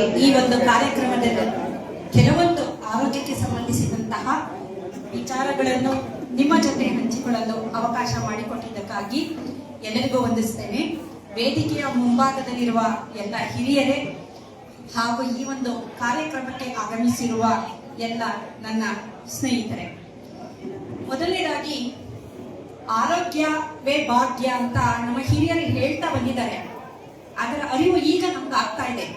ಈ ಒಂದು ಕಾರ್ಯಕ್ರಮದಲ್ಲಿ ಕೆಲವೊಂದು ಆರೋಗ್ಯಕ್ಕೆ ಸಂಬಂಧಿಸಿದಂತಹ ವಿಚಾರಗಳನ್ನು ನಿಮ್ಮ ಜೊತೆ ಹಂಚಿಕೊಳ್ಳಲು ಅವಕಾಶ ಮಾಡಿಕೊಟ್ಟಿದ್ದಕ್ಕಾಗಿ ಎಲ್ಲರಿಗೂ ವಂದಿಸ್ತೇನೆ. ವೇದಿಕೆಯ ಮುಂಭಾಗದಲ್ಲಿರುವ ಎಲ್ಲ ಹಿರಿಯರೇ ಹಾಗೂ ಈ ಒಂದು ಕಾರ್ಯಕ್ರಮಕ್ಕೆ ಆಗಮಿಸಿರುವ ಎಲ್ಲ ನನ್ನ ಸ್ನೇಹಿತರೆ, ಮೊದಲನೇದಾಗಿ ಆರೋಗ್ಯವೇ ಭಾಗ್ಯ ಅಂತ ನಮ್ಮ ಹಿರಿಯರು ಹೇಳ್ತಾ ಬಂದಿದ್ದಾರೆ. ಅದರ ಅರಿವು ಈಗ ನಮ್ಗೆ ಆಗ್ತಾ ಇದೆ.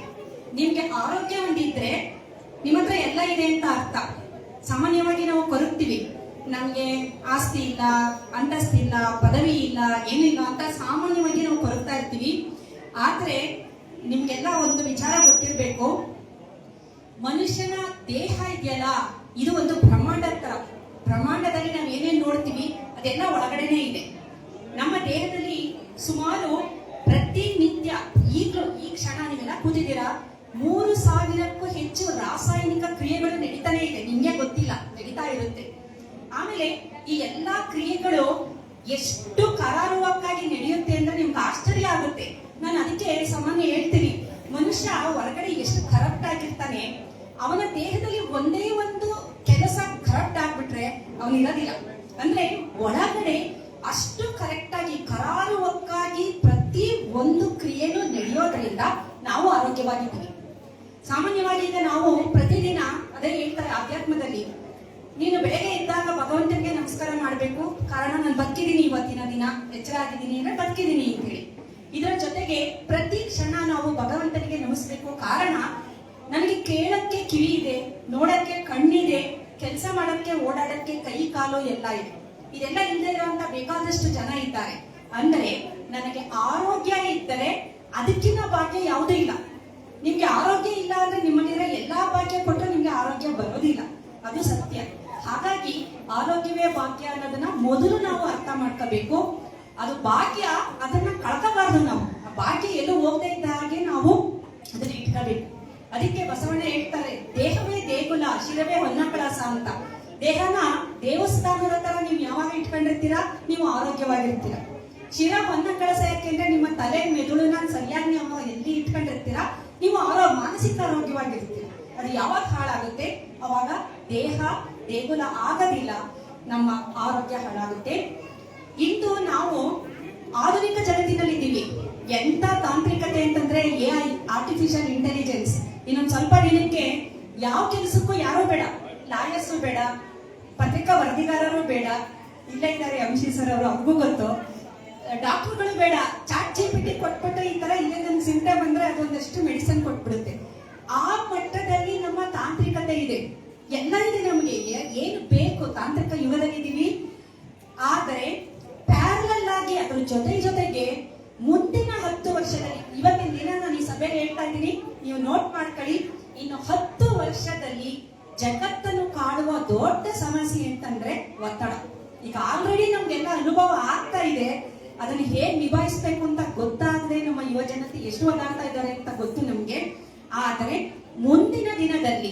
ನಿಮ್ಗೆ ಆರೋಗ್ಯ ಒಂದಿದ್ರೆ ನಿಮ್ಮ ಹತ್ರ ಎಲ್ಲ ಇದೆ ಅಂತ ಅರ್ಥ. ಸಾಮಾನ್ಯವಾಗಿ ನಾವು ಕೊರಗ್ತೀವಿ, ನಮ್ಗೆ ಆಸ್ತಿ ಇಲ್ಲ, ಅಂತಸ್ತಿಲ್ಲ, ಪದವಿ ಇಲ್ಲ, ಏನಿಲ್ಲ ಅಂತ ಸಾಮಾನ್ಯವಾಗಿ ನಾವು ಕೊರಗ್ತಾ ಇರ್ತೀವಿ. ಆದ್ರೆ ನಿಮ್ಗೆಲ್ಲ ಒಂದು ವಿಚಾರ ಗೊತ್ತಿರ್ಬೇಕು, ಮನುಷ್ಯನ ದೇಹ ಇದೆಯಲ್ಲ, ಇದು ಒಂದು ಬ್ರಹ್ಮಾಂಡದ ತರ. ಬ್ರಹ್ಮಾಂಡದಲ್ಲಿ ನಾವು ಏನೇನ್ ನೋಡ್ತೀವಿ ಅದೆಲ್ಲ ಒಳಗಡೆನೆ ಇದೆ. ನಮ್ಮ ದೇಹದಲ್ಲಿ ಸುಮಾರು ಪ್ರತಿನಿತ್ಯ ಈಗಲೂ ಈ ಕ್ಷಣ ನೀವೆಲ್ಲ ಕೂತಿದ್ದೀರಾ, 3000ಕ್ಕೂ ಹೆಚ್ಚು ರಾಸಾಯನಿಕ ಕ್ರಿಯೆಗಳು ನಡೀತಾನೆ ಇದೆ. ನಿಮ್ಗೆ ಗೊತ್ತಿಲ್ಲ, ನಡೀತಾ ಇರುತ್ತೆ. ಆಮೇಲೆ ಈ ಎಲ್ಲಾ ಕ್ರಿಯೆಗಳು ಎಷ್ಟು ಕರಾರುವಕ್ಕಾಗಿ ನಡೆಯುತ್ತೆ ಅಂದ್ರೆ ನಿಮ್ಗೆ ಆಶ್ಚರ್ಯ ಆಗುತ್ತೆ. ನಾನು ಅದಕ್ಕೆ ಸಾಮಾನ್ಯ ಹೇಳ್ತೀನಿ, ಮನುಷ್ಯ ಹೊರಗಡೆ ಎಷ್ಟು ಕರಪ್ಟ್ ಆಗಿರ್ತಾನೆ, ಅವನ ದೇಹದಲ್ಲಿ ಒಂದೇ ಒಂದು ಕೆಲಸ ಕರಪ್ಟ್ ಆಗ್ಬಿಟ್ರೆ ಅವನಿರೋದಿಲ್ಲ. ಅಂದ್ರೆ ಒಳಗಡೆ ಅಷ್ಟು ಕರೆಕ್ಟ್ ಆಗಿ ಕರಾರುವಕ್ಕಾಗಿ ಪ್ರತಿ ಒಂದು ಕ್ರಿಯೆನೂ ನಡೆಯೋದ್ರಿಂದ ನಾವು ಆರೋಗ್ಯವಾಗಿದ್ದೀವಿ. ಸಾಮಾನ್ಯವಾಗಿ ಈಗ ನಾವು ಪ್ರತಿದಿನ ಅದೇ ಹೇಳ್ತಾರೆ ಅಧ್ಯಾತ್ಮದಲ್ಲಿ, ನೀನು ಬೆಳಗ್ಗೆ ಇದ್ದಾಗ ಭಗವಂತನಿಗೆ ನಮಸ್ಕಾರ ಮಾಡಬೇಕು, ಕಾರಣ ನಾನು ಬದುಕಿದ್ದೀನಿ, ಇವತ್ತಿನ ದಿನ ಎಚ್ಚರ ಆಗಿದ್ದೀನಿ ಅಂದ್ರೆ ಬದುಕಿದ್ದೀನಿ ಅಂತ ಹೇಳಿ. ಇದರ ಜೊತೆಗೆ ಪ್ರತಿ ಕ್ಷಣ ನಾವು ಭಗವಂತನಿಗೆ ನಮಿಸ್ಬೇಕು, ಕಾರಣ ನನಗೆ ಕೇಳಕ್ಕೆ ಕಿವಿ ಇದೆ, ನೋಡಕ್ಕೆ ಕಣ್ಣಿದೆ, ಕೆಲಸ ಮಾಡಕ್ಕೆ ಓಡಾಡಕ್ಕೆ ಕೈ ಕಾಲು ಎಲ್ಲ ಇದೆ. ಇದೆಲ್ಲ ಇಲ್ಲದೆ ಇರುವಂತ ಬೇಕಾದಷ್ಟು ಜನ ಇದ್ದಾರೆ. ಅಂದ್ರೆ ನನಗೆ ಆರೋಗ್ಯ ಇದ್ದರೆ ಅದಕ್ಕಿಂತ ಭಾಗ್ಯ ಯಾವುದೂ ಇಲ್ಲ. ನಿಮ್ಗೆ ಆರೋಗ್ಯ ಇಲ್ಲ ಅಂದ್ರೆ ನಿಮ್ಮಲ್ಲಿರೋ ಎಲ್ಲಾ ಭಾಗ್ಯ ಕೊಟ್ಟರೆ ನಿಮ್ಗೆ ಆರೋಗ್ಯ ಬರೋದಿಲ್ಲ, ಅದು ಸತ್ಯ. ಹಾಗಾಗಿ ಆರೋಗ್ಯವೇ ಭಾಗ್ಯ ಅನ್ನೋದನ್ನ ಮೊದಲು ನಾವು ಅರ್ಥ ಮಾಡ್ಕೋಬೇಕು. ಅದು ಭಾಗ್ಯ, ಅದನ್ನ ಕಳ್ಕೋಬಾರ್ದು. ನಾವು ಆ ಭಾಗ್ಯ ಎಲ್ಲೂ ಹೋಗದೆ ಇದ್ದ ಹಾಗೆ ನಾವು ಅದನ್ನ ಇಟ್ಕೋಬೇಕು. ಅದಕ್ಕೆ ಬಸವಣ್ಣ ಹೇಳ್ತಾರೆ, ದೇಹವೇ ದೇಗುಲ, ಶಿರವೇ ಹೊನ್ನ ಕಳಸ ಅಂತ. ದೇಹನ ದೇವಸ್ಥಾನದ ತರ ನೀವು ಯಾವಾಗ ಇಟ್ಕೊಂಡಿರ್ತೀರಾ, ನೀವು ಆರೋಗ್ಯವಾಗಿರ್ತೀರ. ಶಿರ ಹೊನ್ನ ಕಳಸ ಯಾಕೆಂದ್ರೆ ನಿಮ್ಮ ತಲೆ ಮೆದುಳನ್ನ ಸರಿಯಾಗಿ ನೀವು ಎಲ್ಲಿ ಇಟ್ಕೊಂಡಿರ್ತೀರಾ, ನೀವು ಮಾನಸಿಕ ಆರೋಗ್ಯವಾಗಿರ್ತೀರ. ಅದು ಯಾವಾಗ ಹಾಳಾಗುತ್ತೆ, ಅವಾಗ ದೇಹ ದೇಗುಲ ಆಗೋದಿಲ್ಲ, ನಮ್ಮ ಆರೋಗ್ಯ ಹಾಳಾಗುತ್ತೆ. ಇಂದು ನಾವು ಆಧುನಿಕ ಜಗತ್ತಿನಲ್ಲಿದ್ದೀವಿ. ಎಂತ ತಾಂತ್ರಿಕತೆ ಅಂತಂದ್ರೆ AI, ಆರ್ಟಿಫಿಷಿಯಲ್ ಇಂಟೆಲಿಜೆನ್ಸ್. ಇನ್ನೊಂದು ಸ್ವಲ್ಪ ದಿನಕ್ಕೆ ಯಾವ ಕೆಲಸಕ್ಕೂ ಯಾರೂ ಬೇಡ, ಲಾಯರ್ಸು ಬೇಡ, ಪತ್ರಿಕಾ ವರದಿಗಾರರು ಬೇಡ. ಇಲ್ಲ ಇದ್ದಾರೆ MC ಸರ್ ಅವರು, ಅವ್ರಿಗೂ ಗೊತ್ತು. ಡಾಕ್ಟರ್ಗಳು ಬೇಡ, ಚಾಟ್ GPT ಕೊಟ್ಬಿಟ್ಟು ಈ ತರ ಇಲ್ಲೇ ನನ್ಗೆ ಸಿಂಪ್ಟಮ್ ಬಂದ್ರೆ ಅದೊಂದಷ್ಟು ಮೆಡಿಸಿನ್ ಕೊಟ್ಬಿಡುತ್ತೆ. ಆ ಮಟ್ಟದಲ್ಲಿ ನಮ್ಮ ತಾಂತ್ರಿಕತೆ ಇದೆ, ಎಲ್ಲ ಇದೆ. ನಮಗೆ ಏನು ಬೇಕು ತಾಂತ್ರಿಕ ಯುಗದಲ್ಲಿ ಇದೀವಿ. ಆದರೆ ಪ್ಯಾರಲಲ್ ಆಗಿ ಅದ್ರ ಜೊತೆಗೆ ಮುಂದಿನ 10 ವರ್ಷದಲ್ಲಿ, ಇವತ್ತಿನ ದಿನ ನಾನು ಈ ಸಭೆಯಲ್ಲಿ ಹೇಳ್ತಾ ಇದ್ದೀನಿ, ನೀವು ನೋಟ್ ಮಾಡ್ಕೊಳ್ಳಿ, ಇನ್ನು 10 ವರ್ಷದಲ್ಲಿ ಜಗತ್ತನ್ನು ಕಾಡುವ ದೊಡ್ಡ ಸಮಸ್ಯೆ ಅಂತಂದ್ರೆ ಒತ್ತಡ. ಈಗ ಆಲ್ರೆಡಿ ನಮ್ಗೆಲ್ಲ ಅನುಭವ ಆಗ್ತಾ ಇದೆ. ಅದನ್ನ ಹೇಗ್ ನಿಭಾಯಿಸ್ಬೇಕು ಅಂತ ಗೊತ್ತಾಗದೆ ನಮ್ಮ ಯುವ ಜನತೆ ಎಷ್ಟು ಒದ್ದಾಡ್ತಾ ಇದ್ದಾರೆ ಅಂತ ಗೊತ್ತು ನಮ್ಗೆ. ಆದರೆ ಮುಂದಿನ ದಿನದಲ್ಲಿ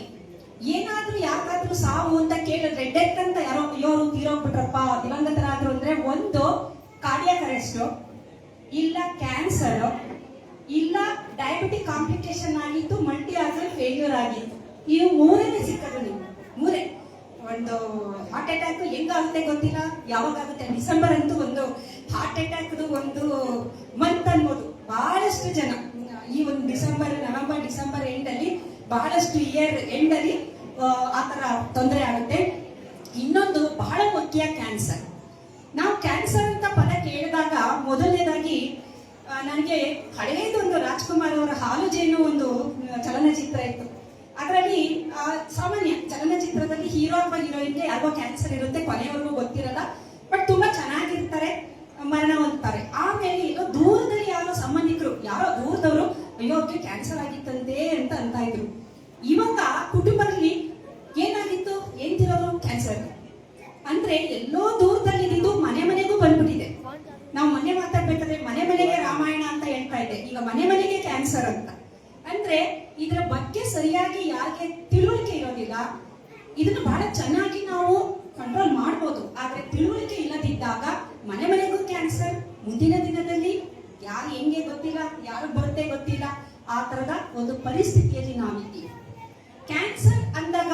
ಏನಾದ್ರೂ ಯಾಕಾದ್ರೂ ಸಾವು ಅಂತ ಕೇಳಿದ್ರೆ, ಡೆತ್ ಅಂತ ಯಾರೋ ಇವರು ತೀರೋಗ್ಬಿಟ್ರಪ್ಪ, ದಿವಂಗತರಾದ್ರು ಅಂದ್ರೆ, ಒಂದು ಕಾರ್ಡಿಯಾಕ್ ಅರೆಸ್ಟ್, ಇಲ್ಲ ಕ್ಯಾನ್ಸರ್, ಇಲ್ಲ ಡಯಾಬಿಟಿಕ್ ಕಾಂಪ್ಲಿಕೇಶನ್ ಆಗಿತ್ತು, ಮಲ್ಟಿ ಆರ್ಗನ್ ಫೇಲ್ಯೂರ್ ಆಗಿತ್ತು. ಇವು ಮೂರನೇ ಸಿಕ್ಕದು. ನೀವು ಮೂರೇ. ಒಂದು ಹಾರ್ಟ್ ಅಟ್ಯಾಕ್ ಹೆಂಗಾಗುತ್ತೆ ಗೊತ್ತಿಲ್ಲ, ಯಾವಾಗ ಆಗುತ್ತೆ. ಡಿಸೆಂಬರ್ ಅಂತೂ ಒಂದು ಹಾರ್ಟ್ ಅಟ್ಯಾಕ್ ಒಂದು ಮಂತ್ ಅನ್ಬೋದು. ಬಹಳಷ್ಟು ಜನ ಈ ಒಂದು ನವೆಂಬರ್ ಡಿಸೆಂಬರ್ ಎಂಡ್ ಅಲ್ಲಿ, ಬಹಳಷ್ಟು ಇಯರ್ ಎಂಡ್ ಅಲ್ಲಿ ಆತರ ತೊಂದರೆ ಆಗುತ್ತೆ. ಇನ್ನೊಂದು ಬಹಳ ಮುಖ್ಯ, ಕ್ಯಾನ್ಸರ್. ನಾವು ಕ್ಯಾನ್ಸರ್ ಅಂತ ಪದ ಕೇಳಿದಾಗ ಮೊದಲನೇದಾಗಿ ನನಗೆ ಹಳೆಯದೊಂದು ರಾಜ್ಕುಮಾರ್ ಅವರ ಹಾಲು ಜೇನು ಒಂದು ಚಲನಚಿತ್ರ ಇತ್ತು. ಅದರಲ್ಲಿ ಸಾಮಾನ್ಯ ಚಲನಚಿತ್ರದಲ್ಲಿ ಹೀರೋ ಅಥವಾ ಹೀರೋಯಿನ್ಗೆ ಯಾರಿಗೋ ಕ್ಯಾನ್ಸರ್ ಇರುತ್ತೆ, ಕೊನೆಯವರೆಗೂ ಗೊತ್ತಿರಲ್ಲ, ಬಟ್ ತುಂಬಾ ಚೆನ್ನಾಗಿರ್ತಾರೆ, ಮರಣ ಹೊಂದ್ತಾರೆ. ಆಮೇಲೆ ಎಲ್ಲೋ ದೂರದಲ್ಲಿ ಯಾರೋ ಸಂಬಂಧಿಕರು, ಯಾರೋ ದೂರದವರು, ಅಯ್ಯೋ ಅವ್ರಿಗೆ ಕ್ಯಾನ್ಸರ್ ಆಗಿತ್ತಂತೆ ಅಂತ ಇದ್ರು. ಇವಾಗ ಕುಟುಂಬದಲ್ಲಿ ಏನಾಗಿತ್ತು, ಏನ್ ತಿರೋರು, ಕ್ಯಾನ್ಸರ್. ಅಂದ್ರೆ ಎಲ್ಲೋ ದೂರದಲ್ಲಿ ಇದ್ದು ಮನೆಗೂ ಬಂದ್ಬಿಟ್ಟಿದೆ. ನಾವು ಮೊನ್ನೆ ಮಾತಾಡ್ಬೇಕಾದ್ರೆ ಮನೆಗೆ ರಾಮಾಯಣ ಅಂತ ಹೇಳ್ತಾ ಇದ್ದೆ, ಈಗ ಮನೆಗೆ ಕ್ಯಾನ್ಸರ್ ಅಂತ. ಅಂದ್ರೆ ಇದರ ಬಗ್ಗೆ ಸರಿಯಾಗಿ ಯಾರಿಗೆ ತಿಳುವಳಿಕೆ ಇರೋದಿಲ್ಲ. ಇದನ್ನ ಬಹಳ ಚೆನ್ನಾಗಿ ನಾವು ಕಂಟ್ರೋಲ್ ಮಾಡ್ಬೋದು. ಆದ್ರೆ ತಿಳುವಳಿಕೆ ಇಲ್ಲದಿದ್ದಾಗ ಮನೆಗೂ ಕ್ಯಾನ್ಸರ್, ಮುಂದಿನ ದಿನದಲ್ಲಿ ಯಾರು ಹೆಂಗೆ ಗೊತ್ತಿಲ್ಲ, ಯಾರು ಬರುತ್ತೆ ಗೊತ್ತಿಲ್ಲ. ಆ ತರದ ಒಂದು ಪರಿಸ್ಥಿತಿಯಲ್ಲಿ ನಾವಿದ್ದೀವಿ. ಕ್ಯಾನ್ಸರ್ ಅಂದಾಗ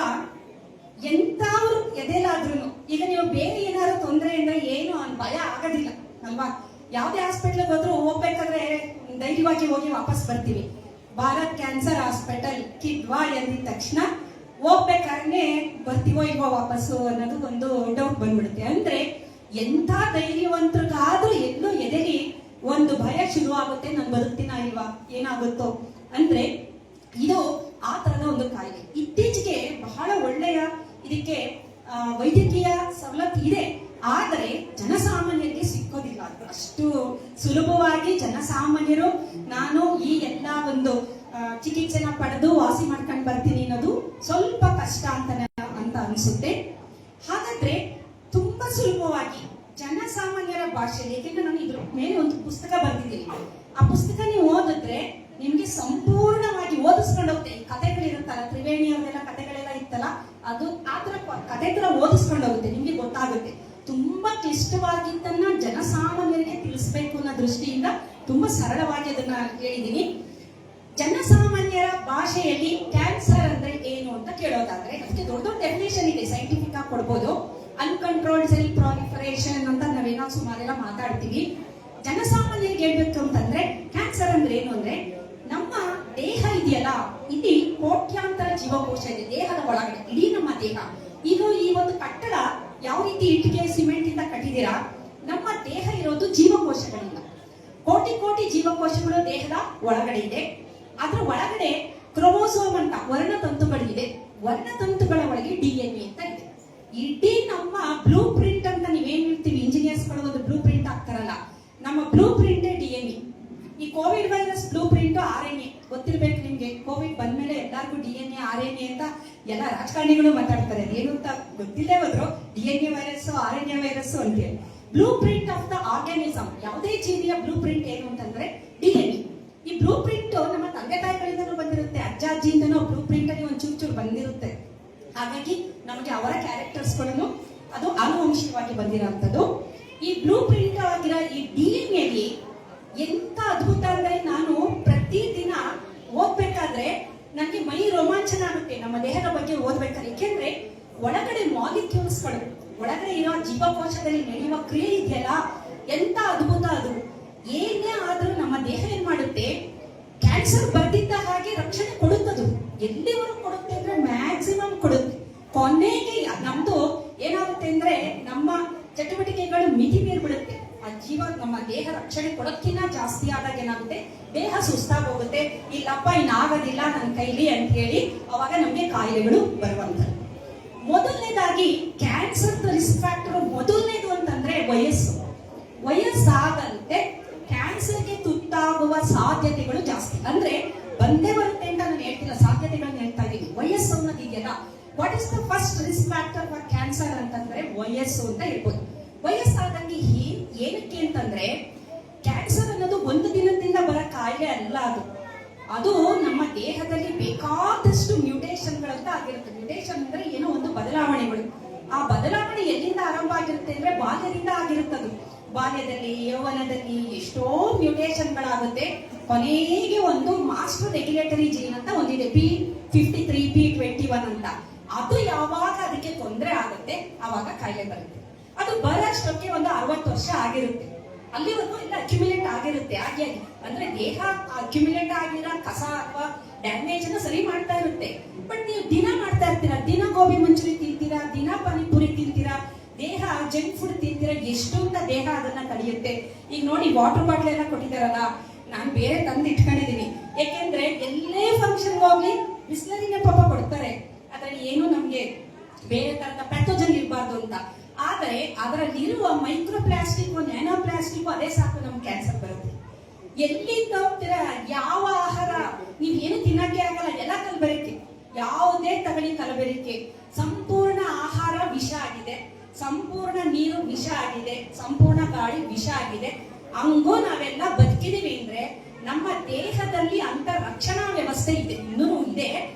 ಎಂತಾದ್ರು ಎದೆಲಾದ್ರೂ ಈಗ ನೀವು ಬೇರೆ ಏನಾದ್ರು ತೊಂದರೆ ಅಂದ್ರೆ ಏನು ಭಯ ಆಗೋದಿಲ್ಲ ಅಲ್ವಾ. ಯಾವುದೇ ಹಾಸ್ಪಿಟ್ಲಿಗೆ ಹೋದ್ರೂ ಹೋಗ್ಬೇಕಾದ್ರೆ ಧೈರ್ಯವಾಗಿ ಹೋಗಿ ವಾಪಸ್ ಬರ್ತೀವಿ. ಭಾರತ್ ಕ್ಯಾನ್ಸರ್ ಹಾಸ್ಪಿಟಲ್ ಕಿದ್ವಾ ಎಂದಿದ ತಕ್ಷಣ ಹೋಗ್ಬೇಕಾದ್ರೆ ಬರ್ತೀವೋ ಇಲ್ವೋ ವಾಪಸ್ಸು ಅನ್ನೋದು ಒಂದು ಡೌಟ್ ಬಂದ್ಬಿಡುತ್ತೆ. ಅಂದ್ರೆ ಎಂಥ ಧೈರ್ಯವಂತರಿಗಾದ್ರೂ ಎಲ್ಲೋ ಎದೆಲಿ ಒಂದು ಭಯ ಶುರು ಆಗುತ್ತೆ, ನಾನು ಬದುಕ್ತೀನ ಇಲ್ವಾ, ಏನಾಗುತ್ತೋ ಅಂದ್ರೆ ಇದು ಆ ತರದ ಒಂದು ಕಾಯಿಲೆ. ಇತ್ತೀಚೆಗೆ ಬಹಳ ಒಳ್ಳೆಯ ಇದಕ್ಕೆ ವೈದ್ಯಕೀಯ ಸವಲತ್ತು ಇದೆ, ಆದರೆ ಜನಸಾಮಾನ್ಯರಿಗೆ ಸಿಕ್ಕೋದಿಲ್ಲ. ಅಷ್ಟು ಸುಲಭವಾಗಿ ಜನಸಾಮಾನ್ಯರು ನಾನು ಈ ಎಲ್ಲ ಒಂದು ಚಿಕಿತ್ಸೆನ ಪಡೆದು ವಾಸಿ ಮಾಡ್ಕೊಂಡು ಬರ್ತೀನಿ ಅನ್ನೋದು ಸ್ವಲ್ಪ ಕಷ್ಟ ಅಂತ ಅನ್ಸುತ್ತೆ. ಹಾಗಾದ್ರೆ ತುಂಬಾ ಸುಲಭವಾಗಿ ಜನಸಾಮಾನ್ಯರ ಭಾಷೆಯಲ್ಲಿ, ಏಕೆಂದ್ರೆ ನಾನು ಇದ್ರ ಮೇಲೆ ಒಂದು ಪುಸ್ತಕ ಬರ್ತಿದ್ದೀನಿ, ಆ ಪುಸ್ತಕ ನೀವು ಓದಿದ್ರೆ ನಿಮ್ಗೆ ಸಂಪೂರ್ಣವಾಗಿ ಓದಿಸ್ಕೊಂಡು ಹೋಗುತ್ತೆ. ಈ ಕಥೆಗಳಿರುತ್ತಲ್ಲ, ತ್ರಿವೇಣಿ ಅವರೆಲ್ಲ ಕಥೆಗಳೆಲ್ಲ ಇತ್ತಲ್ಲ, ಅದು ಆತರ ಕಥೆ ತರ ಓದಿಸ್ಕೊಂಡು ಹೋಗುತ್ತೆ, ನಿಮ್ಗೆ ಗೊತ್ತಾಗುತ್ತೆ. ತುಂಬಾ ಕ್ಲಿಷ್ಟವಾಗಿದ್ದನ್ನ ಜನಸಾಮಾನ್ಯರಿಗೆ ತಿಳಿಸ್ಬೇಕು ಅನ್ನೋ ದೃಷ್ಟಿಯಿಂದ ತುಂಬಾ ಸರಳವಾಗಿ ಅದನ್ನ ಹೇಳಿದೀನಿ. ಜನಸಾಮಾನ್ಯರ ಭಾಷೆಯಲ್ಲಿ ಕ್ಯಾನ್ಸರ್ ಅಂದ್ರೆ ಏನು ಅಂತ ಕೇಳೋದಾದ್ರೆ ಅದಕ್ಕೆ ದೊಡ್ಡ ದೊಡ್ಡ ಡೆಫಿನೇಷನ್ ಇದೆ, ಸೈಂಟಿಫಿಕ್ ಆಗಿ ಕೊಡ್ಬೋದು. ಅನ್ಕಂಟ್ರೋಲ್ಡ್ ಸೆಲ್ ಪ್ರಾಲಿಫರೇಷನ್ ಅಂತ ನಾವೇನೋ ಸುಮಾರೆಲ್ಲ ಮಾತಾಡ್ತೀವಿ. ಜನಸಾಮಾನ್ಯರಿಗೆ ಹೇಳ್ಬೇಕು ಅಂತಂದ್ರೆ ಕ್ಯಾನ್ಸರ್ ಅಂದ್ರೆ ಏನು ಅಂದ್ರೆ ನಮ್ಮ ದೇಹ ಇದೆಯಲ್ಲ, ಇಲ್ಲಿ ಕೋಟ್ಯಾಂತರ ಜೀವಕೋಶ ಇದೆ ದೇಹದ ಒಳಗಡೆ, ಇಡೀ ನಮ್ಮ ದೇಹ. ಈಗ ಈ ಒಂದು ಕಟ್ಟಡ ಯಾವ ರೀತಿ ಇಟ್ಟಿಗೆ ಸಿಮೆಂಟ್ ಇಂದ ಕಟ್ಟಿದೀರಾ, ನಮ್ಮ ದೇಹ ಇರೋದು ಜೀವಕೋಶಗಳಿಂದ. ಕೋಟಿ ಕೋಟಿ ಜೀವಕೋಶಗಳು ದೇಹದ ಒಳಗಡೆ ಇದೆ. ಅದ್ರ ಒಳಗಡೆ ಕ್ರೋಮೋಸೋಮ್ ಅಂತ ವರ್ಣತಂತುಗಳಿದೆ. ವರ್ಣತಂತುಗಳ ಒಳಗೆ DNA ಅಂತ ಇದೆ. ಇಡೀ ನಮ್ಮ ಬ್ಲೂ ಪ್ರಿಂಟ್ ಅಂತ ನೀವೇನ್ ಹೇಳ್ತೀವಿ, ಇಂಜಿನಿಯರ್ಸ್ಗಳು ಒಂದು ಬ್ಲೂ ಪ್ರಿಂಟ್ ಆಗ್ತಾರಲ್ಲ, ನಮ್ಮ ಬ್ಲೂ ಪ್ರಿಂಟ್ DNA. ಈ Covid virus blue print RNA ಗೊತ್ತಿರ್ಬೇಕು ನಿಮ್ಗೆ. ಕೋವಿಡ್ ಬಂದ್ಮೇಲೆ ಎಲ್ಲರಿಗೂ DNA RNA ಅಂತ ಎಲ್ಲ ರಾಜಕಾರಣಿಗಳು ಮಾತಾಡ್ತಾರೆ, ಅದೇನು ಅಂತ ಗೊತ್ತಿಲ್ಲೇ ಹೋದ್ರು DNA ವೈರಸ್ RNA ವೈರಸ್ ಅಂತೇಳಿ. Blue print of the organism, ಯಾವುದೇ ಜೀವಿಯ ಬ್ಲೂ ಪ್ರಿಂಟ್ ಏನು ಅಂತಂದ್ರೆ DNA. ಈ ಬ್ಲೂ ಪ್ರಿಂಟ್ ನಮ್ಮ ತಂದೆ ತಾಯಿಗಳಿಂದನೂ ಬಂದಿರುತ್ತೆ, ಅಜ್ಜ ಅಜ್ಜಿಯಿಂದನೂ ಬ್ಲೂ ಪ್ರಿಂಟ್ ಅಲ್ಲಿ ಒಂದು ಚೂರು ಬಂದಿರುತ್ತೆ. ಹಾಗಾಗಿ ನಮಗೆ ಅವರ ಕ್ಯಾರೆಕ್ಟರ್ಸ್ಗಳನ್ನು ಅದು ಆನುವಂಶಿಕವಾಗಿ ಬಂದಿರೋಂಥದ್ದು. ಈ ಬ್ಲೂ ಪ್ರಿಂಟ್ ಆಗಿರೋ ಈ DNA ಎಂತ ಅದ್ಭುತ ಅಂದ್ರೆ, ನಾನು ಪ್ರತಿದಿನ ಓದ್ಬೇಕಾದ್ರೆ ನನಗೆ ಮೈ ರೋಮಾಂಚನ ಆಗುತ್ತೆ ನಮ್ಮ ದೇಹದ ಬಗ್ಗೆ ಓದ್ಬೇಕಾದ್ರೆ. ಏಕೆಂದ್ರೆ ಒಳಗಡೆ ಮಾಲಿಕ್ಯೂಲ್ಸ್ಗಳು, ಒಳಗಡೆ ಇರೋ ಜೀವಕೋಶದಲ್ಲಿ ನಡೆಯುವ ಕ್ರಿಯೆ ಇದೆಯಲ್ಲ, ಎಂತ ಅದ್ಭುತ ಅದು. ಏನೇ ಆದ್ರೂ ನಮ್ಮ ದೇಹ ಏನ್ ಮಾಡುತ್ತೆ, ಕ್ಯಾನ್ಸರ್ ಬರ್ದಿದ್ದ ಹಾಗೆ ರಕ್ಷಣೆ ಕೊಡುತ್ತದು. ಎಲ್ಲಿವರೆಗೂ ಕೊಡುತ್ತೆ ಅಂದ್ರೆ ಮ್ಯಾಕ್ಸಿಮಮ್ ಕೊಡುತ್ತೆ. ಕೊನೆಗೆ ನಮ್ದು ಏನಾಗುತ್ತೆ ಅಂದ್ರೆ ನಮ್ಮ ಚಟುವಟಿಕೆಗಳು ಮಿತಿ ಮೀರ್ಬಿಡುತ್ತೆ. ಆ ಜೀವ ನಮ್ಮ ದೇಹ ರಕ್ಷಣೆ ಕೊಡೋಕ್ಕಿಂತ ಜಾಸ್ತಿ ಆದಾಗ ಏನಾಗುತ್ತೆ, ದೇಹ ಸುಸ್ತಾಗಿ ಹೋಗುತ್ತೆ. ಇಲ್ಲಪ್ಪ ಇನ್ನಾಗೋದಿಲ್ಲ ನನ್ನ ಕೈಲಿ ಅಂತ ಹೇಳಿ ಅವಾಗ ನಮ್ಗೆ ಕಾಯಿಲೆಗಳು ಬರುವಂಥದ್ದು. ಮೊದಲನೇದಾಗಿ ಕ್ಯಾನ್ಸರ್ ರಿಸ್ಕ್ ಫ್ಯಾಕ್ಟರ್ ಮೊದಲನೇದು ಅಂತಂದ್ರೆ ವಯಸ್ಸು. ವಯಸ್ಸಾದಂತೆ ಕ್ಯಾನ್ಸರ್ಗೆ ತುತ್ತಾಗುವ ಸಾಧ್ಯತೆಗಳು ಜಾಸ್ತಿ. ಅಂದ್ರೆ ಬಂದೇ ಬರುತ್ತೆ ಅಂತ ನಾನು ಹೇಳ್ತಿಲ್ಲ, ಸಾಧ್ಯತೆಗಳನ್ನ ಹೇಳ್ತಾ ಇದ್ದೀನಿ. ವಯಸ್ಸು ಅನ್ನೋದು ಇದೆಯಲ್ಲ, what is the first risk factor for cancer ಅಂತಂದ್ರೆ ವಯಸ್ಸು ಅಂತ ಹೇಳ್ಬೋದು. ವಯಸ್ಸಾದಂಗೆ ಏನಕ್ಕೆ ಅಂತಂದ್ರೆ ಕ್ಯಾನ್ಸರ್ ಅನ್ನೋದು ಒಂದು ದಿನದಿಂದ ಬರೋ ಕಾಯಿಲೆ ಅಲ್ಲ. ಅದು ನಮ್ಮ ದೇಹದಲ್ಲಿ ಬೇಕಾದಷ್ಟು ಮ್ಯೂಟೇಷನ್ಗಳಂತ ಆಗಿರುತ್ತೆ. ಮ್ಯೂಟೇಷನ್ ಅಂದ್ರೆ ಏನೋ ಒಂದು ಬದಲಾವಣೆಗಳು. ಆ ಬದಲಾವಣೆ ಎಲ್ಲಿಂದ ಆರಂಭ ಆಗಿರುತ್ತೆ ಅಂದ್ರೆ ಬಾಲ್ಯದಿಂದ ಆಗಿರುತ್ತದು. ಬಾಲ್ಯದಲ್ಲಿ ಯೌವನದಲ್ಲಿ ಎಷ್ಟೋ ಮ್ಯೂಟೇಷನ್ಗಳಾಗುತ್ತೆ. ಕೊನೆಗೆ ಒಂದು ಮಾಸ್ಟರ್ ರೆಗ್ಯುಲೇಟರಿ ಜೀನ್ ಅಂತ ಒಂದಿದೆ, P53 P21 ಅಂತ. ಅದು ಯಾವಾಗ ಅದಕ್ಕೆ ತೊಂದರೆ ಆಗುತ್ತೆ ಅವಾಗ ಕಾಯಿಲೆ ಬರುತ್ತೆ. ಅದು ಬರೋಷ್ಟಕ್ಕೆ ಒಂದು 60 ವರ್ಷ ಆಗಿರುತ್ತೆ. ಅಲ್ಲಿವರೆಗೂ ಎಲ್ಲ ಅಕ್ಯುಮಿಲೇಟ್ ಆಗಿರುತ್ತೆ. ಹಾಗೆ ಅಂದ್ರೆ ದೇಹ ಅಕ್ಯುಮಿಲೇಟ್ ಆಗಿರೋ ಕಸ ಅಥವಾ ಡ್ಯಾಮೇಜ್ ಅನ್ನು ಸರಿ ಮಾಡ್ತಾ ಇರುತ್ತೆ. ಬಟ್ ನೀವು ದಿನ ಮಾಡ್ತಾ ಇರ್ತೀರಾ, ದಿನ ಗೋಬಿ ಮಂಚೂರಿ ತಿಂತೀರಾ, ದಿನ ಪಾನಿಪುರಿ ತಿಂತೀರಾ, ದೇಹ ಜಂಕ್ ಫುಡ್ ತಿಂತೀರಾ, ಎಷ್ಟು ಅಂತ ದೇಹ ಅದನ್ನ ತಡೆಯುತ್ತೆ. ಈಗ ನೋಡಿ ವಾಟರ್ ಬಾಟ್ಲ್ ಎಲ್ಲ ಕೊಟ್ಟಿದ್ದಾರಲ್ಲ, ನಾನು ಬೇರೆ ತಂದು ಇಟ್ಕೊಂಡಿದ್ದೀನಿ. ಯಾಕೆಂದ್ರೆ ಎಲ್ಲೇ ಫಂಕ್ಷನ್ ಹೋಗ್ಲಿ ಬಿಸ್ಲರಿನೇ ಪಾಪ ಕೊಡ್ತಾರೆ, ಅದ್ರಲ್ಲಿ ಏನು ನಮ್ಗೆ ಬೇರೆ ತರದ ಪ್ಯಾಥೋಜನ್ ಇರಬಾರ್ದು ಅಂತ. ಆದರೆ ಅದರಲ್ಲಿರುವ ಮೈಕ್ರೋ ಪ್ಲಾಸ್ಟಿಕ್ ನ್ಯಾನೋ ಪ್ಲಾಸ್ಟಿಕ್ ಅದೇ ಸಾಕು ನಮ್ಗೆ ಕ್ಯಾನ್ಸರ್ ಬರುತ್ತೆ. ಎಲ್ಲಿಂದ ಹೋಗ್ತೀರಾ, ಯಾವ ಆಹಾರ ನೀವ್ ಏನು ತಿನ್ನಕ್ಕೆ ಆಗಲ್ಲ, ಎಲ್ಲ ಕಲಬೆರಕೆ. ಯಾವುದೇ ತಗಳಿ ಕಲಬೆರಕೆ. ಸಂಪೂರ್ಣ ಆಹಾರ ವಿಷ ಆಗಿದೆ, ಸಂಪೂರ್ಣ ನೀರು ವಿಷ ಆಗಿದೆ, ಸಂಪೂರ್ಣ ಗಾಳಿ ವಿಷ ಆಗಿದೆ. ಹಂಗೂ ನಾವೆಲ್ಲ ಬದುಕಿದೀವಿ ಅಂದ್ರೆ ನಮ್ಮ ದೇಹದಲ್ಲಿ ಅಂತ ರಕ್ಷಣಾ ವ್ಯವಸ್ಥೆ ಇದೆ, ಇನ್ನೂ ಇದೆ.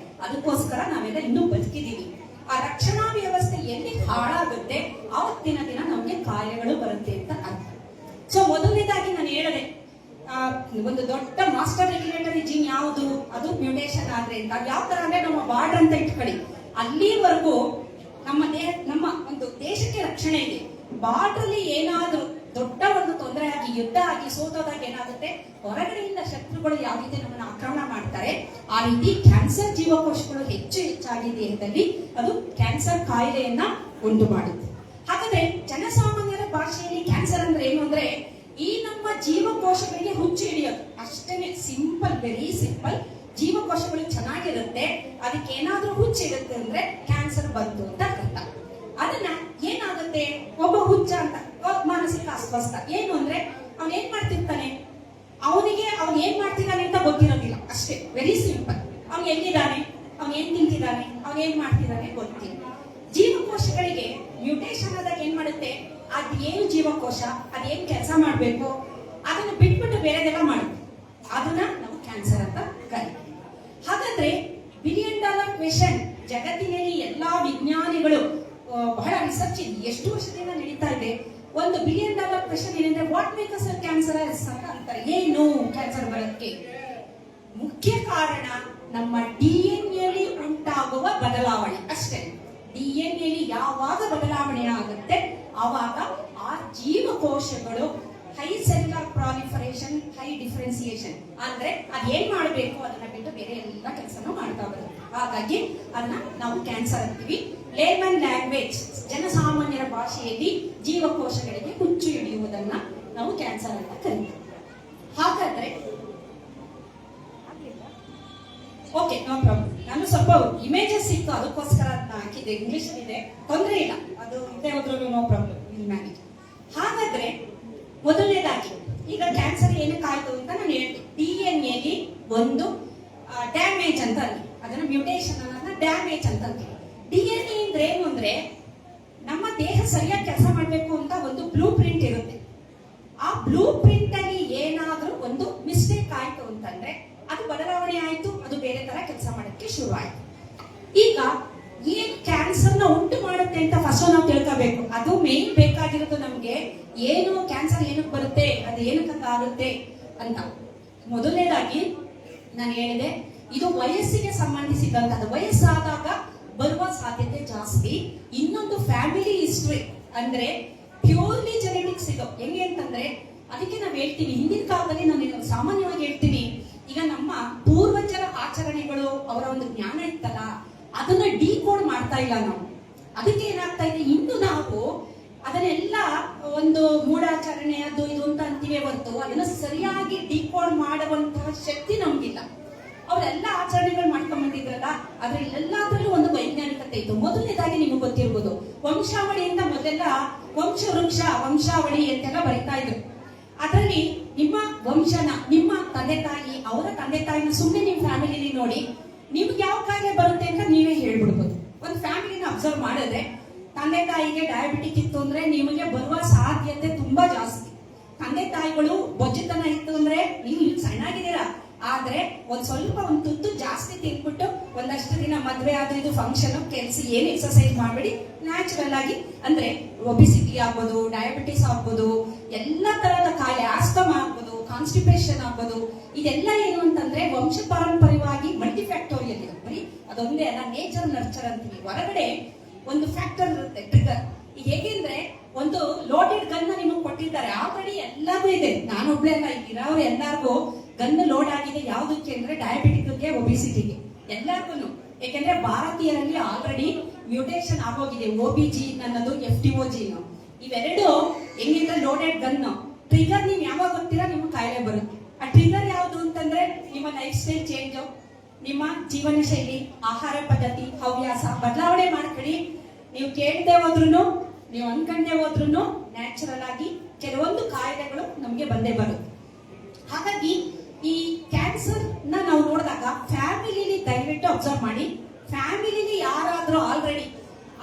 ಅದಕ್ಕೋಸ್ಕರ ನಾವೆಲ್ಲ ಇನ್ನೂ ಬದುಕಿದೀವಿ. ಆ ರಕ್ಷಣಾ ವ್ಯವಸ್ಥೆ ಎಲ್ಲಿ ಹಾಳಾಗುತ್ತೆ ಆವತ್ತಿನ ದಿನ ನಮ್ಗೆ ಕಾಯಿಲೆಗಳು ಬರುತ್ತೆ ಅಂತ ಅರ್ಥ. ಸೊ ಮೊದಲನೇದಾಗಿ ನಾನು ಹೇಳಿದೆ, ಒಂದು ದೊಡ್ಡ ಮಾಸ್ಟರ್ ರೆಗ್ಯುಲೇಟರಿ ಜೀನ್ ಯಾವುದು, ಅದು ಮ್ಯೂಟೇಷನ್ ಆದ್ರೆ ಅಂತ. ಯಾವ ತರ ಅಂದ್ರೆ ನಮ್ಮ ಬಾರ್ಡರ್ ಅಂತ ಇಟ್ಕೊಳ್ಳಿ, ಅಲ್ಲಿವರೆಗೂ ನಮ್ಮ ಒಂದು ದೇಶಕ್ಕೆ ರಕ್ಷಣೆ ಇದೆ. ಬಾರ್ಡರ್ ಅಲ್ಲಿ ಏನಾದ್ರೂ ದೊಡ್ಡ ಒಂದು ತೊಂದರೆ ಆಗಿ ಯುದ್ಧ ಆಗಿ ಸೋತೋದಾಗ ಏನಾಗುತ್ತೆ, ಹೊರಗಡೆಯಿಂದ ಶತ್ರುಗಳು ಯಾವ ರೀತಿ ನಮ್ಮನ್ನು ಆಕ್ರಮಣ ಮಾಡ್ತಾರೆ, ಆ ರೀತಿ ಕ್ಯಾನ್ಸರ್ ಜೀವಕೋಶಗಳು ಹೆಚ್ಚಾಗಿ ದೇಹದಲ್ಲಿ ಅದು ಕ್ಯಾನ್ಸರ್ ಕಾಯಿಲೆಯನ್ನ ಉಂಟು ಮಾಡುತ್ತೆ. ಹಾಗಾದ್ರೆ ಜನಸಾಮಾನ್ಯರ ಭಾಷೆಯಲ್ಲಿ ಕ್ಯಾನ್ಸರ್ ಅಂದ್ರೆ ಏನು ಅಂದ್ರೆ, ಈ ನಮ್ಮ ಜೀವಕೋಶಗಳಿಗೆ ಹುಚ್ಚು ಹಿಡಿಯೋದು ಅಷ್ಟೇನೆ. Simple, very simple. ಜೀವಕೋಶಗಳು ಚೆನ್ನಾಗಿರುತ್ತೆ, ಅದಕ್ಕೆ ಏನಾದ್ರೂ ಹುಚ್ಚು ಇರುತ್ತೆ ಅಂದ್ರೆ ಕ್ಯಾನ್ಸರ್ ಬಂತು ಅಂತ ಅರ್ಥ. ಅದನ್ನ ಏನಾಗುತ್ತೆ, ಒಬ್ಬ ಹುಚ್ಚ ಅಂತ ಮಾನಸಿಕ ಅಸ್ವಸ್ಥ ಏನು ಅಂದ್ರೆ, ಅವನ್ ಏನ್ ಮಾಡ್ತಿರ್ತಾನೆ, ಅವನ್ ಏನ್ ಮಾಡ್ತಿದ್ದಾನೆ ಅಂತ ಗೊತ್ತಿರೋದಿಲ್ಲ ಅಷ್ಟೇ. Very simple. ಅವ್ನ್ ಎಲ್ಲಿದ್ದಾನೆ, ಅವ್ನ್ ಏನ್ ತಿಂತಿದ್ದಾನೆ, ಅವ್ನ್ ಏನ್ ಮಾಡ್ತಿದ್ದಾನೆ ಗೊತ್ತಿಲ್ಲ. ಜೀವಕೋಶಗಳಿಗೆ ಮ್ಯೂಟೇಷನ್ ಆದಾಗ ಏನ್ ಮಾಡುತ್ತೆ, ಅದೇನು ಜೀವಕೋಶ ಅದೇನ್ ಕೆಲಸ ಮಾಡ್ಬೇಕು ಅದನ್ನ ಬಿಟ್ಬಿಟ್ಟು ಬೇರೆದೆಲ್ಲ ಮಾಡುತ್ತೆ. ಅದನ್ನ ನಾವು ಕ್ಯಾನ್ಸರ್ ಅಂತ ಕರೀತೀವಿ. ಹಾಗಾದ್ರೆ $1 ಬಿಲಿಯನ್ ಕ್ವೆಶನ್ ಜಗತ್ತಿನಲ್ಲಿ ಎಲ್ಲಾ ವಿಜ್ಞಾನಿಗಳು ಬಹಳ ರಿಸರ್ಚ್ ಎಷ್ಟು ವರ್ಷದಿಂದ ನಡೀತಾ ಇದೆ. ಒಂದು $1 ಬಿಲಿಯನ್ ಕ್ವೆಶನ್ ಏನಂದ್ರೆ, ವಾಟ್ ಮೇಕ್ಸ್ ಕ್ಯಾನ್ಸರ್ ಅಂತ ಅಂತಾರೆ. ಏನು ಕ್ಯಾನ್ಸರ್ ಬರೋದಕ್ಕೆ ಮುಖ್ಯ ಕಾರಣ ನಮ್ಮ DNA ಉಂಟಾಗುವ ಬದಲಾವಣೆ ಅಷ್ಟೇ. DNA ಯಾವಾಗ ಬದಲಾವಣೆ ಆಗುತ್ತೆ ಆವಾಗ ಆ ಜೀವಕೋಶಗಳು high cellular proliferation, high differentiation ಅಂದ್ರೆ ಅದೇನ್ ಮಾಡಬೇಕು ಅದನ್ನ ಬಿಟ್ಟು ಬೇರೆ ಎಲ್ಲ ಕೆಲಸನೂ ಮಾಡ್ತಾ ಬರುತ್ತೆ. ಹಾಗಾಗಿ ಅದನ್ನ ನಾವು ಕ್ಯಾನ್ಸರ್ ಅಂತೀವಿ. ಲೇಮನ್ ಲ್ಯಾಂಗ್ವೇಜ್, ಜನಸಾಮಾನ್ಯರ ಭಾಷೆಯಲ್ಲಿ ಜೀವಕೋಶಗಳಿಗೆ ಹುಚ್ಚು ಹಿಡಿಯುವುದನ್ನ ನಾವು ಕ್ಯಾನ್ಸರ್ ಅಂತ ಕರೀತೀವಿ. ಹಾಗಾದ್ರೆ ಓಕೆ, ನೋ ಪ್ರಾಬ್ಲಮ್. ನಾನು ಸ್ವಲ್ಪ ಇಮೇಜಸ್ ಸಿಕ್ತು, ಅದಕ್ಕೋಸ್ಕರ ಅದನ್ನ ಹಾಕಿದ್ದೆ. ಇಂಗ್ಲಿಷ್ ಇದೆ, ತೊಂದರೆ ಇಲ್ಲ, ಅದು ಇದೇ ಹೋದ್ರೂ ನೋ ಪ್ರಾಬ್ಲಮ್, ವಿಲ್ ಮ್ಯಾನೇಜ್. ಹಾಗಾದ್ರೆ ಮೊದಲನೇದಾಗಿ ಈಗ ಕ್ಯಾನ್ಸರ್ ಏನಕ್ಕೆ ಆಯ್ತು ಅಂತ ನಾನು ಹೇಳ್ತೀನಿ. DNA ಒಂದು ಡ್ಯಾಮೇಜ್ ಅಂತ ಅಂದ್ವಿ, ಅದನ್ನ ಮ್ಯೂಟೇಷನ್ ಅನ್ನೋದನ್ನ ಡ್ಯಾಮೇಜ್ ಅಂತ ಅಂತೀವಿ. DNA ಅಂದ್ರೆ ಏನು ಅಂದ್ರೆ, ನಮ್ಮ ದೇಹ ಸರಿಯಾಗಿ ಕೆಲಸ ಮಾಡಬೇಕು ಅಂತ ಒಂದು ಬ್ಲೂ ಪ್ರಿಂಟ್ ಇರುತ್ತೆ. ಆ ಬ್ಲೂ ಪ್ರಿಂಟ್ ಅಲ್ಲಿ ಏನಾದ್ರೂ ಒಂದು ಮಿಸ್ಟೇಕ್ ಆಯ್ತು ಅಂತಂದ್ರೆ ಅದು ಬದಲಾವಣೆ ಆಯ್ತು, ಅದು ಬೇರೆ ತರ ಕೆಲಸ ಮಾಡೋಕ್ಕೆ ಶುರು ಆಯ್ತು. ಈಗ ಏನ್ ಕ್ಯಾನ್ಸರ್ ನ ಉಂಟು ಮಾಡುತ್ತೆ ಅಂತ ಫಸ್ಟ್ ನಾವು ತಿಳ್ಕೋಬೇಕು. ಅದು ಮೇನ್ ಬೇಕಾಗಿರೋದು ನಮ್ಗೆ, ಏನು ಕ್ಯಾನ್ಸರ್ ಏನಕ್ಕೆ ಬರುತ್ತೆ, ಅದು ಏನಕ್ಕೆ ಆಗುತ್ತೆ ಅಂತ. ಮೊದಲನೇದಾಗಿ ನಾನು ಹೇಳಿದೆ, ಇದು ವಯಸ್ಸಿಗೆ ಸಂಬಂಧಿಸಿದಂತದ್ದು. ವಯಸ್ಸಾದಾಗ ಬರುವ ಸಾಧ್ಯತೆ ಜಾಸ್ತಿ. ಇನ್ನೊಂದು ಫ್ಯಾಮಿಲಿ ಹಿಸ್ಟ್ರಿ ಅಂದ್ರೆ ಪ್ಯೂರ್ಲಿ ಜೆನೆಟಿಕ್ಸ್. ಇದು ಹೆಂಗೆ ಅಂತಂದ್ರೆ, ಅದಕ್ಕೆ ನಾವು ಹೇಳ್ತೀವಿ, ಹಿಂದಿನ ಕಾಲದಲ್ಲಿ ನಾನು ಸಾಮಾನ್ಯವಾಗಿ ಹೇಳ್ತೀನಿ, ಈಗ ನಮ್ಮ ಪೂರ್ವಜರ ಆಚರಣೆಗಳು, ಅವರ ಒಂದು ಜ್ಞಾನ ಇತ್ತಲ್ಲ, ಅದನ್ನ ಡಿಕೋಡ್ ಮಾಡ್ತಾ ಇಲ್ಲ ನಾವು. ಅದಕ್ಕೆ ಏನಾಗ್ತಾ ಇದೆ, ಇನ್ನು ನಾವು ಅದನ್ನೆಲ್ಲ ಒಂದು ಮೂಢಾಚರಣೆ ಅದು ಇದು ಅಂತ ಅಂತೀವಿ ಹೊರತು ಅದನ್ನ ಸರಿಯಾಗಿ ಡಿಕೋಡ್ ಮಾಡುವಂತಹ ಶಕ್ತಿ ನಮ್ಗಿಲ್ಲ. ಅವರೆಲ್ಲ ಆಚರಣೆಗಳು ಮಾಡ್ಕೊಂಡ್ ಬಂದಿದ್ರಲ್ಲ, ಅದ್ರಲ್ಲಿ ಎಲ್ಲಾದ್ರಲ್ಲೂ ಒಂದು ವೈಜ್ಞಾನಿಕತೆ ಇತ್ತು. ಮೊದಲನೇದಾಗಿ ನಿಮ್ಗೆ ಗೊತ್ತಿರ್ಬೋದು, ವಂಶಾವಳಿಯಿಂದ ಮೊದಲೆಲ್ಲ ವಂಶಾವಳಿ ಅಂತೆಲ್ಲ ಬರಿತಾ ಇದ್ರು. ಅದರಲ್ಲಿ ನಿಮ್ಮ ವಂಶನ, ನಿಮ್ಮ ತಂದೆ ತಾಯಿ, ಅವರ ತಂದೆ ತಾಯಿನ ಸುಮ್ಮನೆ ನಿಮ್ಮ ಫ್ಯಾಮಿಲಿಲಿ ನೋಡಿ, ನಿಮ್ಗೆ ಯಾವ ಕಾಯಿಲೆ ಬರುತ್ತೆ ಅಂತ ನೀವೇ ಹೇಳ್ಬಿಡ್ಬೋದು. ಒಂದು ಫ್ಯಾಮಿಲಿನ ಅಬ್ಸರ್ವ್ ಮಾಡಿದ್ರೆ, ತಂದೆ ತಾಯಿಗೆ ಡಯಾಬಿಟಿಕ್ ಇತ್ತು ಅಂದ್ರೆ ನಿಮಗೆ ಬರುವ ಸಾಧ್ಯತೆ ತುಂಬಾ ಜಾಸ್ತಿ. ತಂದೆ ತಾಯಿಗಳು ಬೊಜ್ಜುತನ ಇತ್ತು ಅಂದ್ರೆ ನೀವು ಸಣ್ಣಾಗಿದ್ದೀರಾ, ಆದ್ರೆ ಸ್ವಲ್ಪ ಒಂದು ತುತ್ತು ಜಾಸ್ತಿ ತಿನ್ಬಿಟ್ಟು ಒಂದಷ್ಟು ದಿನ ಮದ್ವೆ ಆದ್ರೆ ಇದು ಫಂಕ್ಷನ್ ಕೆಲ್ಸ ಏನು ಎಕ್ಸರ್ಸೈಸ್ ಮಾಡಬೇಡಿ, ನ್ಯಾಚುರಲ್ ಆಗಿ ಅಂದ್ರೆ ಒಬಿಸಿಟಿ ಆಗ್ಬೋದು, ಡಯಾಬಿಟಿಸ್ ಆಗ್ಬೋದು, ಎಲ್ಲ ತರಹದ ಕಾಯಿಲೆ, ಆಸ್ತಮಾ ಆಗ್ಬೋದು, ಕಾನ್ಸ್ಟಿಪೇಷನ್ ಆಗ್ಬೋದು, ಇದೆಲ್ಲ ಏನು ಅಂತಂದ್ರೆ ವಂಶ ಪಾರಂಪರ್ಯವಾಗಿ ಮಲ್ಟಿಫ್ಯಾಕ್ಟೋರಿಯಲ್ ಇದೆ. ಬರೀ ಅದೊಂದೇ ಅಲ್ಲ, ನೇಚರ್ ನರ್ಚರ್ ಅಂತೀವಿ. ಹೊರಗಡೆ ಒಂದು ಫ್ಯಾಕ್ಟರ್ ಇರುತ್ತೆ, ಟ್ರಿಗರ್. ಈಗ ಹೇಗೆಂದ್ರೆ, ಒಂದು ಲೋಡೆಡ್ ಗನ್ ನಿಮಗೆ ಕೊಟ್ಟಿದ್ದಾರೆ, ಆಲ್ರೆಡಿ ಎಲ್ಲಾರು ಇದೆ. ನಾನೊಬ್ಳೆ ಅಲ್ಲ, ಇರೋರು ಎಲ್ಲಾರ್ಗು ಗನ್ ಲೋಡ್ ಆಗಿದೆ. ಯಾವ್ದಕ್ಕೆ ಅಂದ್ರೆ ಡಯಾಬಿಟಿಕ್ಗೆ, ಒಬಿಸಿಟಿಗೆ, ಎಲ್ಲಾರ್ಗು. ಯಾಕೆಂದ್ರೆ ಭಾರತೀಯರಲ್ಲಿ ಆಲ್ರೆಡಿ ಮ್ಯೂಟೇಷನ್ ಆಗೋಗಿದೆ. OB ಜೀನ್ ಅನ್ನೋದು, FTO ಜೀನ್, ಇವೆರಡು ಹೆಂಗಿದ್ರೆ ಲೋಡೆಡ್ ಗನ್. ಟ್ರಿಗರ್ ನೀವು ಯಾವಾಗ ಗೊತ್ತೀರಾ ನಿಮ್ಗೆ ಕಾಯಿಲೆ ಬರುತ್ತೆ. ಆ ಟ್ರಿಗರ್ ಯಾವುದು ಅಂತಂದ್ರೆ ನಿಮ್ಮ ಲೈಫ್ ಸ್ಟೈಲ್ ಚೇಂಜ್, ನಿಮ್ಮ ಜೀವನ ಶೈಲಿ, ಆಹಾರ ಪದ್ಧತಿ, ಹವ್ಯಾಸ ಬದಲಾವಣೆ ಮಾಡ್ಕೊಳ್ಳಿ. ನೀವು ಕೇಳದೆ ಹೋದ್ರು, ನೀವು ಅನ್ಕಂಡೆ ಹೋದ್ರು ನ್ಯಾಚುರಲ್ ಆಗಿ ಕೆಲವೊಂದು ಕಾಯಿಲೆಗಳು ನಮ್ಗೆ ಬಂದೇ ಬರುತ್ತೆ. ಹಾಗಾಗಿ ಈ ಕ್ಯಾನ್ಸರ್ ನಾವು ನೋಡಿದಾಗ ಫ್ಯಾಮಿಲಿಲಿ ದಯವಿಟ್ಟು ಅಬ್ಸರ್ವ್ ಮಾಡಿ. ಫ್ಯಾಮಿಲಿಲಿ ಯಾರಾದ್ರೂ ಆಲ್ರೆಡಿ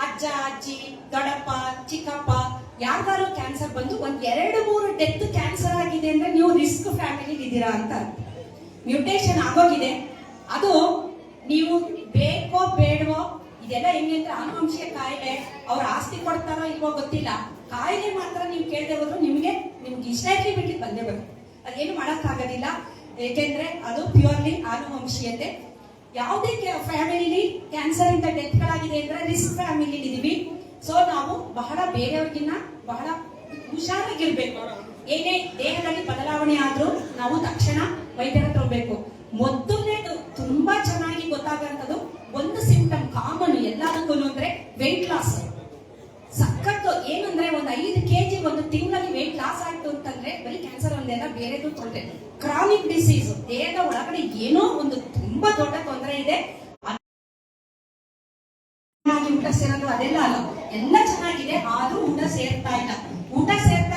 ಅಜ್ಜ, ಅಜ್ಜಿ, ದೊಡ್ಡಪ್ಪ, ಚಿಕ್ಕಪ್ಪ ಯಾರಿಗಾರು ಕ್ಯಾನ್ಸರ್ ಬಂದು ಒಂದ್ 2-3 ಡೆತ್ ಕ್ಯಾನ್ಸರ್ ಆಗಿದೆ ಅಂದ್ರೆ ನೀವು ರಿಸ್ಕ್ ಫ್ಯಾಮಿಲಿ ಇದ್ದೀರಾ ಅಂತ. ಮ್ಯೂಟೇಷನ್ ಆಗೋಗಿದೆ, ಅದು ನೀವು ಬೇಕೋ ಬೇಡವೋ, ಇದೆಲ್ಲ ಹೆಂಗೆ ಅಂದ್ರೆ ಆನುವಂಶಿಕ ಕಾಯಿಲೆ. ಅವ್ರ ಆಸ್ತಿ ಕೊಡ್ತಾರೋ ಇಲ್ವೋ ಗೊತ್ತಿಲ್ಲ, ಕಾಯಿಲೆ ಮಾತ್ರ ನೀವು ಕೇಳದೆ ಹೋದ್ರು ನಿಮ್ಗೆ ಇಷ್ಟ ಬಿಟ್ಟು ಬಂದೇ ಬರುತ್ತೆ. ಅದೇನು ಮಾಡಕ್ಕಾಗೋದಿಲ್ಲ, ಏಕೆಂದ್ರೆ ಅದು ಪ್ಯೂರ್ಲಿ ಆನುವಂಶೀಯತೆ. ಯಾವುದೇ ಫ್ಯಾಮಿಲಿ ಕ್ಯಾನ್ಸರ್ ಇಂದ ಡೆತ್ಗಳಾಗಿದೆ ಅಂದ್ರೆ ರಿಸ್ಕ್ ಫ್ಯಾಮಿಲಿ ಇದೀವಿ. ಸೊ ನಾವು ಬಹಳ ಬೇರೆಯವ್ರಿಗಿನ್ನ ಬಹಳ ಹುಷಾರಾಗಿರ್ಬೇಕು. ಏನೇ ದೇಹದಲ್ಲಿ ಬದಲಾವಣೆ ಆದ್ರೂ ನಾವು ತಕ್ಷಣ ವೈದ್ಯರ ಹತ್ರ ಹೋಗ್ಬೇಕು. ಮೊದಲನೇದು ತುಂಬಾ ಚೆನ್ನಾಗಿ ಗೊತ್ತಾಗಂತದ್ದು ಒಂದು ಸಿಂಪ್ಟಮ್ ಕಾಮನ್ ಎಲ್ಲದಕ್ಕೂ ಅಂದ್ರೆ ವೆಯ್ಟ್ ಲಾಸ್. ಸಖತ್ತು ಏನಂದ್ರೆ ಒಂದು 5 kg ಒಂದು ತಿಂಗಳಲ್ಲಿ ವೆಯ್ಟ್ ಲಾಸ್ ಆಯ್ತು ಅಂತಂದ್ರೆ ಬರೀ ಕ್ಯಾನ್ಸರ್ ಒಂದೆಲ್ಲ ಬೇರೆದು ತೊಂದರೆ, ಕ್ರಾನಿಕ್ ಡಿಸೀಸ್, ದೇಹದ ಒಳಗಡೆ ಏನೋ ಒಂದು ತುಂಬಾ ದೊಡ್ಡ ತೊಂದರೆ ಇದೆ. ಊಟ ಸೇರೋದು ಅದೆಲ್ಲ ಅಲ್ಲ, ಎಲ್ಲ ಚೆನ್ನಾಗಿದೆ ಆದ್ರೂ ಊಟ ಸೇರ್ತಾ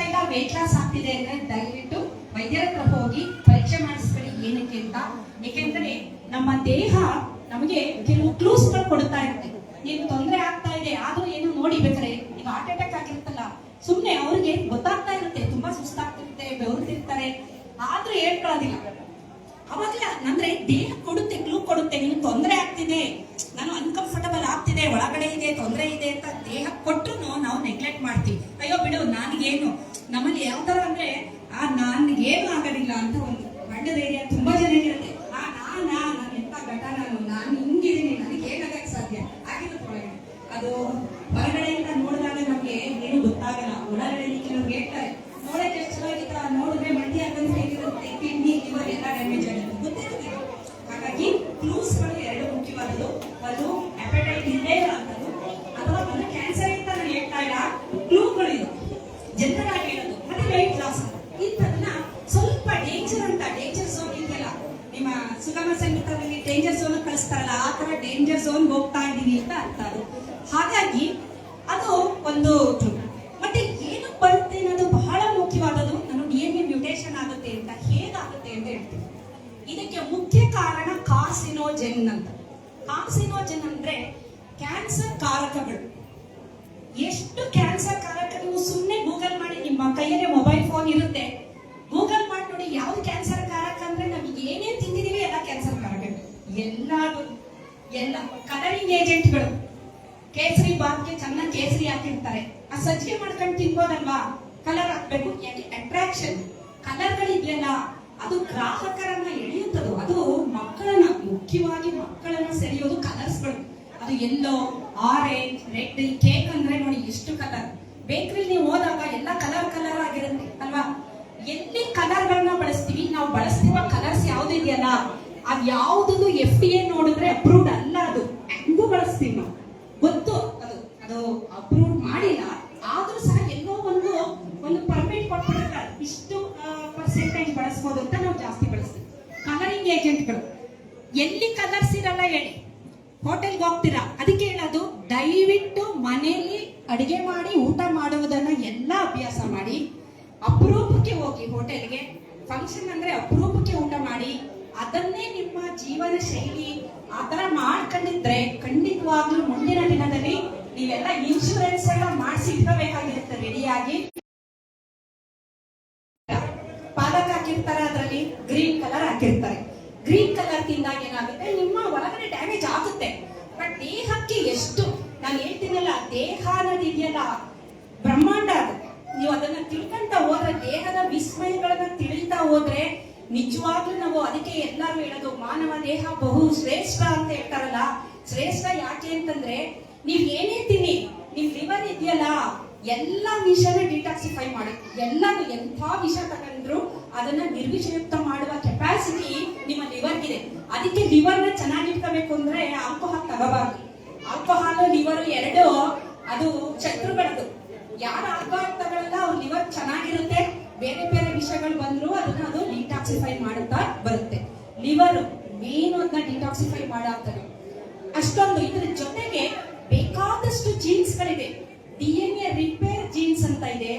ಇಲ್ಲ, ವೆಯ್ಟ್ ಲಾಸ್ ಆಗ್ತಿದೆ ಅಂದ್ರೆ ದಯವಿಟ್ಟು ವೈದ್ಯರ ಹತ್ರ ಹೋಗಿ ಪರೀಕ್ಷೆ ಮಾಡಿಸ್ಕೊಳ್ಳಿ. ಏನಕ್ಕೆ ಅಂತ, ಏಕೆಂದ್ರೆ ನಮ್ಮ ದೇಹ ನಮಗೆ ಕೆಲವು ಕ್ಲೂಸ್ ಗಳು ಕೊಡ್ತಾ ಇರುತ್ತೆ. ಏನು ತೊಂದರೆ ಆಗ್ತಾ ಇದೆ ಆದ್ರೂ ಏನು ನೋಡಿ ಬೇಕಾರೆ ಈಗ ಹಾರ್ಟ್ ಅಟ್ಯಾಕ್ ಆಗಿರುತ್ತಲ್ಲ, ಸುಮ್ನೆ ಅವ್ರಿಗೆ ಗೊತ್ತಾಗ್ತಾ ಇರುತ್ತೆ, ತುಂಬಾ ಸುಸ್ತಾಗ್ತಿರುತ್ತೆ, ಬೆವರ್ತಿರ್ತಾರೆ, ಆದ್ರೂ ಹೇಳ್ಕೊಳ್ಳೋದಿಲ್ಲ. ಅವಾಗ್ಲೇ ಅಂದ್ರೆ ದೇಹ ಕೊಡುತ್ತೆ, ಕ್ಲೂ ಕೊಡುತ್ತೆ, ನಿಮ್ಗೆ ತೊಂದರೆ ಆಗ್ತಿದೆ, ನಾನು ಅನ್ಕಂಫರ್ಟಬಲ್ ಆಗ್ತಿದೆ, ಒಳಗಡೆ ಇದೆ, ತೊಂದರೆ ಇದೆ ಅಂತ ದೇಹ ಕೊಟ್ಟರು ನಾವು ನೆಗ್ಲೆಕ್ಟ್ ಮಾಡ್ತೀವಿ. ಅಯ್ಯೋ ಬಿಡು ನನಗೇನು, ನಮ್ಮಲ್ಲಿ ಯಾವ ತರ ಅಂದ್ರೆ ನನ್ಗೇನು ಆಗೋದಿಲ್ಲ ಅಂತ ಒಂದು ಗಂಡ ಧೈರ್ಯ ತುಂಬಾ ಜನಕ್ಕಿರುತ್ತೆ. ನಾನು ಎಂತ ಘಟ, ನಾನು ಹಿಂಗಿದ್ದೀನಿ, ನನಗೆ ಏನಾಗಕ್ಕೆ ಸಾಧ್ಯ ಆಗಿರುತ್ತೆ ಒಳಗಡೆ. ಅದು ಹೊರಗಡೆಯಿಂದ ನೋಡಿದಾಗ ನಮ್ಗೆ ಏನು ಗೊತ್ತಾಗಲ್ಲ, ಒಳಗಡೆ ಕೆಲವ್ರು ಹೇಳ್ತಾರೆ ನೋಡಕ್ಕೆ ಎಷ್ಟು ಚೆನ್ನಾಗಿತ್ತ, ನೋಡಿದ್ರೆ ಮಂಡಿ ಆಗಂತ ಹೇಗಿರುತ್ತೆ, ಕಿಡ್ನಿ ಲಿವರ್ ಎಲ್ಲ ಡ್ಯಾಮೇಜ್ ಆಗುತ್ತೆ, ಗೊತ್ತಿರುತ್ತೆ. ಹಾಗಾಗಿ ಕ್ಲೂಸ್ಗಳು 2 ಮುಖ್ಯವಾದದ್ದು. ಒಂದು ಹೆಪಟೈಟ್ ಇಲ್ಲೇ ಇರೋಂಥದ್ದು, ಅಥವಾ ಒಂದು ಕ್ಯಾನ್ಸರ್ ಅಂತ ನಾನು ಹೇಳ್ತಾ ಇಲ್ಲ, ಕ್ಲೂಗಳು ಇದು ಜನರಾಗಿ ಹೇಳೋದು. ಮತ್ತೆ ವೆಯ್ಟ್ ಲಾಸ್ ಇಂಥದನ್ನ ಸ್ವಲ್ಪ ಡೇಂಜರ್ ಅಂತ, ಡೇಂಜರ್ ಝೋನ್ ಇದೆಯಲ್ಲ, ನಿಮ್ಮ ಸುಗಮ ಸಂಗೀತದಲ್ಲಿ ಡೇಂಜರ್ ಝೋನ್ ಕಳಿಸ್ತಾರಲ್ಲ, ಆ ತರ ಡೇಂಜರ್ ಝೋನ್ ಹೋಗ್ತಾ ಇದ್ದೀವಿ ಅಂತ ಅರ್ಥ ಅದು. ಹಾಗಾಗಿ ಅದು ಒಂದು ಮತ್ತೆ ಏನು ಬರುತ್ತೆ ಅನ್ನೋದು ಬಹಳ ಮುಖ್ಯವಾದದ್ದು. ನಾನು DNA ಮ್ಯೂಟೇಷನ್ ಆಗುತ್ತೆ ಅಂತ, ಹೇಗಾಗುತ್ತೆ ಅಂತ ಹೇಳ್ತೀನಿ. ಇದಕ್ಕೆ ಮುಖ್ಯ ಕಾರಣ ಕಾರ್ಸಿನೋಜೆನ್ ಅಂತ. ಕಾರ್ಸಿನೋಜೆನ್ ಅಂದ್ರೆ ಕ್ಯಾನ್ಸರ್ ಕಾರಕಗಳು. ಎಷ್ಟು ಕ್ಯಾನ್ಸರ್ ಕಾರಕ ನೀವು ಸುಮ್ಮನೆ ಗೂಗಲ್ ಮಾಡಿ, ನಿಮ್ಮ ಕೈಯಲ್ಲೇ ಮೊಬೈಲ್ ಫೋನ್ ಇರುತ್ತೆ, ಗೂಗಲ್ ಮಾಡಿ ನೋಡಿ ಯಾವ್ದು ಕ್ಯಾನ್ಸರ್ ಕಾರಕ ಅಂದ್ರೆ ನಮಗೆ ಏನೇನ್ ತಿಂದಿದೀವಿ ಎಲ್ಲ ಕ್ಯಾನ್ಸರ್ ಕಾರಕಗಳು. ಎಲ್ಲ ಕಲರಿಂಗ್ ಏಜೆಂಟ್ಗಳು, ಕೇಸರಿ ಬಾತ್ಗೆ ಚೆನ್ನಾಗಿ ಕೇಸರಿ ಹಾಕಿರ್ತಾರೆ, ಆ ಸಜ್ಜಿಗೆ ಮಾಡ್ಕೊಂಡು ತಿನ್ಬೋದಲ್ವಾ, ಕಲರ್ ಹಾಕ್ಬೇಕು, ಯಾಕೆ ಅಟ್ರಾಕ್ಷನ್. ಕಲರ್ಗಳಿದೆಯಲ್ಲ ಅದು ಗ್ರಾಹಕರನ್ನ ಎಳೆಯುತ್ತದು, ಅದು ಮಕ್ಕಳನ್ನ, ಮುಖ್ಯವಾಗಿ ಮಕ್ಕಳನ್ನ ಸೆಳೆಯೋದು ಕಲರ್ಸ್ಗಳು. ಅದು ಎಲ್ಲೋ, ಆರೆಂಜ್, ರೆಡ್, ಕೇಕ್ ಅಂದ್ರೆ ನೋಡಿ ಎಷ್ಟು ಕಲರ್. ಬೇಕರಿ ನೀವು ಹೋದಾಗ ಎಲ್ಲ ಕಲರ್ ಆಗಿರುತ್ತೆ ಅಲ್ವಾ. ಎಲ್ಲಿ ಕಲರ್ಗಳನ್ನ ಬಳಸ್ತೀವಿ, ನಾವು ಬಳಸ್ತಿರುವ ಕಲರ್ಸ್ ಯಾವ್ದು ಇದೆಯಲ್ಲ ಅದು ಯಾವ್ದು FDA ನೋಡಿದ್ರೆ ಅಪ್ರೂವ್ಡ್ ಅಲ್ಲ, ಅದು ಹೆಂಗೂ ಬಳಸ್ತೀವಿ ನಾವು, ಗೊತ್ತು ಅದು ಅಪ್ರೂವ್ ಮಾಡಿಲ್ಲ, ಆದ್ರೂ ಸಹ ಎಲ್ಲೋ ಒಂದು ಪರ್ಮಿಟ್ ಕೊಟ್ಬಿಡುತ್ತೆ, ಇಷ್ಟು ಪರ್ಸೆಂಟೇಜ್ ಬಳಸ್ಬೋದು ಅಂತ ನಾವು ಜಾಸ್ತಿ ಬಳಸ್ತೀವಿ. ಕಲರಿಂಗ್ ಏಜೆಂಟ್ಗಳು ಎಲ್ಲಿ ಕಲರ್ಸ್ ಇರಲ್ಲ ಹೇಳಿ, ಹೋಟೆಲ್ಗೆ ಹೋಗ್ತೀರಾ, ಅದಕ್ಕೆ ಹೇಳೋದು ದಯವಿಟ್ಟು ಮನೆಯಲ್ಲಿ ಅಡಿಗೆ ಮಾಡಿ ಊಟ ಮಾಡುವುದನ್ನ ಎಲ್ಲ ಅಭ್ಯಾಸ ಮಾಡಿ. ಅಪರೂಪಕ್ಕೆ ಹೋಗಿ ಹೋಟೆಲ್ಗೆ, ಫಂಕ್ಷನ್ ಅಂದ್ರೆ ಅಪರೂಪಕ್ಕೆ ಊಟ ಮಾಡಿ, ಅದನ್ನೇ ನಿಮ್ಮ ಜೀವನ ಶೈಲಿ ಆ ತರ ಮಾಡ್ಕೊಂಡಿದ್ರೆ ಖಂಡಿತವಾಗ್ಲೂ ಮುಂದಿನ ದಿನದಲ್ಲಿ ನೀವೆಲ್ಲ ಇನ್ಶೂರೆನ್ಸ್ ಎಲ್ಲ ಮಾಡಿಸಿ ಇಟ್ಕೋಬೇಕಾಗಿರುತ್ತೆ ರೆಡಿಯಾಗಿ. ಪಾಲಕ್ ಹಾಕಿರ್ತಾರೆ, ಅದರಲ್ಲಿ ಗ್ರೀನ್ ಕಲರ್ ಹಾಕಿರ್ತಾರೆ. ಗ್ರೀನ್ ಕಲರ್ ತಿಂದಾಗ ಏನಾಗುತ್ತೆ, ನಿಮ್ಮ ಒಳಗಡೆ ಡ್ಯಾಮೇಜ್ ಆಗುತ್ತೆ. ಬಟ್ ದೇಹಕ್ಕೆ ಎಷ್ಟು, ನಾನು ಹೇಳ್ತೀನಲ್ಲ, ದೇಹ ಅನ್ನೋದಿದೆಯಲ್ಲ ಬ್ರಹ್ಮಾಂಡ, ಅದು ನೀವು ಅದನ್ನ ತಿಳ್ಕೊಂತ ಹೋದ್ರೆ, ದೇಹದ ವಿಸ್ಮಯಗಳನ್ನ ತಿಳಿತಾ ಹೋದ್ರೆ ನಿಜವಾಗ್ಲೂ ನಾವು, ಅದಕ್ಕೆ ಎಲ್ಲರೂ ಹೇಳೋದು ಮಾನವ ದೇಹ ಬಹು ಶ್ರೇಷ್ಠ ಅಂತ ಹೇಳ್ತಾರಲ್ಲ. ಶ್ರೇಷ್ಠ ಯಾಕೆ ಅಂತಂದ್ರೆ, ನೀವ್ ಏನೇ ತಿನ್ನಿ, ನಿಮ್ ಲಿವರ್ ಇದೆಯಲ್ಲ ಎಲ್ಲ ವಿಷನ ಡಿಟಾಕ್ಸಿಫೈ ಮಾಡಿ, ಎಲ್ಲಾನು ಎಂಥ ವಿಷ ತಗೊಂಡ್ರು ಅದನ್ನ ನಿರ್ವಿಷಯುಕ್ತ ಮಾಡುವ ಕೆಪಾಸಿಟಿ ನಿಮ್ಮ ಲಿವರ್ಗಿದೆ. ಅದಕ್ಕೆ ಲಿವರ್ನ ಚೆನ್ನಾಗಿಟ್ಕೋಬೇಕು ಅಂದ್ರೆ ಆಲ್ಕೋಹಾಲ್ ತಗೋಬಾರ್ದು. ಆಲ್ಕೋಹಾಲ್ ಲಿವರ್ 2 ಅದು ಶತ್ರುಗಳದು. ಯಾರು ಆಲ್ಕೋಹಾಲ್ ತಗೊಳ್ಳಲ್ಲ ಅವ್ರ ಲಿವರ್ ಚೆನ್ನಾಗಿರುತ್ತೆ, ಬೇರೆ ಬೇರೆ ವಿಷಯಗಳು ಬಂದ್ರು ಅದನ್ನ ಅದು ಡಿಟಾಕ್ಸಿಫೈ ಮಾಡುತ್ತಾ ಬರುತ್ತೆ. ಲಿವರ್ ಮೇನ್ ಅದನ್ನ ಡಿಟಾಕ್ಸಿಫೈ ಮಾಡಾಗ್ತದೆ. ಅಷ್ಟೊಂದು ಇದ್ರ ಜೊತೆಗೆ ಬೇಕಾದಷ್ಟು ಜೀನ್ಸ್ ಗಳಿದೆ. DNA ರಿಪೇರ್ ಜೀನ್ಸ್ ಅಂತ ಇದೆ,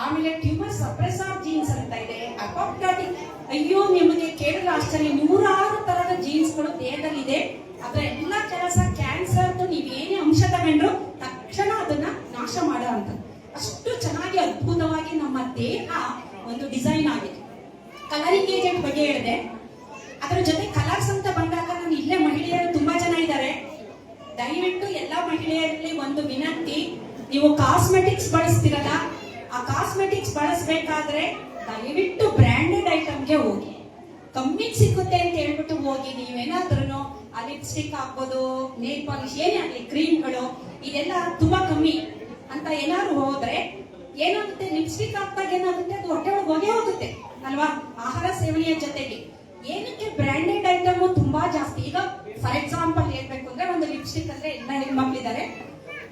ಆಮೇಲೆ ಟ್ಯೂಮರ್ ಸಪ್ರೆಸರ್ ಜೀನ್ಸ್ ಅಂತ ಇದೆ, ಅಪೋಪ್ಟಾಟಿಕ್. ಅಯ್ಯೋ, ನಿಮಗೆ ಕೇಳಿದ್ರೆ ಆಶ್ಚರ್ಯ, 106 ತರದ ಜೀನ್ಸ್ಗಳು ದೇಹದಲ್ಲಿದೆ. ಅದರ ಎಲ್ಲ ಕೆಲಸ ಕ್ಯಾನ್ಸರ್ದು ನೀವೇನೇ ಅಂಶ ತಗೊಂಡ್ರು ತಕ್ಷಣ ಅದನ್ನ ನಾಶ ಮಾಡೋ ಅಂತ, ಅಷ್ಟು ಚೆನ್ನಾಗಿ ಅದ್ಭುತವಾಗಿ ನಮ್ಮ ದೇಹ ಒಂದು ಡಿಸೈನ್ ಆಗಿದೆ. ಕಲರಿಂಗ್ ಏಜೆಂಟ್ ಬಗ್ಗೆ ಹೇಳಿದೆ, ಅದರ ಜೊತೆ ಕಲರ್ಸ್ ಅಂತ ಬಂದಾಗ ನಾನು ಇಲ್ಲೇ ಮಹಿಳೆಯರು ತುಂಬಾ ಜನ ಇದ್ದಾರೆ. ದಯವಿಟ್ಟು ಎಲ್ಲ ಮಹಿಳೆಯರಲ್ಲಿ ಒಂದು ವಿನಂತಿ, ನೀವು ಕಾಸ್ಮೆಟಿಕ್ಸ್ ಬಳಸ್ತಿರಲ್ಲ, ಆ ಕಾಸ್ಮೆಟಿಕ್ಸ್ ಬಳಸಬೇಕಾದ್ರೆ ದಯವಿಟ್ಟು ಬ್ರ್ಯಾಂಡೆಡ್ ಐಟಮ್ಗೆ ಹೋಗಿ. ಕಮ್ಮಿಗೆ ಸಿಗುತ್ತೆ ಅಂತ ಹೇಳ್ಬಿಟ್ಟು ಹೋಗಿ ನೀವೇನಾದ್ರೂ ಆ ಲಿಪ್ಸ್ಟಿಕ್ ಹಾಕ್ಬೋದು, ನೇಲ್ ಪಾಲಿಶ್ ಏನೇ ಆಗಲಿ, ಕ್ರೀಮ್ಗಳು ಇದೆಲ್ಲ ತುಂಬಾ ಕಮ್ಮಿ ಅಂತ ಏನಾದ್ರು ಹೋದ್ರೆ ಏನಾಗುತ್ತೆ, ಲಿಪ್ಸ್ಟಿಕ್ ಹಾಕ್ದಾಗ ಏನಾಗುತ್ತೆ, ಅದು ಹೊಟ್ಟೆ ಒಳಗೆ ಹೋಗೇ ಹೋಗುತ್ತೆ ಅಲ್ವಾ, ಆಹಾರ ಸೇವನೆಯ ಜೊತೆಗೆ. ಏನಕ್ಕೆ ಬ್ರ್ಯಾಂಡೆಡ್ ಐಟಮ್ ತುಂಬಾ ಜಾಸ್ತಿ. ಈಗ ಫಾರ್ ಎಕ್ಸಾಂಪಲ್ ಹೇಳ್ಬೇಕು ಅಂದ್ರೆ ಒಂದು ಲಿಪ್ಸ್ಟಿಕ್ ಅಂದ್ರೆ ಎಲ್ಲ ಹೆಣ್ಮಕ್ಳಿದ್ದಾರೆ,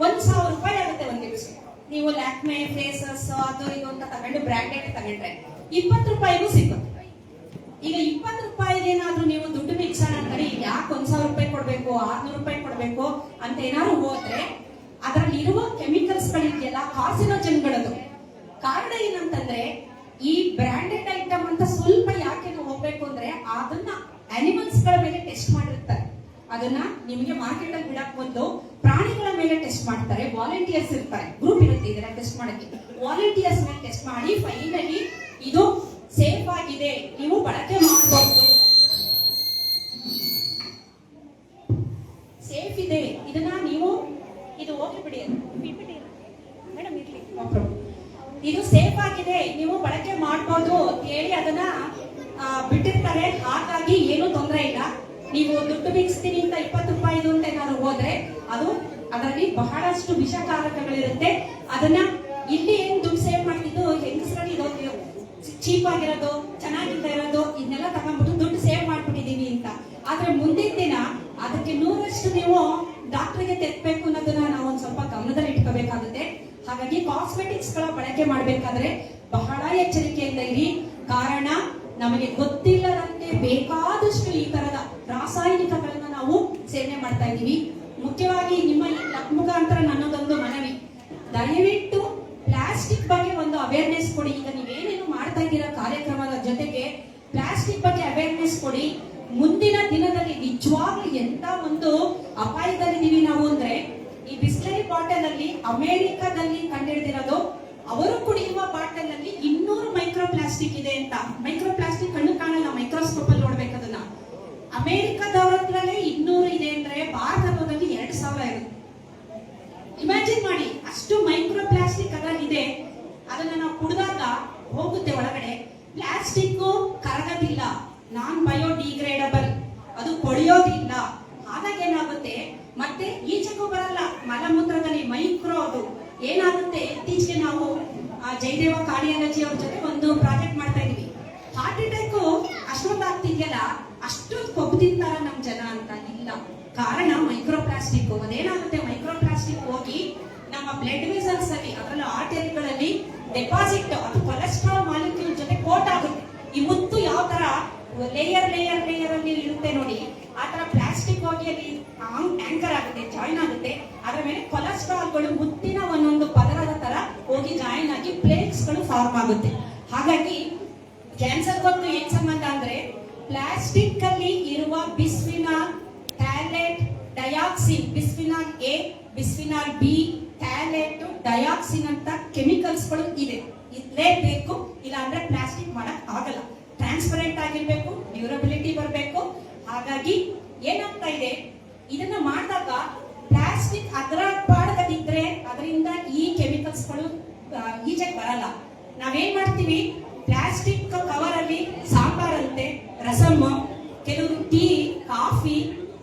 1,000 ರೂಪಾಯಿ ಆಗುತ್ತೆ ಒಂದು ಲಿಪ್ಸ್ಟಿಕ್. ನೀವು ಲ್ಯಾಕ್ಮೆ, ಫೇಸಸ್ ಅದು ಇದು ಅಂತ ತಗೊಂಡು ಬ್ರ್ಯಾಂಡೆಡ್ ತಗೊಂಡ್ರೆ 20 ರೂಪಾಯಿಗೂ ಸಿಗುತ್ತೆ. ಈಗ 20 ರೂಪಾಯಿಗೆ ಏನಾದ್ರೂ ನೀವು ದುಡ್ಡು ಮಿಕ್ಸೋಣ ಅಂತಾರೆ, ಯಾಕೆ 1,000 ರೂಪಾಯಿ ಕೊಡ್ಬೇಕು, 600 ರೂಪಾಯಿ ಕೊಡ್ಬೇಕು ಅಂತ ಏನಾದ್ರು ಹೋದ್ರೆ ಅದರಲ್ಲಿ ಇರುವ ಕೆಮಿಕಲ್ಸ್ ಗಳಿದೆಯಲ್ಲ, ಕಾರ್ಸಿನೋಜನ್ಗಳದು. ಕಾರಣ ಏನಂತಂದ್ರೆ ಈ ಬ್ರಾಂಡೆಡ್ ಐಟಮ್ ಅಂತ ಸ್ವಲ್ಪ ಯಾಕೆ ನಾವು ಹೋಗ್ಬೇಕು ಅಂದ್ರೆ ಅದನ್ನ ಅನಿಮಲ್ಸ್ ಗಳ ಮೇಲೆ ಟೆಸ್ಟ್ ಮಾಡಿರ್ತಾರೆ. ಅದನ್ನ ನಿಮಗೆ ಮಾರ್ಕೆಟ್ ಅಲ್ಲಿ ಬಿಡಕ್ ಬಂದು ಪ್ರಾಣಿಗಳ ಮೇಲೆ ಟೆಸ್ಟ್ ಮಾಡ್ತಾರೆ. ವಾಲಂಟಿಯರ್ಸ್ ಇರ್ತಾರೆ, ಗ್ರೂಪ್ ಇರುತ್ತೆ ಇದನ್ನ ಟೆಸ್ಟ್ ಮಾಡಕ್ಕೆ. ವಾಲಂಟಿಯರ್ಸ್ ಮೇಲೆ ಟೆಸ್ಟ್ ಮಾಡಿ ಫೈನಲಿ ಇದು ಸೇಫ್ ಆಗಿದೆ, ನೀವು ಬಳಕೆ ಮಾಡಬಹುದು, ಸೇಫ್ ಇದೆ, ಇದನ್ನ ನೀವು ಇದು ಹೋಗಿ ಬಿಡಿ ಮೇಡಮ್ ಇರ್ಲಿ, ಇದು ಸೇಫ್ ಆಗಿದೆ, ನೀವು ಬಳಕೆ ಮಾಡಬಹುದು ಅಂತ ಹೇಳಿ ಅದನ್ನ ಬಿಟ್ಟಿರ್ತಾರೆ. ಹಾಗಾಗಿ ಏನು ತೊಂದರೆ ಇಲ್ಲ. ನೀವು ದುಡ್ಡು ಮಿಕ್ಸ್ತೀನಿ ಅಂತ 20 ರೂಪಾಯಿದು ಅಂತ ಏನಾದ್ರು ಹೋದ್ರೆ ಅದು ಅದರಲ್ಲಿ ಬಹಳಷ್ಟು ವಿಷಕಾರಕಗಳಿರುತ್ತೆ. ಅದನ್ನ ಇಲ್ಲಿ ಏನ್ ದುಡ್ಡು ಸೇವ್ ಮಾಡ್ತಿದ್ದು ಹೆಂಗಸರಲ್ಲಿ ಇದು ಚೀಪ್ ಆಗಿರೋದು, ಚೆನ್ನಾಗಿಲ್ಲ ಇರೋದು, ಇದನ್ನೆಲ್ಲ ತಗೊಂಡ್ಬಿಟ್ಟು ದುಡ್ಡು ಸೇವ್ ಮಾಡ್ಬಿಟ್ಟಿದೀವಿ ಅಂತ. ಆದ್ರೆ ಮುಂದಿನ ದಿನ ಅದಕ್ಕೆ 100ರಷ್ಟು ನೀವು ಡಾಕ್ಟರ್ಗೆ ತೆಗ್ಬೇಕು ಅನ್ನೋದನ್ನ ನಾವು ಒಂದ್ ಸ್ವಲ್ಪ ಗಮನದಲ್ಲಿ ಇಟ್ಕೋಬೇಕಾಗುತ್ತೆ. ಹಾಗಾಗಿ ಕಾಸ್ಮೆಟಿಕ್ಸ್ ಗಳ ಬಳಕೆ ಮಾಡ್ಬೇಕಾದ್ರೆ ಬಹಳ ಎಚ್ಚರಿಕೆಯಿಂದ ಇರಿ. ಕಾರಣ ನಮಗೆ ಗೊತ್ತಿಲ್ಲದಂತೆ ಬೇಕಾದಷ್ಟು ಈ ತರದ ರಾಸಾಯನಿಕಗಳನ್ನ ನಾವು ಸೇವನೆ ಮಾಡ್ತಾ ಇದೀವಿ. ಮುಖ್ಯವಾಗಿ ನಿಮ್ಮ ಈ ಮುಖಾಂತರ ನನ್ನದೊಂದು ಮನವಿ, ದಯವಿಟ್ಟು ಪ್ಲಾಸ್ಟಿಕ್ ಬಗ್ಗೆ ಒಂದು ಅವೇರ್ನೆಸ್ ಕೊಡಿ. ಈಗ ನೀವೇನೇನು ಮಾಡ್ತಾ ಇದ್ದೀರಾ ಕಾರ್ಯಕ್ರಮದ ಜೊತೆಗೆ ಪ್ಲಾಸ್ಟಿಕ್ ಬಗ್ಗೆ ಅವೇರ್ನೆಸ್ ಕೊಡಿ. ಮುಂದಿನ ದಿನದಲ್ಲಿ ನಿಜವಾಗ್ಲೂ ಎಂತ ಒಂದು ಅಪಾಯದಲ್ಲಿದ್ದೀವಿ ನಾವು ಅಂದ್ರೆ, ಈ ಬಿಸ್ಲರಿ ಬಾಟಲ್ ಅಲ್ಲಿ ಅಮೆರಿಕದಲ್ಲಿ ಕಂಡಿಡಿದಿರೋದು, ಅವರು ಕುಡಿಯುವ ಬಾಟಲ್ ಅಲ್ಲಿ 200 ಮೈಕ್ರೋ ಪ್ಲಾಸ್ಟಿಕ್ ಇದೆ ಅಂತ. ಮೈಕ್ರೋ ಪ್ಲಾಸ್ಟಿಕ್ ಕಣ್ಣು ಕಾಣಲ್ಲ, ಮೈಕ್ರೋಸ್ಕೋಪ್ ಅಲ್ಲಿ ನೋಡ್ಬೇಕು ಅದನ್ನ. ಅಮೆರಿಕದವರದ್ರಲ್ಲೇ 200 ಇದೆ ಅಂದ್ರೆ ಭಾರತದಲ್ಲಿ 2,000 ಇರುತ್ತೆ. ಇಮ್ಯಾಜಿನ್ ಮಾಡಿ, ಅಷ್ಟು ಮೈಕ್ರೋ ಪ್ಲಾಸ್ಟಿಕ್ ಅದರಲ್ಲಿ ಇದೆ. ಅದನ್ನ ನಾವು ಕುಡಿದಾಗ ಹೋಗುತ್ತೆ ಒಳಗಡೆ. ಪ್ಲಾಸ್ಟಿಕ್ ಕರಗೋದಿಲ್ಲ, ನಾನ್ ಬಯೋಡಿಗ್ರೇಡಬಲ್, ಅದು ಕೊಳೆಯೋದಿಲ್ಲ. ಹಾಗಾಗಿ ಏನಾಗುತ್ತೆ, ಮತ್ತೆ ಈಚೆಗೂ ಬರಲ್ಲ, ಮಲಮೂತ್ರದಲ್ಲಿ ಮೈಕ್ರೋ ಅದು ಏನಾಗುತ್ತೆ. ಇತ್ತೀಚೆಗೆ ನಾವು ಜಯದೇವ ಕಾರ್ಡಿಯಾಲಜಿ ಅವ್ರ ಜೊತೆ ಒಂದು ಪ್ರಾಜೆಕ್ಟ್ ಮಾಡ್ತಾ ಇದೀವಿ. ಹಾರ್ಟ್ ಅಟ್ಯಾಕ್ ಅಷ್ಟೊಂದು ಆಗ್ತಿದೆಯಲ್ಲ, ಅಷ್ಟೊಂದು ಕೊಬ್ಬು ತಿಂತಾರ ನಮ್ ಜನ ಅಂತ ಇಲ್ಲ. ಕಾರಣ ಮೈಕ್ರೋ ಪ್ಲಾಸ್ಟಿಕ್. ಅದೇನಾಗುತ್ತೆ, ಮೈಕ್ರೋ ಪ್ಲಾಸ್ಟಿಕ್ ಹೋಗಿ ನಮ್ಮ ಬ್ಲಡ್ ವೆಸಲ್ಸ್ ಅಲ್ಲಿ, ಅದರಲ್ಲಿ ಆರ್ಟರಿಗಳಲ್ಲಿ ಡೆಪಾಸಿಟ್, ಅದು ಕೊಲೆಸ್ಟ್ರಾಲ್ ಮಾಲಿಕ್ಯೂಲ್ ಜೊತೆ ಕೋಟ್ ಆಗುತ್ತೆ. ಈ ಮುತ್ತು ಯಾವ ತರ ಲೇಯರ್ ಲೇಯರ್ ಲೇಯರ್ ಅಲ್ಲಿ ಇರುತ್ತೆ ನೋಡಿ, ಆ ತರ ಪ್ಲಾಸ್ಟಿಕ್ ಹೋಗಿ ಅಲ್ಲಿ ಆಂಕರ್ ಆಗುತ್ತೆ, ಜಾಯಿನ್ ಆಗುತ್ತೆ. ಅದರ ಮೇಲೆ ಕೊಲೆಸ್ಟ್ರಾಲ್ಗಳು ಮುತ್ತಿನ ಒಂದೊಂದು ಪದರದ ತರ ಹೋಗಿ ಜಾಯಿನ್ ಆಗಿ ಪ್ಲೇಟ್ಸ್ ಗಳು ಫಾರ್ಮ್ ಆಗುತ್ತೆ. ಹಾಗಾಗಿ ಕ್ಯಾನ್ಸರ್ ಗೊತ್ತು ಏನ್ ಸಂಬಂಧ ಅಂದ್ರೆ, ಪ್ಲಾಸ್ಟಿಕ್ ಅಲ್ಲಿ ಇರುವ bisphenol, phthalate, dioxin, bisphenol A, bisphenol B, phthalate, dioxin ಅಂತ ಕೆಮಿಕಲ್ಸ್ ಗಳು ಇದೆ. ಇರಲೇಬೇಕು, ಇಲ್ಲ ಅಂದ್ರೆ ಪ್ಲಾಸ್ಟಿಕ್ ಮಾಡಕ್ ಆಗಲ್ಲ. ಟ್ರಾನ್ಸ್ಪರೆಂಟ್ ಆಗಿರ್ಬೇಕು, ಡ್ಯೂರಬಿಲಿಟಿ ಬರಬೇಕು. ಹಾಗಾಗಿ ಏನಾಗ್ತಾ ಇದೆ, ಇದನ್ನ ಮಾಡಿದಾಗ ಪ್ಲಾಸ್ಟಿಕ್ ಅದರ ಪಾಡದಿದ್ರೆ ಅದರಿಂದ ಈ ಕೆಮಿಕಲ್ಸ್ ಗಳು ಈಚೆಗೆ ಬರಲ್ಲ. ನಾವೇನ್ ಮಾಡ್ತೀವಿ, ಪ್ಲಾಸ್ಟಿಕ್ ಕವರ್ ಅಲ್ಲಿ ಸಾಂಬಾರಂತೆ, ರಸಮ್, ಕೆಲವರು ಟೀ, ಕಾಫಿ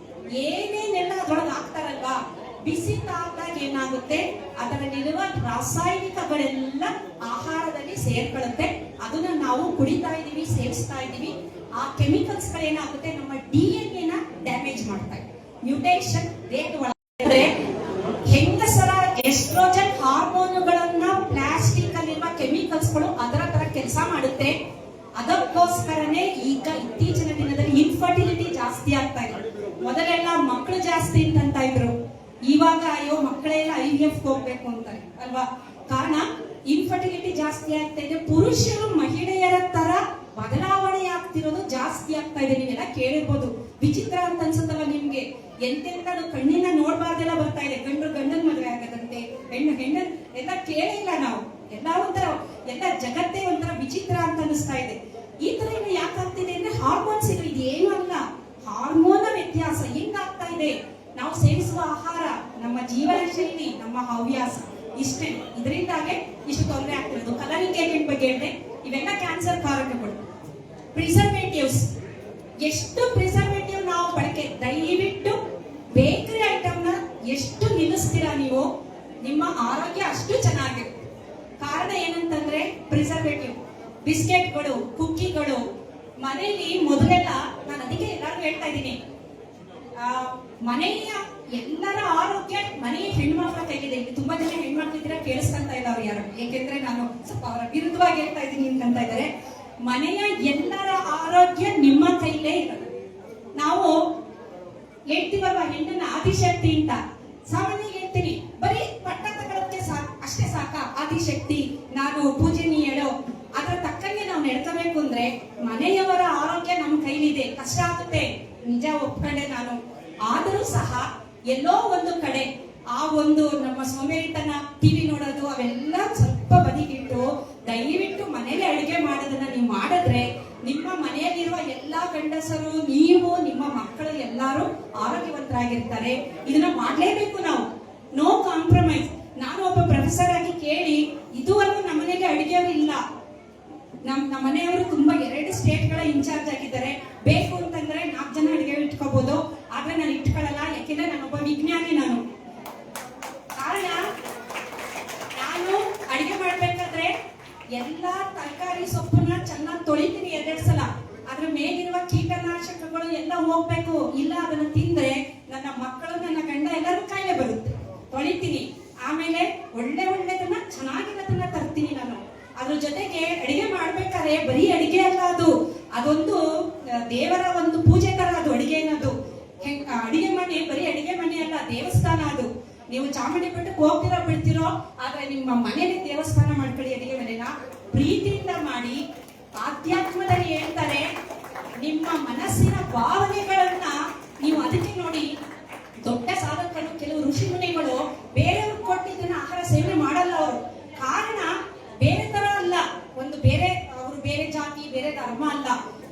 ಏನೇನೆಲ್ಲ ಅದ್ರೊಳಗೆ ಹಾಕ್ತಾರಲ್ವಾ, ಬಿಸಿ ತಾದಾಗ ಏನಾಗುತ್ತೆ, ಅದರಲ್ಲಿರುವ ರಾಸಾಯನಿಕಗಳೆಲ್ಲ ಆಹಾರದಲ್ಲಿ ಸೇರ್ಕೊಳ್ಳುತ್ತೆ. ಅದನ್ನ ನಾವು ಕುಡಿತಾ ಇದೀವಿ, ಸೇವಿಸ್ತಾ ಇದೀವಿ. ಆ ಕೆಮಿಕಲ್ಸ್ ಗಳೇನಾಗುತ್ತೆ, ನಮ್ಮ DNA ನ ಡ್ಯಾಮೇಜ್ ಮಾಡ್ತಾ ಇದೆ. ಮ್ಯೂಟೇಷನ್ ದೇಹದ ಒಳಗಡೆ ಹೆಂಗಸರ ಎಸ್ಟ್ರೋಜನ್ ಹಾರ್ಮೋನುಗಳನ್ನ ಪ್ಲಾಸ್ಟಿಕ್ ಅಲ್ಲಿರುವ ಕೆಮಿಕಲ್ಸ್ ಗಳು ಅದರ ತರ ಕೆಲಸ ಮಾಡುತ್ತೆ. ಅದಕ್ಕೋಸ್ಕರನೇ ಈಗ ಇತ್ತೀಚಿನ ದಿನದಲ್ಲಿ ಇನ್ಫರ್ಟಿಲಿಟಿ ಜಾಸ್ತಿ ಆಗ್ತಾ ಇದೆ. ಮೊದಲೆಲ್ಲ ಮಕ್ಕಳು ಜಾಸ್ತಿ ಅಂತ ಇದ್ರು, ಇವಾಗ ಅಯ್ಯೋ ಮಕ್ಕಳೆಲ್ಲ IVF ಹೋಗ್ಬೇಕು ಅಂತಾರೆ ಅಲ್ವಾ. ಕಾರಣ ಇನ್ಫರ್ಟಿಲಿಟಿ ಜಾಸ್ತಿ ಆಗ್ತಾ ಇದೆ. ಪುರುಷರು ಮಹಿಳೆಯರ ತರ ಬದಲಾವಣೆ ಆಗ್ತಿರೋದು ಜಾಸ್ತಿ ಆಗ್ತಾ ಇದೆ. ನೀವೆಲ್ಲ ಕೇಳಿರ್ಬೋದು. ವಿಚಿತ್ರ ಅಂತ ಅನ್ಸುತ್ತಲ್ಲ ನಿಮ್ಗೆ, ಎಂತೆಂತ ಕಣ್ಣಿನ ನೋಡ್ಬಾರ್ದೆಲ್ಲ ಬರ್ತಾ ಇದೆ. ಗಂಡು ಗಂಡನ್ ಮದುವೆ ಆಗದಂತೆ, ಹೆಣ್ಣು ಹೆಣ್ಣನ್ ಎಲ್ಲ ಕೇಳಿಲ್ಲ ನಾವು. ಎಲ್ಲ ಒಂಥರ, ಎಲ್ಲ ಜಗತ್ತೇ ಒಂಥರ ವಿಚಿತ್ರ ಅಂತ ಅನಿಸ್ತಾ ಇದೆ. ಈ ತರ ಎಲ್ಲ ಯಾಕೆ ಆಗ್ತಿದೆ ಅಂದ್ರೆ ಹಾರ್ಮೋನ್ಸ್ ಇದು ಏನು ಅಲ್ಲ, ಹಾರ್ಮೋನ ವ್ಯತ್ಯಾಸ ಹೆಂಗಾಗ್ತಾ ಇದೆ. ನಾವು ಸೇವಿಸುವ ಆಹಾರ, ನಮ್ಮ ಜೀವನ ಶೈಲಿ, ನಮ್ಮ ಹವ್ಯಾಸ, ಇಷ್ಟೇ. ಇದರಿಂದಾಗೆ ಇಷ್ಟು ತೊಂದರೆ ಆಗ್ತಿರೋದು. ಕಲರಿಂಗ್ ಏಜೆಂಟ್ ಬಗ್ಗೆ ಹೇಳಿದೆ, ಇವೆಲ್ಲ ಕ್ಯಾನ್ಸರ್ ಕಾರಕಗಳು. ಪ್ರಿಸರ್ವೇಟಿವ್ಸ್, ಎಷ್ಟು ಪ್ರಿಸರ್ವೇಟಿವ್ ನಾವು ಬಳಕೆ, ದಯವಿಟ್ಟು ಬೇಕರಿ ಐಟಮ್ನ ಎಷ್ಟು ನಿಲ್ಲಿಸ್ತೀರಾ ನೀವು, ನಿಮ್ಮ ಆರೋಗ್ಯ ಅಷ್ಟು ಚೆನ್ನಾಗಿರುತ್ತೆ. ಕಾರಣ ಏನಂತಂದ್ರೆ ಪ್ರಿಸರ್ವೇಟಿವ್. ಬಿಸ್ಕೆಟ್ಗಳು, ಕುಕ್ಕಿಗಳು ಮನೆಯಲ್ಲಿ ಮೊದಲೆಲ್ಲ, ನಾನು ಅದಕ್ಕೆ ಎಲ್ಲರಿಗೂ ಹೇಳ್ತಾ ಇದ್ದೀನಿ, ಮನೆಯ ಎಲ್ಲರ ಆರೋಗ್ಯ ಮನೆಯ ಹೆಣ್ಮಕ್ಳ ಕೈಲಿದೆ. ಇಲ್ಲಿ ತುಂಬಾ ಜನ ಹೆಣ್ಮಕ್ಳಿದ್ದೀರಾ, ಕೇಳಿಸ್ಕೊಂತ ಇದ್ದಾರೆ ಯಾರು, ಏಕೆಂದ್ರೆ ನಾನು ಸ್ವಲ್ಪ ಅವರ ವಿರುದ್ಧವಾಗಿ ಹೇಳ್ತಾ ಇದ್ದೀನಿ ಅಂತ ಇದ್ದಾರೆ. ಮನೆಯ ಎಲ್ಲರ ಆರೋಗ್ಯ ನಿಮ್ಮ ಕೈಲೇ ಇರೋದು. ನಾವು ಹೇಳ್ತೀವಲ್ವಾ ಹೆಣ್ಣನ್ನ ಆದಿಶಕ್ತಿ ಅಂತ, ಸಾಮಾನ್ಯ ಹೇಳ್ತೀನಿ, ಬರೀ ಪಟ್ಟ ತಗೊಳಕ್ಕೆ ಅಷ್ಟೇ ಸಾಕ ಆದಿಶಕ್ತಿ, ನಾನು ಪೂಜನೀಯಳು, ಅದರ ತಕ್ಕಂಗೆ ನಾವು ನಡ್ಕೋಬೇಕು ಅಂದ್ರೆ ಮನೆಯವರ ಆರೋಗ್ಯ ನಮ್ಮ ಕೈಲಿದೆ. ಕಷ್ಟ ಆಗುತ್ತೆ, ನಿಜ ಒಪ್ಕೊಂಡೆ ನಾನು. ಆದರೂ ಸಹ ಎಲ್ಲೋ ಒಂದು ಕಡೆ ಆ ಒಂದು ನಮ್ಮ ಸೋಮೇರಿತನ, ಟಿವಿ ನೋಡೋದು ಅವೆಲ್ಲ ಸ್ವಲ್ಪ ಬದಿಗಿಟ್ಟು ದಯವಿಟ್ಟು ಮನೇಲಿ ಅಡುಗೆ ಮಾಡೋದನ್ನ ನೀವು ಮಾಡಿದ್ರೆ ನಿಮ್ಮ ಮನೆಯಲ್ಲಿರುವ ಎಲ್ಲಾ ಗಂಡಸರು, ನೀವು, ನಿಮ್ಮ ಮಕ್ಕಳು ಎಲ್ಲರೂ ಆರೋಗ್ಯವಂತರಾಗಿರ್ತಾರೆ. ಇದನ್ನ ಮಾಡ್ಲೇಬೇಕು ನಾವು, ನೋ ಕಾಂಪ್ರಮೈಸ್. ನಾನು ಒಬ್ಬ ಪ್ರೊಫೆಸರ್ ಆಗಿ ಕೇಳಿ, ಇದುವರೆಗೂ ನಮ್ಮ ಮನೆಗೆ ಅಡುಗೆಯವರು ಇಲ್ಲ. ನಮ್ಮ ಮನೆಯವರು ತುಂಬಾ 2 ಸ್ಟೇಟ್ಗಳ ಇನ್ಚಾರ್ಜ್ ಆಗಿದ್ದಾರೆ. ಬೇಕು ಅಂತಂದ್ರೆ 4 ಜನ ಅಡುಗೆ ಇಟ್ಕೋಬಹುದು, ಆದ್ರೆ ನಾನು ಇಟ್ಕೊಳ್ಳಲ್ಲ. ಯಾಕೆಂದ್ರೆ ನಾನೊಬ್ಬ ವಿಜ್ಞಾನಿ. ಕಾರಣ, ನಾನು ಅಡುಗೆ ಮಾಡ್ಬೇಕಾದ್ರೆ ಎಲ್ಲಾ ತರಕಾರಿ ಸೊಪ್ಪನ್ನ ಚೆನ್ನಾಗಿ ತೊಳಿತೀನಿ 2 ಸಲ. ಅದ್ರ ಮೇಲಿರುವ ಕೀಟನಾಶಕಗಳು ಎಲ್ಲ ಹೋಗ್ಬೇಕು. ಇಲ್ಲ ಅದನ್ನ ತಿಂದ್ರೆ ನನ್ನ ಮಕ್ಕಳು, ನನ್ನ ಗಂಡ ಎಲ್ಲರೂ ಕಾಯಿಲೆ ಬರುತ್ತೆ. ತೊಳಿತೀನಿ. ಆಮೇಲೆ ಒಳ್ಳೆದನ್ನ ಚೆನ್ನಾಗಿರೋದನ್ನ ತರ್ತೀನಿ ನಾನು. ಅದ್ರ ಜೊತೆಗೆ ಅಡಿಗೆ ಮಾಡ್ಬೇಕಾದ್ರೆ ಬರೀ ಅಡಿಗೆ ಅಲ್ಲ, ಅದೊಂದು ದೇವರ ಒಂದು ಪೂಜೆ ತರ ಅದು ಅಡಿಗೆ ಅನ್ನೋದು. ಅಡಿಗೆ ಮನೆ ಬರೀ ಅಡಿಗೆ ಮನೆ ಅಲ್ಲ, ದೇವಸ್ಥಾನ ಅದು. ನೀವು ಚಾಮುಂಡಿ ಬೆಟ್ಟಕ್ಕೆ ಹೋಗ್ತಿರೋ ಬಿಡ್ತಿರೋ, ಆದ್ರೆ ನಿಮ್ಮ ಮನೆಯಲ್ಲಿ ದೇವಸ್ಥಾನ ಮಾಡ್ಕೊಳ್ಳಿ. ಅಡಿಗೆ ಮನೆನ ಪ್ರೀತಿಯಿಂದ ಮಾಡಿ. ಆಧ್ಯಾತ್ಮದಲ್ಲಿ ಹೇಳ್ತಾರೆ, ನಿಮ್ಮ ಮನಸ್ಸಿನ ಭಾವನೆಗಳನ್ನ ನೀವು ಅದಕ್ಕೆ ನೋಡಿ. ದೊಡ್ಡ ಸಾಧಕರು, ಕೆಲವು ಋಷಿ ಮುನಿಗಳು ಬೇರೆಯವ್ರಿಗೆ ಕೊಟ್ಟಿದ್ದನ್ನ ಆಹಾರ ಸೇವನೆ ಮಾಡಲ್ಲ ಅವರು. ಕಾರಣ ಬೇರೆ ತರ ಅಲ್ಲ, ಒಂದು ಬೇರೆ, ಅವರು ಬೇರೆ ಜಾತಿ, ಬೇರೆ ಧರ್ಮ ಅಲ್ಲ.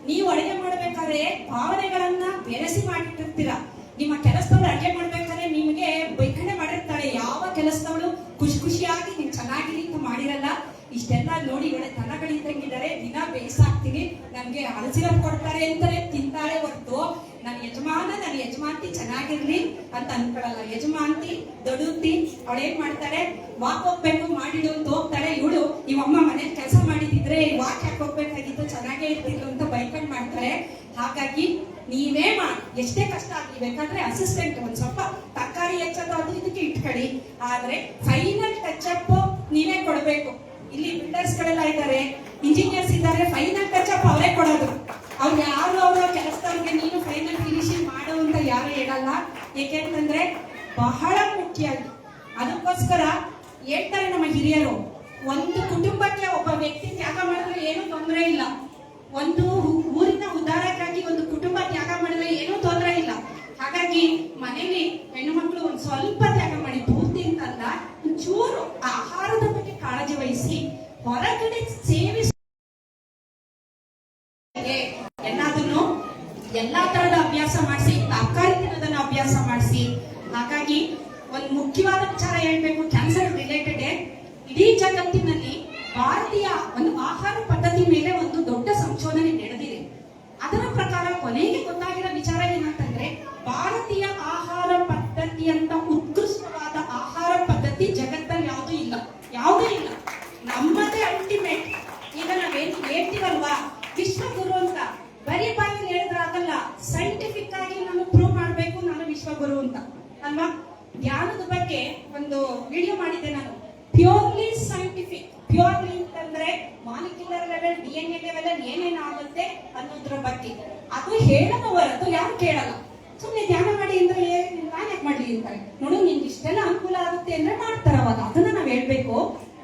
ನೀವು ಅಡುಗೆ ಮಾಡ್ಬೇಕಾದ್ರೆ ಭಾವನೆಗಳನ್ನ ಬೆರೆಸಿ ಮಾಡಿಟ್ಟಿರ್ತೀರ. ನಿಮ್ಮ ಕೆಲಸದವ್ರು ಅಡುಗೆ ಮಾಡ್ಬೇಕಾದ್ರೆ ನಿಮಗೆ ಬೈಕಣೆ ಮಾಡಿರ್ತಾಳೆ. ಯಾವ ಕೆಲಸದವಳು ಖುಷಿಯಾಗಿ ನೀವು ಚೆನ್ನಾಗಿರಿ ಅಂತ ಮಾಡಿರಲ್ಲ. ಇಷ್ಟೆಲ್ಲ ನೋಡಿ, ಒಳ್ಳೆ ದನಗಳಿದ್ದಂಗಿದ್ದಾರೆ, ದಿನ ಬೇಯಿಸಾಕ್ತೀನಿ, ನನ್ಗೆ ಹಲಸಿರಪ್ ಕೊಡ್ತಾರೆ ಅಂತಾನೆ ತಿಂತಾಳೆ ಹೊರತು ನನ್ನ ಯಜಮಾಂತಿ ಚೆನ್ನಾಗಿರ್ಲಿ ಅಂತ ಅನ್ಕೊಳಲ್ಲ. ಯಜಮಾಂತಿ ದೊಡ್ಡತಿ, ಅವಳೇನ್ ಮಾಡ್ತಾಳೆ, ವಾಕ್ ಹೋಗ್ಬೇಕು ಮಾಡಿಡು ಅಂತ ಹೋಗ್ತಾಳೆ. ಇವಳು, ಇವಮ್ಮ ಮನೇಲಿ ಕೆಲಸ ಮಾಡಿದಿದ್ರೆ ವಾಕ್ ಯಾಕೆ ಹೋಗ್ಬೇಕಾಗಿತ್ತು, ಚೆನ್ನಾಗೇ ಇರ್ತಿದ್ರು ಅಂತ ಬೈಕಂಡ್ ಮಾಡ್ತಾರೆ. ಹಾಗಾಗಿ ನೀವೇ ಮಾಡಿ, ಎಷ್ಟೇ ಕಷ್ಟ ಆಗ್ಲಿ, ಬೇಕಾದ್ರೆ ಅಸಿಸ್ಟೆಂಟ್ ಒಂದ್ ಸ್ವಲ್ಪ ತರಕಾರಿ ಹೆಚ್ಚೋದು ಅದು ಇದಕ್ಕೆ ಇಟ್ಕೊಳ್ಳಿ. ಆದ್ರೆ ಫೈನಲ್ ಟಚ್ ಅಪ್ ನೀವೇ ಕೊಡ್ಬೇಕು. ಇಲ್ಲಿ ಬಿಲ್ಡರ್ಸ್ ಗಳೆಲ್ಲ ಇದ್ದಾರೆ, ಇಂಜಿನಿಯರ್ಸ್ ಇದ್ದಾರೆ, ಫೈನಲ್ ಟಚ್ ಅಪ್ ಅವರೇ ಕೊಡೋದು. ಅವ್ರು ಯಾರು ಅವರ ಕೆಲಸದವ್ರಿಗೆ ನೀನು ಫೈನಲ್ ಫಿನಿಶಿಂಗ್ ಮಾಡು ಅಂತ ಯಾರು ಹೇಳಲ್ಲ. ಏಕೆಂತಂದ್ರೆ ಬಹಳ ಮುಖ್ಯ. ಅದಕ್ಕೋಸ್ಕರ ಹೇಳ್ತಾರೆ ನಮ್ಮ ಹಿರಿಯರು, ಒಂದು ಕುಟುಂಬಕ್ಕೆ ಒಬ್ಬ ವ್ಯಕ್ತಿ ತ್ಯಾಗ ಮಾಡಿದ್ರೆ ಏನೂ ತೊಂದರೆ ಇಲ್ಲ. ಒಂದು ಊರಿನ ಉದ್ಧಾರಕ್ಕಾಗಿ ಒಂದು ಕುಟುಂಬ ತ್ಯಾಗ ಮಾಡಿದ್ರೆ ಏನೂ ತೊಂದರೆ ಇಲ್ಲ. ಹಾಗಾಗಿ ಮನೇಲಿ ಹೆಣ್ಣು ಮಕ್ಕಳು ಒಂದ್ ಸ್ವಲ್ಪ ತ್ಯಾಗ ಮಾಡಿ, ಪೂರ್ತಿ ಅಂತಲ್ಲ, ಚೂರು ಆಹಾರದ ಬಗ್ಗೆ ಕಾಳಜಿ ವಹಿಸಿ, ಹೊರಗಡೆ ಸೇವಿಸಿ, ಎಲ್ಲದನ್ನು ಎಲ್ಲಾ ತರದ ಅಭ್ಯಾಸ ಮಾಡಿಸಿ, ತರಕಾರಿ ತಿನ್ನೋದನ್ನ ಅಭ್ಯಾಸ ಮಾಡಿಸಿ. ಹಾಗಾಗಿ ಒಂದು ಮುಖ್ಯವಾದ ವಿಚಾರ ಹೇಳ್ಬೇಕು, ಕ್ಯಾನ್ಸರ್ ರಿಲೇಟೆಡ್. ಇಡೀ ಜಗತ್ತಿನಲ್ಲಿ ಭಾರತೀಯ ಒಂದು ಆಹಾರ ಪದ್ಧತಿ ಮೇಲೆ ಒಂದು ದೊಡ್ಡ ಸಂಶೋಧನೆ ನಡೆದಿದೆ. ಅದರ ಪ್ರಕಾರ ಕೊನೆಗೆ ಗೊತ್ತಾಗಿರೋ ವಿಚಾರ ಏನಂತಂದ್ರೆ, ಭಾರತೀಯ ಆಹಾರ ಪದ್ಧತಿಯಂತ ಉತ್ಕೃಷ್ಟವಾದ ಆಹಾರ ಪದ್ಧತಿ ಜಗತ್ತಲ್ಲಿ ಯಾವುದೂ ಇಲ್ಲ. ನಮ್ಮದೇ ಅಲ್ಟಿಮೇಟ್. ಈಗ ನಾವೇನ್ ಹೇಳ್ತೀವಲ್ವಾ, ವಿಶ್ವಗುರು ಅಂತ, ಬರೀ ಬಾಯಲ್ಲಿ ಹೇಳಿದ್ರೆ ಆಗಲ್ಲ. ಸೈಂಟಿಫಿಕ್ ಆಗಿ ನಾನು ಪ್ರೂವ್ ಮಾಡ್ಬೇಕು ನಾನು ವಿಶ್ವಗುರು ಅಂತ ಅಲ್ವಾ. ಧ್ಯಾನದ ಬಗ್ಗೆ ಒಂದು ವಿಡಿಯೋ ಮಾಡಿದ್ದೆ ನಾನು, ಪ್ಯೂರ್ಲಿ ಸೈಂಟಿಫಿಕ್. ಪ್ಯೂರ್ಲಿ ಅಂತಂದ್ರೆ ಮಾಲಿಕ್ಯುಲರ್ ಲೆವೆಲ್, DNA ಲೆವೆಲ್ ಏನೇನಾಗುತ್ತೆ ಅನ್ನೋದ್ರ ಬಗ್ಗೆ ಅದು ಹೇಳದ ಹೊರತು ಯಾರು ಕೇಳಲ್ಲ. ಸುಮ್ಮನೆ ಧ್ಯಾನ ಮಾಡಿ ಅಂದ್ರೆ ನಾನು ಯಾಕೆ ಮಾಡ್ಲಿ ಅಂತಾರೆ. ನೋಡು, ನಿಮ್ಗೆ ಇಷ್ಟೆಲ್ಲ ಅನುಕೂಲ ಆಗುತ್ತೆ ಅಂದ್ರೆ ಮಾಡ್ತಾರ. ಅವಾಗ ಅದನ್ನ ನಾವ್ ಹೇಳ್ಬೇಕು.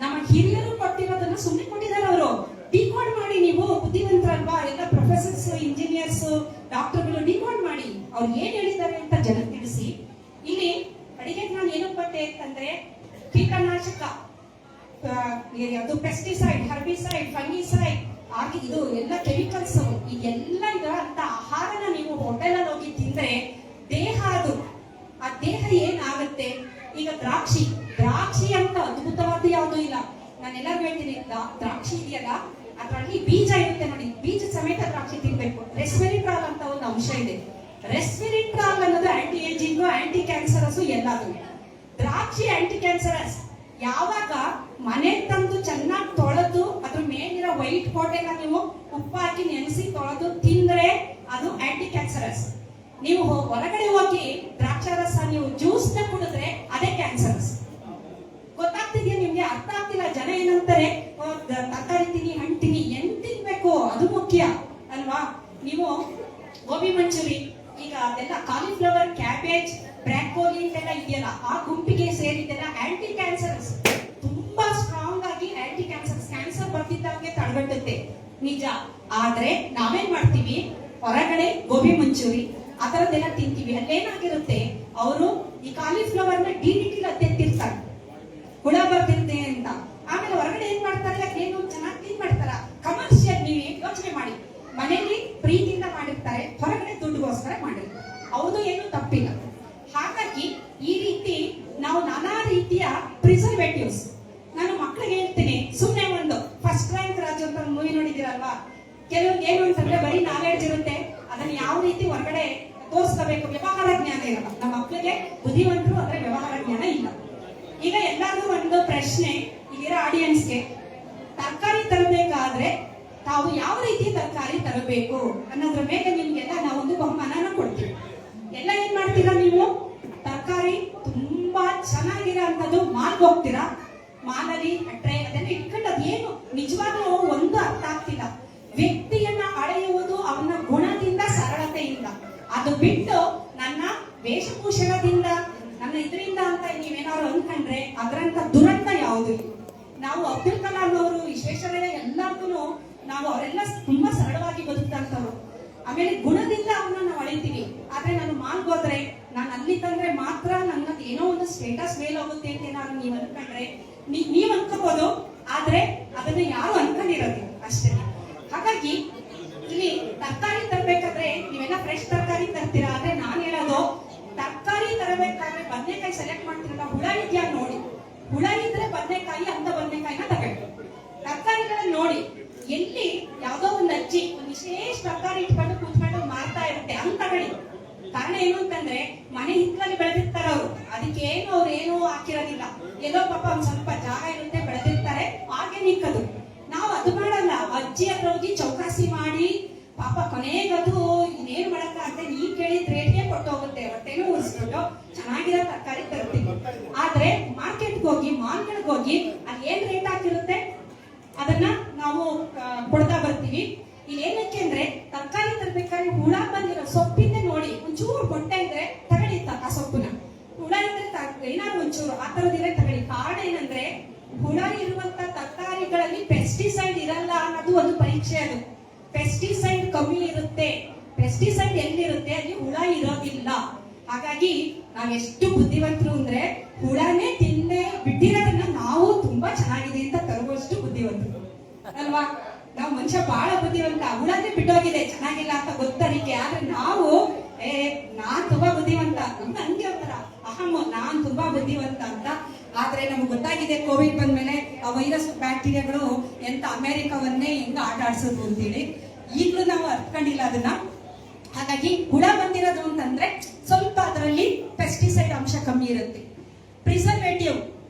ನಮ್ಮ ಹಿರಿಯರು ಕೊಟ್ಟಿರೋದನ್ನ ಸುಮ್ಮನೆ ಕೊಟ್ಟಿದ್ದಾರೆ ಅವರು. ಡಿಕೋಡ್ ಮಾಡಿ, ನೀವು ಬುದ್ಧಿವಂತರಲ್ವಾ, ಎಲ್ಲ ಪ್ರೊಫೆಸರ್ಸ್, ಇಂಜಿನಿಯರ್ಸ್, ಡಾಕ್ಟರ್ಗಳು, ಡಿಕೋಡ್ ಮಾಡಿ ಅವ್ರು ಏನ್ ಹೇಳಿದ್ದಾರೆ ಅಂತ ಜನ ತಿಳಿಸಿ. ಇಲ್ಲಿ ಅಡಿಗೆ ನಾನು ಏನು ಕೊಟ್ಟೆ ಅಂತಂದ್ರೆ, ಕೀಟನಾಶಕ, ಅದು ಪೆಸ್ಟಿಸೈಡ್, ಹರ್ಬಿಸೈಡ್, ಫಂಗಿಸೈಡ್ ಆಗಿ ಇದು ಎಲ್ಲ ಕೆಮಿಕಲ್ಸ್, ಇದೆಲ್ಲ ಇರೋಂತ ಆಹಾರನ ನೀವು ಹೋಟೆಲ್ ಅಲ್ಲಿ ಹೋಗಿ ತಿಂದ್ರೆ ದೇಹ, ಅದು ಆ ದೇಹ ಏನಾಗುತ್ತೆ. ಈಗ ದ್ರಾಕ್ಷಿ ಅಂತ ಅದ್ಭುತವಾದ ಯಾವುದು ಇಲ್ಲ. ನಾನೆಲ್ಲರೂ ಹೇಳ್ತೀನಿ, ದ್ರಾಕ್ಷಿ ಇದೆಯಲ್ಲ, ಅದರಲ್ಲಿ ಬೀಜ ಇರುತ್ತೆ ನೋಡಿ, ಬೀಜ ಸಮೇತ ದ್ರಾಕ್ಷಿ ತಿನ್ಬೇಕು. ರೆಸ್ವೆರಿಟ್ರಾಲ್ ಅಂತ ಒಂದು ಅಂಶ ಇದೆ. ರೆಸ್ವೆರಿಟ್ರಾಲ್ ಅನ್ನೋದು ಆಂಟಿ ಏಜಿಂಗ್, ಆಂಟಿ ಕ್ಯಾನ್ಸರಸ್ ಎಲ್ಲದು. ದ್ರಾಕ್ಷಿ ಆಂಟಿ ಕ್ಯಾನ್ಸರಸ್. ಯಾವಾಗ ಮನೆ ತಂದು ಚೆನ್ನಾಗಿ ತೊಳೆದು ಅದ್ರ ಮೇಲಿರೋ ವೈಟ್ ಕೋಟೆನ ನೀವು ಉಪ್ಪು ಹಾಕಿ ನೆನೆಸಿ ತೊಳೆದು ತಿಂದ್ರೆ ಅದು ಆಂಟಿ ಕ್ಯಾನ್ಸರಸ್. ನೀವು ಹೊರಗಡೆ ಹೋಗಿ ದ್ರಾಕ್ಷಾರಸ ನೀವು ಜ್ಯೂಸ್ ನ ಕುಡಿದ್ರೆ ಅದೇ ಕ್ಯಾನ್ಸರಸ್. ಗೊತ್ತಾಗ್ತಿದ್ಯಾ ನಿಮ್ಗೆ? ಅರ್ಥ ಆಗ್ತಿಲ್ಲ. ಜನ ಏನಂತಾರೆ, ತರಕಾರಿ ತಿನ್ನಿ, ಹಣ್ಣು ತಿನ್ನಿ, ಎಂತ ತಿನ್ಬೇಕು ಅದು ಮುಖ್ಯ ಅಲ್ವಾ? ನೀವು ಗೋಬಿ ಮಂಚೂರಿ, ಈಗ ಅದೆಲ್ಲ ಕಾಲಿಫ್ಲವರ್, ಕ್ಯಾಬೇಜ್, ಬ್ರಾಕೋಲಿ ಅಂತೆಲ್ಲ ಇದೆಯಲ್ಲ, ಆ ಗುಂಪಿಗೆ ಸೇರಿದೆಲ್ಲ ಆಂಟಿ ಕ್ಯಾನ್ಸರ್ಸ್. ತುಂಬಾ ಸ್ಟ್ರಾಂಗ್ ಆಗಿ ಆಂಟಿ ಕ್ಯಾನ್ಸರ್ಸ್, ಕ್ಯಾನ್ಸರ್ ಬರ್ತಿದ್ದಾಗೆ ತಡೆಗಟ್ಟುತ್ತೆ ನಿಜ. ಆದ್ರೆ ನಾವೇನ್ ಮಾಡ್ತೀವಿ, ಹೊರಗಡೆ ಗೋಬಿ ಮಂಚೂರಿ ಆ ತರದ್ದೆಲ್ಲ ತಿಂತೀವಿ. ಅಲ್ಲೇನಾಗಿರುತ್ತೆ, ಅವರು ಈ ಕಾಲಿಫ್ಲವರ್ ನ DDT ತೆತ್ತಿರ್ತಾರೆ, ಹುಳ ಬರ್ತಿರುತ್ತೆ ಅಂತ. ಆಮೇಲೆ ಹೊರಗಡೆ ಏನ್ ಮಾಡ್ತಾರೆ, ಏನು ಚೆನ್ನಾಗಿ ಕ್ಲೀನ್ ಮಾಡ್ತಾರ. ಕಮರ್ಷಿಯಲ್ ನೀವು ಯೋಚನೆ ಮಾಡಿ, ಮನೆಯಲ್ಲಿ ಪ್ರೀತಿಯಿಂದ ಮಾಡಿರ್ತಾರೆ, ಹೊರಗಡೆ ದುಡ್ಡುಗೋಸ್ಕರ ಮಾಡಿರ್ತಾರೆ. ಹೌದು, ಏನು ತಪ್ಪಿಲ್ಲ. ಹಾಗಾಗಿ ಈ ರೀತಿ ನಾವು ನಾನಾ ರೀತಿಯ ಪ್ರಿಸರ್ವೇಟಿವ್ಸ್, ನಾನು ಮಕ್ಕಳಿಗೆ ಹೇಳ್ತೀನಿ, ಸುಮ್ಮನೆ ಒಂದು ಫಸ್ಟ್ ರ್ಯಾಂಕ್ ರಾಜು ಅಂತ ಮೂವಿ ನೋಡಿದಿರಲ್ವಾ, ಕೆಲವ್ರಿಗೆ ಏನು ಅಂತಂದ್ರೆ ಬರೀ ನಾಲೆಡ್ಜ್ ಇರುತ್ತೆ, ಅದನ್ನ ಯಾವ ರೀತಿ ಹೊರಗಡೆ ತೋರಿಸ್ಕೋಬೇಕು, ವ್ಯವಹಾರ ಜ್ಞಾನ ಇರಲ್ಲ. ನಮ್ಮ ಮಕ್ಕಳಿಗೆ ಬುದ್ಧಿವಂತರು ಅಂದ್ರೆ ವ್ಯವಹಾರ ಜ್ಞಾನ ಇಲ್ಲ. ಈಗ ಎಲ್ಲರಿಗೂ ಒಂದು ಪ್ರಶ್ನೆ, ಇಲ್ಲಿರೋ ಆಡಿಯನ್ಸ್ಗೆ, ತರಕಾರಿ ತರಬೇಕಾದ್ರೆ ತಾವು ಯಾವ ರೀತಿ ತರಕಾರಿ ತರಬೇಕು ಅನ್ನೋದ್ರ ಮೇಲೆ ನಿಮ್ಗೆಲ್ಲ ನಾವೊಂದು ಬಹುಮಾನನ ಕೊಡ್ತೀವಿ. ಎಲ್ಲ ಏನ್ ಮಾಡ್ತೀರಾ ನೀವು, ತರಕಾರಿ ತುಂಬಾ ಚೆನ್ನಾಗಿರೋ ಅಂತದ್ದು ಮಾಲ್ಗೆ ಹೋಗ್ತೀರಾ, ಮಾಲಲ್ಲಿ ಟ್ರೈ ಅದನ್ನ ಇಟ್ಕೊಂಡು ಅದೇನು ನಿಜವಾಗ್ಲೂ ಒಂದು ಅರ್ಥ ಆಗ್ತಿಲ್ಲ. ವ್ಯಕ್ತಿಯನ್ನ ಅಳೆಯುವುದು ಅವನ ಗುಣದಿಂದ, ಸರಳತೆಯಿಂದ. ಅದು ಬಿಟ್ಟು ನನ್ನ ವೇಷಭೂಷಣದಿಂದ, ನನ್ನ ಇದರಿಂದ ಅಂತ ನೀವೇನಾದ್ರು ಅನ್ಕೊಂಡ್ರೆ ಅದರಂತ ದುರಂತ ಯಾವುದು? ನಾವು ಅಬ್ದುಲ್ ಕಲಾಂ ಅವರು, ವಿಶ್ವೇಶ್ವರಯ್ಯ ಎಲ್ಲರಿಗೂ ನಾವು ಅವರೆಲ್ಲ ತುಂಬಾ ಸರಳವಾಗಿ ಬದುಕಂತವ್ರು. ಆಮೇಲೆ ಗುಣದಿಂದ ಅವನ್ನ ನಾವು ಅಳಿತೀವಿ. ಆದ್ರೆ ನಾನು ಮಾಲ್ಗೆ ಹೋದ್ರೆ, ನಾನು ಅಲ್ಲಿ ತಂದ್ರೆ ಮಾತ್ರ ನನ್ನದು ಏನೋ ಒಂದು ಸ್ಟೇಟಸ್ ಮೇಲೆ ಹೋಗುತ್ತೆ ಅಂತ ಏನಾದ್ರು ನೀವು ಅನ್ಕೊಂಡ್ರೆ ನೀವ್ ಅನ್ಕೋಬಹುದು, ಆದ್ರೆ ಅದನ್ನ ಯಾರು ಅನ್ಕೊಂಡಿರೋದಿಲ್ಲ ಅಷ್ಟೇ. ಹಾಗಾಗಿ ಇಲ್ಲಿ ತರಕಾರಿ ತರಬೇಕಾದ್ರೆ ನೀವೆಲ್ಲ ಫ್ರೆಶ್ ತರಕಾರಿ ತರ್ತೀರಾ. ಆದ್ರೆ ನಾನ್ ಹೇಳೋದು, ತರಕಾರಿ ತರಬೇಕಾದ್ರೆ ಬದನೆಕಾಯಿ ಸೆಲೆಕ್ಟ್ ಮಾಡ್ತಿರಲ್ಲ, ಹುಳ ಇದೆಯಾ ನೋಡಿ. ಹುಳ ಇದ್ರೆ ಬದನೆಕಾಯಿ, ಅಂತ ಬದನೆಕಾಯಿನ ತಗೊಳ್ಳಿ. ತರಕಾರಿಗಳನ್ನ ನೋಡಿ, ಎಲ್ಲಿ ಯಾವ್ದೋ ಒಂದು ಅಜ್ಜಿ ಒಂದು ವಿಶೇಷ ತರಕಾರಿ ಇಟ್ಕೊಂಡು ಕೂತ್ಕೊಂಡು ಮಾರ್ತಾ ಇರುತ್ತೆ ಅಂತ ತಗೊಳ್ಳಿ. ಕಾರಣ ಏನು ಅಂತಂದ್ರೆ, ಮನೆ ಹಿತ್ತಲಲ್ಲಿ ಬೆಳೆದಿರ್ತಾರೆ ಅವರು, ಅದಕ್ಕೆ ಏನು ಅವ್ರು ಏನೂ ಹಾಕಿರೋದಿಲ್ಲ. ಎಲ್ಲೋ ಪಾಪ ಒಂದ್ ಸ್ವಲ್ಪ ಜಾಗ ಇರುತ್ತೆ, ಬೆಳೆದಿರ್ತಾರೆ, ಆರ್ಗ್ಯಾನಿಕ್ ಅದು. ನಾವು ಅದು ಮಾಡಲ್ಲ, ಅಜ್ಜಿ ಹತ್ರ ಹೋಗಿ ಚೌಕಾಸಿ ಮಾಡಿ ಪಾಪ ಕೊನೆಗದು ಇನ್ನೇನು ಮಾಡಕ್ಕಾಗದೆ ನೀ ಕೇಳಿದ ರೇಟ್ಗೆ ಕೊಟ್ಟು ಹೋಗುತ್ತೆ. ಹೊಟ್ಟೆನೂ ಉಳಿಸ್ಕೊಂಡು ಚೆನ್ನಾಗಿರೋ ತರಕಾರಿ ತರ್ತೀವಿ. ಆದ್ರೆ ಮಾರ್ಕೆಟ್ಗೆ ಹೋಗಿ, ಮಾಲ್ಗಳಿಗೆ ಹೋಗಿ ಅಲ್ಲಿ ಏನ್ ರೇಟ್ ಹಾಕಿರುತ್ತೆ ಅದನ್ನ ನಾವು ಕೊಡ್ತಾ ಬರ್ತೀವಿ. ಇಲ್ಲಿ ಏನಕ್ಕೆ ಅಂದ್ರೆ, ತರಕಾರಿ ತರ್ಬೇಕಾದ್ರೆ ಹುಳ ಬಂದಿರೋ ಸೊಪ್ಪಿಂದ ನೋಡಿ, ಒಂಚೂರು ಹೊಟ್ಟೆ ಇದ್ರೆ ತಗೊಳ್ಳಿ ಆ ಸೊಪ್ಪುನ, ಹುಳ ಇದ್ರೆ ಏನಾದ್ರು ಒಂಚೂರು ಆ ತರದಿದ್ರೆ ತಗೊಳ್ಳಿ. ಕಾರಣ ಏನಂದ್ರೆ, ಹುಳ ಇರುವಂತ ತರಕಾರಿಗಳಲ್ಲಿ ಪೆಸ್ಟಿಸೈಡ್ ಇರಲ್ಲ ಅನ್ನೋದು ಒಂದು ಪರೀಕ್ಷೆ. ಅದು ಪೆಸ್ಟಿಸೈಡ್ ಕಮ್ಮಿ ಇರುತ್ತೆ. ಪೆಸ್ಟಿಸೈಡ್ ಎಲ್ಲಿರುತ್ತೆ ಅಲ್ಲಿ ಹುಳ ಇರೋದಿಲ್ಲ. ಹಾಗಾಗಿ ನಾವೆಷ್ಟು ಬುದ್ಧಿವಂತರು ಅಂದ್ರೆ, ಹುಳನೇ ತಿನ್ನೆ ಬಿಟ್ಟಿರೋದನ್ನ ನಾವು ತುಂಬಾ ಚೆನ್ನಾಗಿದೆ ಅಂತ ತರುವಷ್ಟು ಬುದ್ಧಿವಂತರು ಅಲ್ವಾ? ನಾವು ಮನುಷ್ಯ ಬಹಳ ಬುದ್ಧಿವಂತ. ಹುಳನೇ ಬಿಟ್ಟೋಗಿದೆ ಚೆನ್ನಾಗಿಲ್ಲ ಅಂತ ಗೊತ್ತರಿಕೆ. ಆದ್ರೆ ನಾವು ನಾನ್ ತುಂಬಾ ಬುದ್ಧಿವಂತ, ನಮ್ಗೆ ಹಂಗೆ ಒಂಥರ ಅಹಂ, ನಾನ್ ತುಂಬಾ ಬುದ್ಧಿವಂತ ಅಂತ. ಆದ್ರೆ ನಮ್ಗೆ ಗೊತ್ತಾಗಿದೆ ಕೋವಿಡ್ ಬಂದ್ಮೇಲೆ ಆ ವೈರಸ್ ಬ್ಯಾಕ್ಟೀರಿಯಾಗಳು ಎಂತ ಅಮೆರಿಕವನ್ನೇ ಹೆಂಗ ಆಟ ಆಡ್ಸೋದು ಅಂತೇಳಿ. ಈಗಲೂ ನಾವು ಅರ್ತ್ಕೊಂಡಿಲ್ಲ ಅದನ್ನ. ಹಾಗಾಗಿ ಹುಳ ಬಂದಿರೋದು ಅಂತಂದ್ರೆ ಸ್ವಲ್ಪ ಅದರಲ್ಲಿ ಪೆಸ್ಟಿಸೈಡ್ ಅಂಶ ಕಮ್ಮಿ ಇರುತ್ತೆ. ಪ್ರಿಸರ್ವೇಟಿವ್,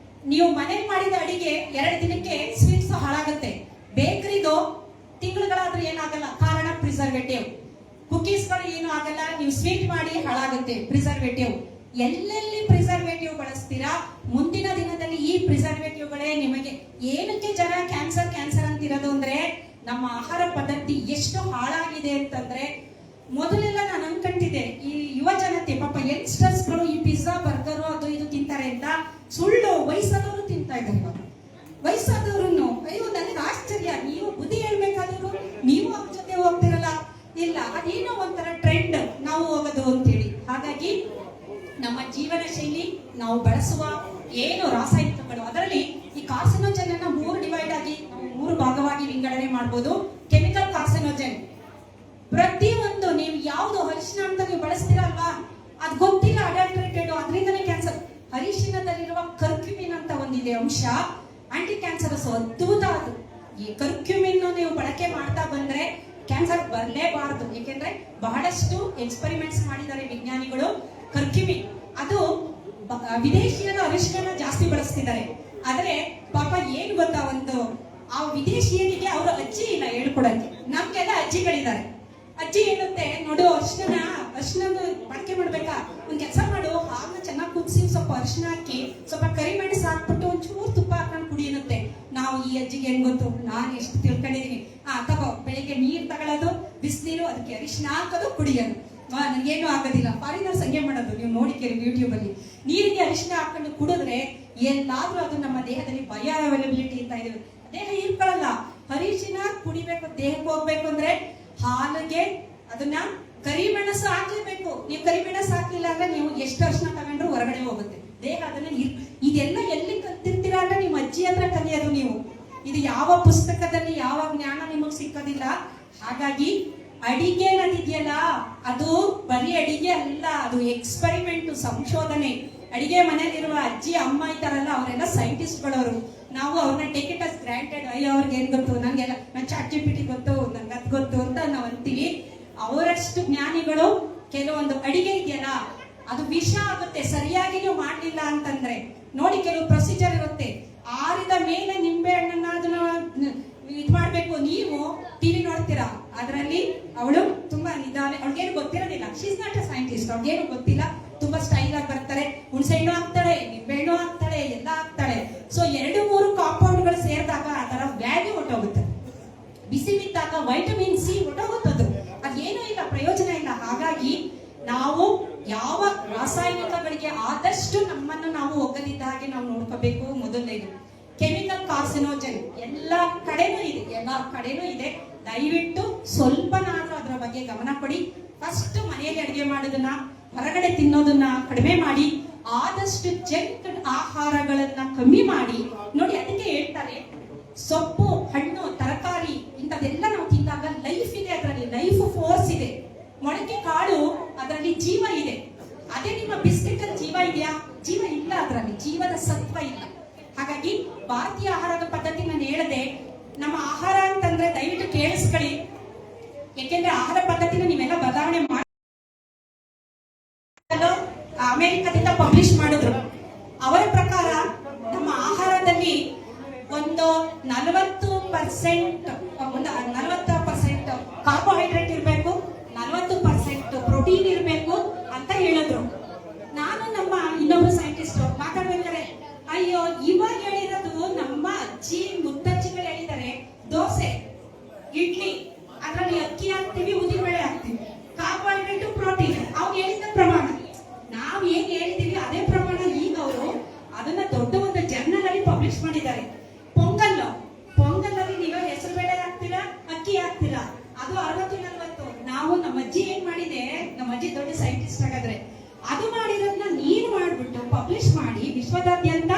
ನೀವು ಮನೇಲಿ ಮಾಡಿದ ಅಡಿಗೆ 2 ದಿನಕ್ಕೆ ಸ್ವೀಟ್ಸ್ ಹಾಳಾಗುತ್ತೆ. ಬೇಕರಿದು ತಿಂಗಳುಗಳಾದ್ರೂ ಏನಾಗಲ್ಲ, ಕಾರಣ ಪ್ರಿಸರ್ವೇಟಿವ್. ಕುಕೀಸ್ಗಳು ಏನು ಆಗಲ್ಲ, ನೀವು ಸ್ವೀಟ್ ಮಾಡಿ ಹಾಳಾಗುತ್ತೆ, ಪ್ರಿಸರ್ವೇಟಿವ್. ಎಲ್ಲೆಲ್ಲಿ ಪ್ರಿಸರ್ವೇಟಿವ್ ಬಳಸ್ತೀರಾ, ಮುಂದಿನ ದಿನದಲ್ಲಿ ಈ ಪ್ರಿಸರ್ವೇಟಿವ್ಗಳೇ ನಿಮಗೆ. ಏನಕ್ಕೆ ಜನ ಕ್ಯಾನ್ಸರ್ ಕ್ಯಾನ್ಸರ್ ಅಂತಿರೋದು ಅಂದ್ರೆ, ನಮ್ಮ ಆಹಾರ ಪದ್ಧತಿ ಎಷ್ಟು ಹಾಳಾಗಿದೆ ಅಂತಂದ್ರೆ, ಮೊದಲೆಲ್ಲ ನಾನು ಅನ್ಕೊಂತಿದ್ದೆ ಈ ಯುವ ಜನತೆ ಪಾಪ ಯಂಗ್ಸ್ಟರ್ಸ್ಗಳು ಈ ಪಿಜ್ಜಾ ಬರ್ಗರು ಅದು ಇದು ತಿಂತಾರೆ ಅಂತ. ಸುಳ್ಳು, ವಯಸ್ಸಾದವರು ತಿಂತಾ ಇದ್ದಾರೆ ಇವಾಗ. ವಯಸ್ಸಾದವ್ರು, ಅಯ್ಯೋ ನನಗೆ ಆಶ್ಚರ್ಯ, ನೀವು ಬುದ್ಧಿ ಹೇಳ್ಬೇಕಾದ್ರು ನೀವು ಅವ್ರ ಜೊತೆ ಹೋಗ್ತಿರಲ್ಲ. ಇಲ್ಲ, ಅದೇನೋ ಒಂಥರ ಟ್ರೆಂಡ್ ನಾವು ಹೋಗೋದು ಅಂತೇಳಿ. ಹಾಗಾಗಿ ನಮ್ಮ ಜೀವನ ಶೈಲಿ, ನಾವು ಬಳಸುವ ಏನು ರಾಸಾಯನಿಕಗಳು, ಅದರಲ್ಲಿ ಈ ಕಾರ್ಸಿನೋಜನ್ ಅನ್ನ 3 ಡಿವೈಡ್ ಆಗಿ ನಾವು 3 ಭಾಗವಾಗಿ ವಿಂಗಡಣೆ ಮಾಡಬಹುದು. ಕೆಮಿಕಲ್ ಕಾರ್ಸಿನೋಜನ್, ಪ್ರತಿಯೊಂದು ನೀವು ಯಾವ್ದು ಅರಿಶಿನ ಅಂತ ನೀವು ಬಳಸ್ತೀರಲ್ವಾ, ಅದು ಗೊತ್ತಿಲ್ಲ ಅಡಲ್ಟ್ರೇಟೆಡ್, ಅದರಿಂದನೇ ಕ್ಯಾನ್ಸರ್. ಅರಿಶಿನದಲ್ಲಿರುವ ಕರ್ಕ್ಯುಮಿನ್ ಅಂತ ಒಂದಿದೆ ಅಂಶ, ಆಂಟಿ ಕ್ಯಾನ್ಸರಸ್, ಅದ್ಭುತ ಅದು. ಈ ಕರ್ಕ್ಯೂಮಿನ್ ನೀವು ಬಳಕೆ ಮಾಡ್ತಾ ಬಂದ್ರೆ ಕ್ಯಾನ್ಸರ್ ಬರಲೇಬಾರದು. ಯಾಕೆಂದ್ರೆ ಬಹಳಷ್ಟು ಎಕ್ಸ್ಪರಿಮೆಂಟ್ಸ್ ಮಾಡಿದ್ದಾರೆ ವಿಜ್ಞಾನಿಗಳು. ಕರ್ಕ್ಯೂಮಿನ್ ಅದು ವಿದೇಶಿಯರ ಅರಿಶಿನ ಜಾಸ್ತಿ ಬಳಸ್ತಿದ್ದಾರೆ. ಆದ್ರೆ ಪಾಪ ಏನ್ ಗೊತ್ತಾ, ಒಂದು ಆ ವಿದೇಶಿಯರಿಗೆ ಅವರ ಅಜ್ಜಿ ಇಲ್ಲ ಹೇಳ್ಕೊಡಕ್ಕೆ. ನಮ್ಗೆಲ್ಲ ಅಜ್ಜಿಗಳಿದ್ದಾರೆ. ಅಜ್ಜಿ ಹೇಳುತ್ತೆ, ನೋಡು ಅರ್ಶಿನ ಬಳಕೆ ಮಾಡ್ಬೇಕಾ, ಒಂದ್ ಕೆಲಸ ಮಾಡು, ಹಾಲು ಚೆನ್ನಾಗಿ ಕುದಿಸಿ ಸ್ವಲ್ಪ ಅರಿಶಿನ ಹಾಕಿ ಸ್ವಲ್ಪ ಕರಿಮೆಣಸು ಹಾಕ್ಬಿಟ್ಟು ಒಂಚೂರು ತುಪ್ಪ ಹಾಕೊಂಡು ಕುಡಿ ಅನ್ನುತ್ತೆ. ನಾವು ಈ ಅಜ್ಜಿಗೆ ಏನ್ ಗೊತ್ತು, ನಾನು ಎಷ್ಟು ತಿಳ್ಕೊಂಡಿದೀನಿ. ತಗೋ, ಬೆಳಿಗ್ಗೆ ನೀರ್ ತಗೊಳ್ಳೋದು, ಬಿಸಿನೀರು, ಅದಕ್ಕೆ ಅರಿಶಿನ ಹಾಕೋದು, ಕುಡಿಯೋದು. ನನಗೇನು ಆಗೋದಿಲ್ಲ. ಫಾರಿನರ್ಸ್ ಹಂಗೆ ಮಾಡೋದು, ನೀವು ನೋಡಿದ್ದೀರಿ ಯೂಟ್ಯೂಬ್ ಅಲ್ಲಿ. ನೀರಿಗೆ ಅರಿಶಿನ ಹಾಕೊಂಡು ಕುಡಿದ್ರೆ ಎಲ್ಲಾದ್ರೂ ಅದು ನಮ್ಮ ದೇಹದಲ್ಲಿ ಬಯೋ ಅವೈಲಬಿಲಿಟಿ ಅಂತ ಇದೆ, ದೇಹ ಹೀರ್ಕೊಳ್ಳಲ್ಲ. ಅರಿಶಿನ ಕುಡಿಬೇಕು, ದೇಹಕ್ಕೆ ಹೋಗ್ಬೇಕು ಅಂದ್ರೆ ಹಾಲಿಗೆ ಅದನ್ನ ಕರಿಮೆಣಸು ಹಾಕ್ಲೇಬೇಕು. ನೀವು ಕರಿಮೆಣಸು ಹಾಕ್ಲಿಲ್ಲ ಅಂದ್ರೆ ನೀವು ಎಷ್ಟು ಅರಿಶಿನ ತಗೊಂಡ್ರು ಹೊರಗಡೆ ಹೋಗುತ್ತೆ ದೇಹ. ಅದನ್ನ ಇದೆಲ್ಲ ಎಲ್ಲಿ ಕಲ್ತಿರ್ತೀರಾ ಅಂದ್ರೆ ನಿಮ್ಮ ಅಜ್ಜಿ ಹತ್ರ ಕಲಿಯೋದು ನೀವು. ಇದು ಯಾವ ಪುಸ್ತಕದಲ್ಲಿ ಯಾವ ಜ್ಞಾನ ನಿಮಗ್ ಸಿಕ್ಕೋದಿಲ್ಲ. ಹಾಗಾಗಿ ಅಡಿಗೆ ಅನ್ನೋದಿದೆಯಲ್ಲ, ಅದು ಬರೀ ಅಡಿಗೆ ಅಲ್ಲ, ಅದು ಎಕ್ಸ್ಪರಿಮೆಂಟ್, ಸಂಶೋಧನೆ. ಅಡಿಗೆ ಮನೆಯಲ್ಲಿರುವ ಅಜ್ಜಿ ಅಮ್ಮ ಇದ್ದಾರಲ್ಲ, ಅವರೆಲ್ಲ ಸೈಂಟಿಸ್ಟ್ಗಳವರು. ನಾವು ಅವ್ರನ್ನ ಟೇಕ್ ಇಟ್ ಅಸ್ ಗ್ರಾಂಟೆಡ್. ಅಯ್ಯೋ ಅವ್ರಿಗೆ ಏನ್ ಗೊತ್ತು, ನಂಗೆಲ್ಲ ನಾನು ChatGPT ಗೊತ್ತು, ನಂಗೆ ಅದ್ ಗೊತ್ತು ಅಂತ ನಾವು ಅಂತೀವಿ. ಅವರಷ್ಟು ಜ್ಞಾನಿಗಳು. ಕೆಲವೊಂದು ಅಡಿಗೆ ಇದೆಯಲ್ಲ, ಅದು ವಿಷ ಆಗುತ್ತೆ ಸರಿಯಾಗಿ ನೀವು ಮಾಡ್ಲಿಲ್ಲ ಅಂತಂದ್ರೆ. ನೋಡಿ, ಕೆಲವು ಪ್ರೊಸೀಜರ್ ಇರುತ್ತೆ. ಆರಿದ ಮೇಲೆ ನಿಂಬೆ ಹಣ್ಣನ್ನ ಅದನ್ನ ಇದ್ ಮಾಡ್ಬೇಕು. ನೀವು ಟಿವಿ ನೋಡ್ತೀರಾ, ಅದರಲ್ಲಿ ಅವಳು ತುಂಬಾ ನಿಧಾನ, ಅವ್ಳಿಗೇನು ಗೊತ್ತಿರೋದಿಲ್ಲ. She is not a scientist, ಅವ್ಳಿಗೇನು ಗೊತ್ತಿಲ್ಲ. ತುಂಬಾ ಸ್ಟೈಲ್ ಆಗಿ ಬರ್ತಾರೆ, ಹುಣಸೆ ಹಣ್ಣು ಹಾಕ್ತಾಳೆ, ನಿಂಬೆ ಹಣ್ಣು ಹಾಕ್ತಾಳೆ, ಎಲ್ಲ ಹಾಕ್ತಾಳೆ. ಸೊ 2-3 ಕಾಂಪೌಂಡ್ಗಳು ಸೇರಿದಾಗ ಅದರ ವ್ಯಾಲ್ಯೂ ಹೊಟ್ಟೋಗುತ್ತೆ. ಬಿಸಿ ಬಿದ್ದಾಗ ವೈಟಮಿನ್ ಸಿ ಹೊಟ್ಟೋಗುತ್ತದು. ಅದೇನೂ ಇಲ್ಲ, ಪ್ರಯೋಜನ ಇಲ್ಲ. ಹಾಗಾಗಿ ನಾವು ಯಾವ ರಾಸಾಯನಿಕಗಳಿಗೆ ಆದಷ್ಟು ನಮ್ಮನ್ನು ನಾವು ಒಗ್ಗದಿದ್ದ ಹಾಗೆ ನಾವು ನೋಡ್ಕೋಬೇಕು. ಮೊದಲನೇದು ಕೆಮಿಕಲ್ ಕಾರ್ಸಿನೋಜನ್ ಎಲ್ಲಾ ಕಡೆನೂ ಇದೆ. ದಯವಿಟ್ಟು ಸ್ವಲ್ಪನಾದ್ರೂ ಅದರ ಬಗ್ಗೆ ಗಮನ ಕೊಡಿ. ಫಸ್ಟ್ ಮನೆಯಲ್ಲಿ ಅಡಿಗೆ ಮಾಡೋದನ್ನ, ಹೊರಗಡೆ ತಿನ್ನೋದನ್ನ ಕಡಿಮೆ ಮಾಡಿ, ಆದಷ್ಟು ಜಂಕ್ ಆಹಾರಗಳನ್ನ ಕಮ್ಮಿ ಮಾಡಿ. ನೋಡಿ, ಅದಕ್ಕೆ ಹೇಳ್ತಾರೆ ಸೊಪ್ಪು, ಹಣ್ಣು, ತರಕಾರಿ ಇಂಥದೆಲ್ಲ ನಾವು ತಿಂದಾಗ ಲೈಫ್ ಇದೆ, ಅದರಲ್ಲಿ ಲೈಫ್ ಫೋರ್ಸ್ ಇದೆ. ಮೊಳಕೆ ಕಾಳು, ಅದರಲ್ಲಿ ಜೀವ ಇದೆ. ಅದೇ ನಿಮ್ಮ ಬಿಸ್ಕೆಟ್ ಅಲ್ಲಿ ಜೀವ ಇದೆಯಾ? ಜೀವ ಇಲ್ಲ, ಅದರಲ್ಲಿ ಜೀವದ ಸತ್ವ ಇಲ್ಲ. ಹಾಗಾಗಿ ಭಾರತೀಯ ಆಹಾರದ ಪದ್ಧತಿ ನಾನು ಹೇಳದೆ, ನಮ್ಮ ಆಹಾರ ಅಂತಂದ್ರೆ ದಯವಿಟ್ಟು ಕೇಳಿಸ್ಕೊಳ್ಳಿ. ಯಾಕೆಂದ್ರೆ ಆಹಾರ ಪದ್ಧತಿನ ನೀವೆಲ್ಲ ಬದಲಾವಣೆ ಮಾಡಿ ಅಮೆರಿಕದಿಂದ ಪಬ್ಲಿಷ್ ಮಾಡಿದ್ರು. ಅವರ ಪ್ರಕಾರ ನಮ್ಮ ಆಹಾರದಲ್ಲಿ ಒಂದು 40% ಕಾರ್ಬೋಹೈಡ್ರೇಟ್ ಇರಬೇಕು, 40% ಪ್ರೋಟೀನ್ ಇರಬೇಕು ಅಂತ ಹೇಳಿದ್ರು. ನಾನು ನಮ್ಮ ಇನ್ನೊಬ್ಬ ಸೈಂಟಿಸ್ಟ್ ಮಾತಾಡ್ಬೇಕಾದ್ರೆ, ಅಯ್ಯೋ ಇವಾಗ ಹೇಳಿರೋದು ನಮ್ಮ ಅಜ್ಜಿ ಮುತ್ತಜ್ಜಿಗಳು ಹೇಳಿದ್ದಾರೆ. ದೋಸೆ, ಇಡ್ಲಿ, ಅದರಲ್ಲಿ ಅಕ್ಕಿ ಹಾಕ್ತಿವಿ, ಉದ್ದಿನಬೇಳೆ ಹಾಕ್ತಿವಿ, ಕಾರ್ಬೋಹೈಡ್ರೇಟ್, ಪ್ರೋಟೀನ್, ಅವ್ರು ಹೇಳಿದ ಪ್ರಮಾಣ. ನಾವ್ ಏನ್ ಹೇಳಿದೀವಿ ಅದೇ ಪ್ರಮಾಣ. ಈಗ ಅವರು ಅದನ್ನ ದೊಡ್ಡ ಒಂದು ಜರ್ನಲ್ ಅಲ್ಲಿ ಪಬ್ಲಿಷ್ ಮಾಡಿದ್ದಾರೆ. ಪೊಂಗಲ್ ಅಲ್ಲಿ ನೀವು ಹೆಸರು ಬೇಳೆ ಹಾಕ್ತೀರಾ, ಅಕ್ಕಿ ಹಾಕ್ತೀರಾ, ಅದು 60-40. ನಾವು ನಮ್ಮ ಅಜ್ಜಿ ಏನ್ ಮಾಡಿದೆ, ನಮ್ಮ ಅಜ್ಜಿ ದೊಡ್ಡ ಸೈಂಟಿಸ್ಟ್ ಆಗಿದ್ರೆ, ಅದು ಮಾಡಿರೋದನ್ನ ನೀನು ಮಾಡ್ಬಿಟ್ಟು ಪಬ್ಲಿಷ್ ಮಾಡಿ ವಿಶ್ವದಾದ್ಯಂತ